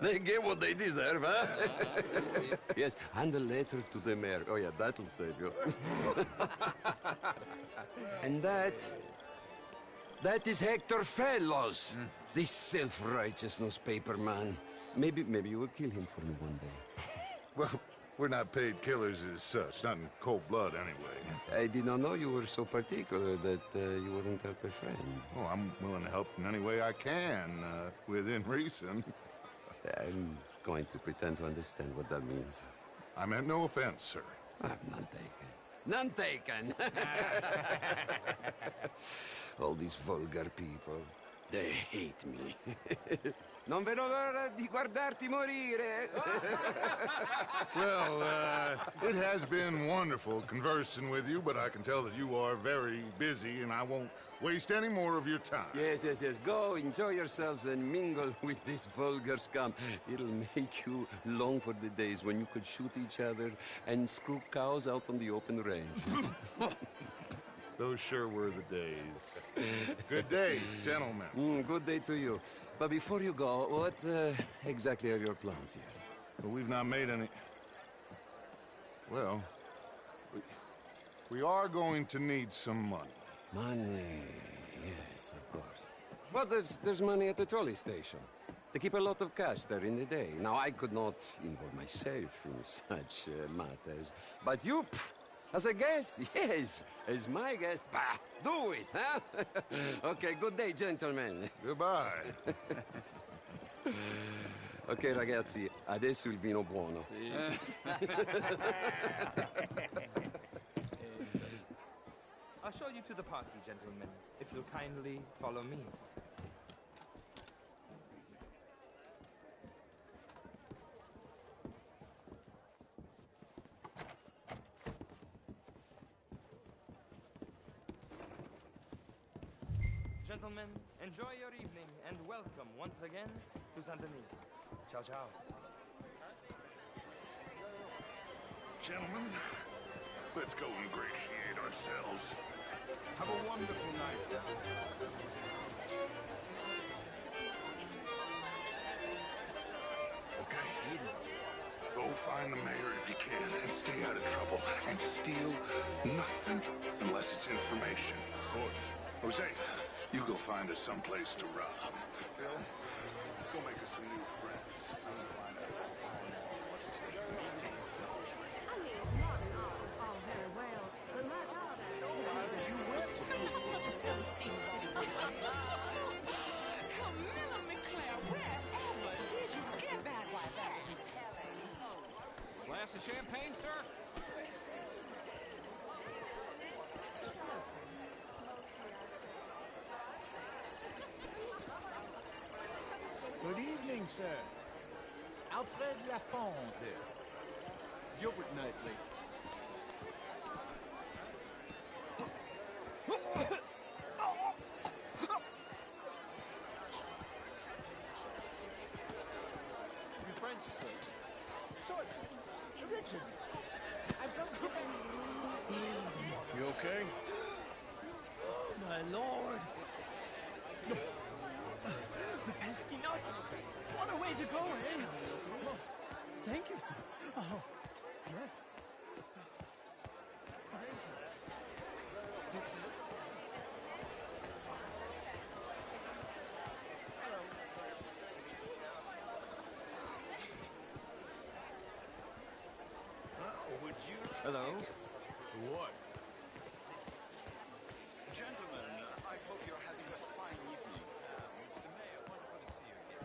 they get what they deserve, huh? Yes, and a letter to the mayor. Oh, yeah, that'll save you. And that is Hector Fellows. This self-righteous newspaper man. Maybe you will kill him for me one day. Well, we're not paid killers as such, not in cold blood anyway. I did not know you were so particular that you wouldn't help a friend. Oh, I'm willing to help in any way I can, within reason. I'm going to pretend to understand what that means. I meant no offense, sir. None taken. None taken! All these vulgar people. They hate me. Non vedo l'ora di guardarti morire. Well, it has been wonderful conversing with you, but I can tell that you are very busy, and I won't waste any more of your time. Yes. Go, enjoy yourselves, and mingle with this vulgar scum. It'll make you long for the days when you could shoot each other and screw cows out on the open range. Those sure were the days. Good day, gentlemen. Good day to you. But before you go, what exactly are your plans here? Well, we've not made any... Well, we are going to need some money. Money, yes, of course. Well, there's money at the trolley station. They keep a lot of cash there in the day. Now, I could not involve myself in such matters. But you... As a guest? Yes. As my guest? Bah, do it, huh? Okay, good day, gentlemen. Goodbye. Ok, ragazzi, adesso il vino buono. Sì. I'll show you to the party, gentlemen, if you'll kindly follow me. Gentlemen, enjoy your evening and welcome once again to Saint Denis. Ciao, ciao. Gentlemen, let's go ingratiate ourselves. Have a wonderful night. Okay. Go find the mayor if you can and stay out of trouble. And steal nothing unless it's information. Of course. Jose, you go find us someplace to rob. Phil, go make us some new friends. I'm gonna find out. I mean, modern art is all very well, but my daughter... You're not such a Philistine. Camilla McClare, wherever did you get that like that? Glass of champagne, sir? Good evening, sir. Alfred Lafonte. Gilbert Knightley. You French, sir? Sort of. Richard. I'm from Quebec. You okay? Oh, my lord. No. Esquinote. What a way to go, eh? Oh, thank you, sir. Oh, yes. Thank you. Hello? What? Gentlemen, I hope you're having a fine evening. Mr. Mayor, wonderful to see you again.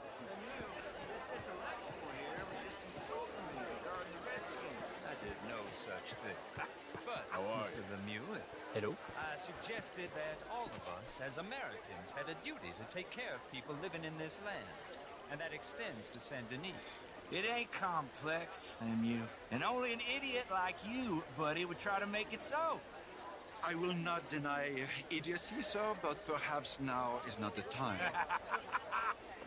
This election here was just insulting me regarding the Redskins. I did no such thing. But, How are Mr. Lemieux, hello, I suggested that all of us, as Americans, had a duty to take care of people living in this land. And that extends to Saint Denis. It ain't complex, Lemieux. And only an idiot like you, buddy, would try to make it so. I will not deny idiocy, sir, but perhaps now is not the time.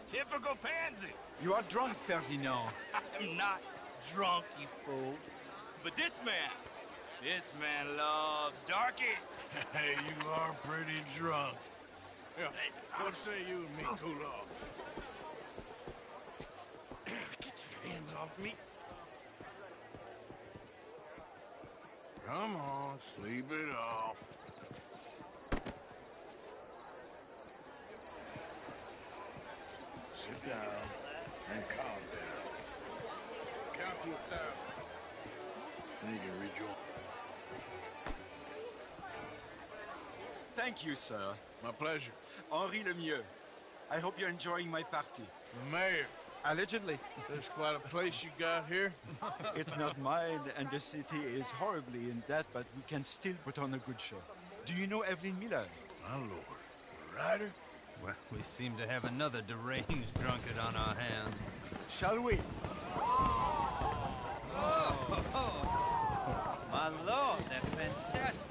Typical pansy. You are drunk, Ferdinand. I'm not drunk, you fool. But this man loves darkies. Hey, you are pretty drunk. Yeah, what say you and me cool off? Get your hands off me. Come on, sleep it off. Sit down and calm down. Count to 1,000. Then you can rejoin. Thank you, sir. My pleasure. Henri Lemieux. I hope you're enjoying my party. The mayor. Allegedly. There's quite a place you got here. It's not mine, and the city is horribly in debt, but we can still put on a good show. Do you know Evelyn Miller? My lord. A writer? well, we seem to have another deranged drunkard on our hands. Shall we? Oh, my lord, they're fantastic.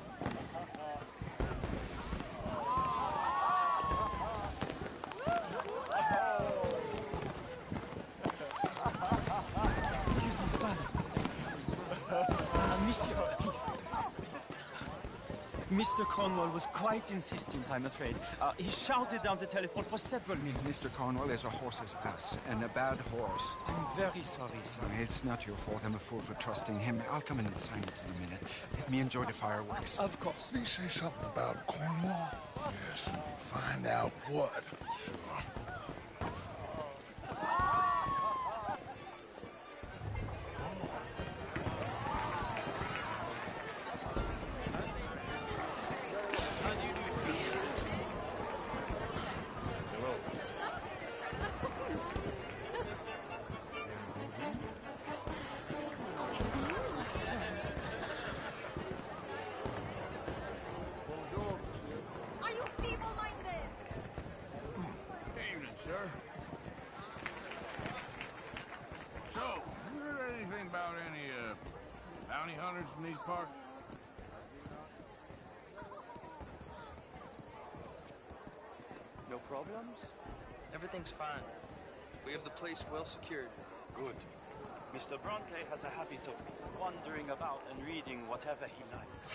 Excuse me, brother. Monsieur, please. Mr. Cornwall was quite insistent, I'm afraid. He shouted down the telephone for several minutes. Mr. Cornwall is a horse's ass, and a bad horse. I'm very sorry, sir. It's not your fault. I'm a fool for trusting him. I'll come in and sign it in a minute. Let me enjoy the fireworks. Of course. Did he say something about Cornwall? Yes, find out what. Sure. Are you feeble-minded? Evening, sir. So, you heard anything about any, bounty hunters in these parts? No problems? Everything's fine. We have the place well secured. Good. Mr. Bronte has a habit of wandering about and reading whatever he likes.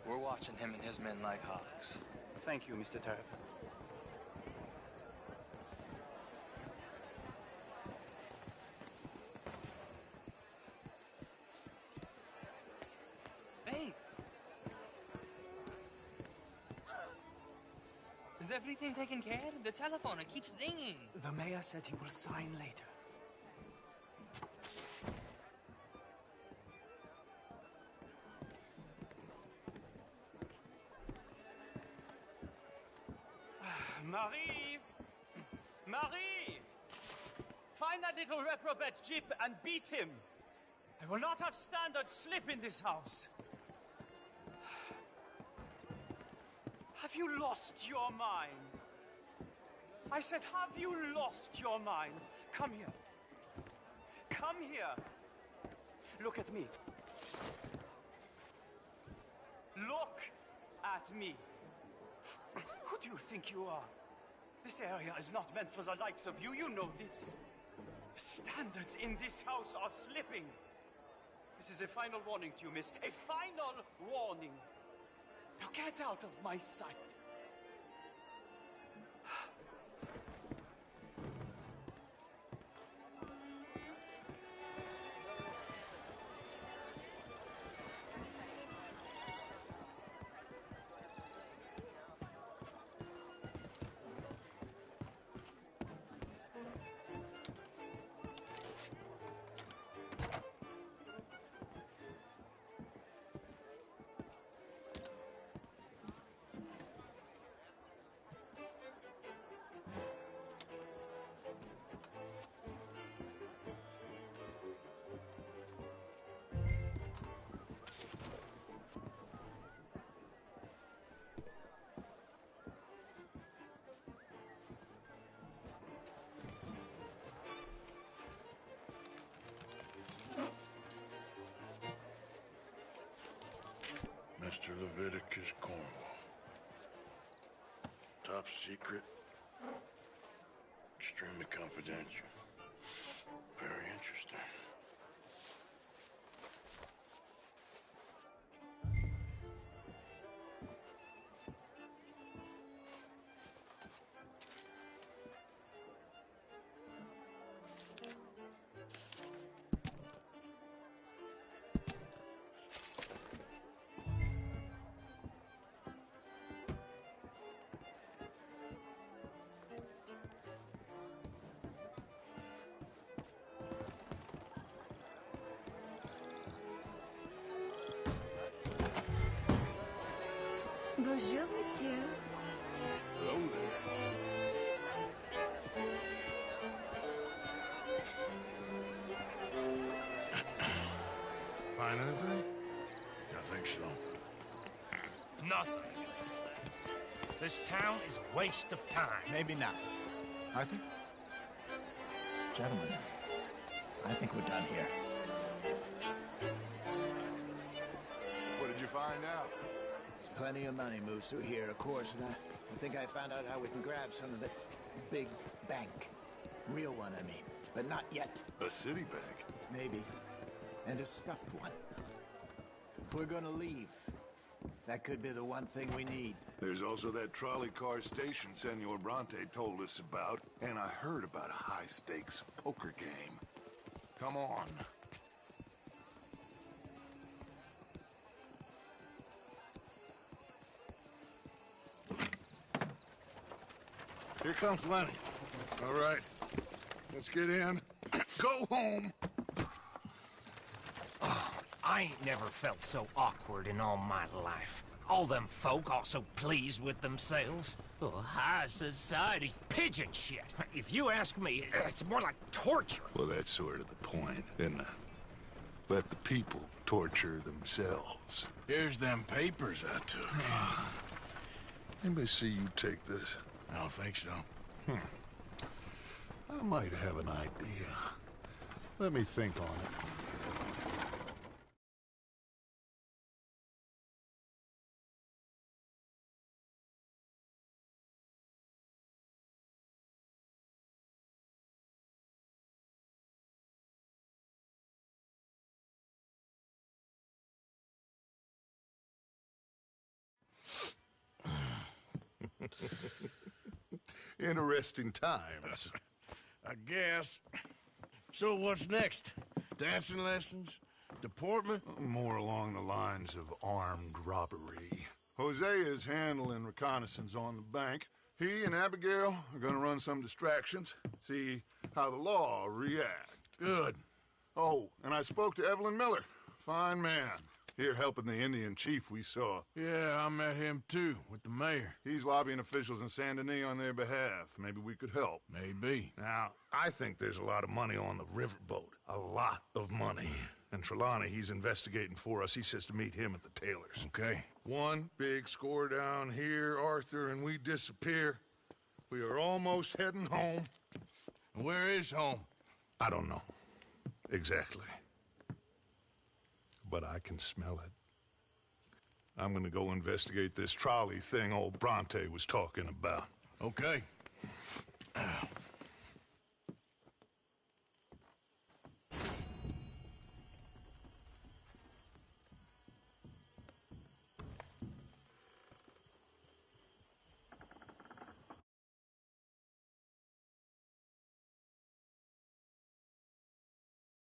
We're watching him and his men like hawks. Thank you, Mr. Terrapin. Hey! Is everything taken care of? The telephone, it keeps ringing. The mayor said he will sign later. Marie! Marie! Find that little reprobate Jip and beat him! I will not have standard slip in this house! Have you lost your mind? I said, have you lost your mind? Come here. Come here. Look at me. Look at me. Who do you think you are? This area is not meant for the likes of you. You know this. The standards in this house are slipping. This is a final warning to you, miss. A final warning. Now get out of my sight. Leviticus Cornwall. Top secret. Extremely confidential. Very interesting. Bonjour, monsieur. Hello there. Find anything? I think so. Nothing. This town is a waste of time. Maybe not. Arthur? Gentlemen, I think we're done here. What did you find out? There's plenty of money moves through here, of course, and I think I found out how we can grab some of the big bank. Real one, I mean. But not yet. A city bank? Maybe. And a stuffed one. If we're gonna leave, that could be the one thing we need. There's also that trolley car station Senor Bronte told us about, and I heard about a high-stakes poker game. Come on. Here comes Lenny. All right, let's get in. Go home. Oh, I ain't never felt so awkward in all my life. All them folk all so pleased with themselves. Oh, high society's pigeon shit. If you ask me, it's more like torture. Well, that's sort of the point, isn't it? Let the people torture themselves. Here's them papers I took. Anybody see you take this? I don't think so. I might have an idea. Let me think on it. Interesting times. I guess. So what's next? Dancing lessons? Deportment? More along the lines of armed robbery. Hosea is handling reconnaissance on the bank. He and Abigail are gonna run some distractions, see how the law react. Good. Oh, and I spoke to Evelyn Miller. Fine man. Here helping the Indian chief we saw. Yeah, I met him too, with the mayor. He's lobbying officials in Saint Denis on their behalf. Maybe we could help. Maybe. Now, I think there's a lot of money on the riverboat. A lot of money. And Trelawney, he's investigating for us. He says to meet him at the Taylor's. Okay. One big score down here, Arthur, and we disappear. We are almost heading home. Where is home? I don't know. Exactly. But I can smell it. I'm gonna go investigate this trolley thing old Bronte was talking about. Okay.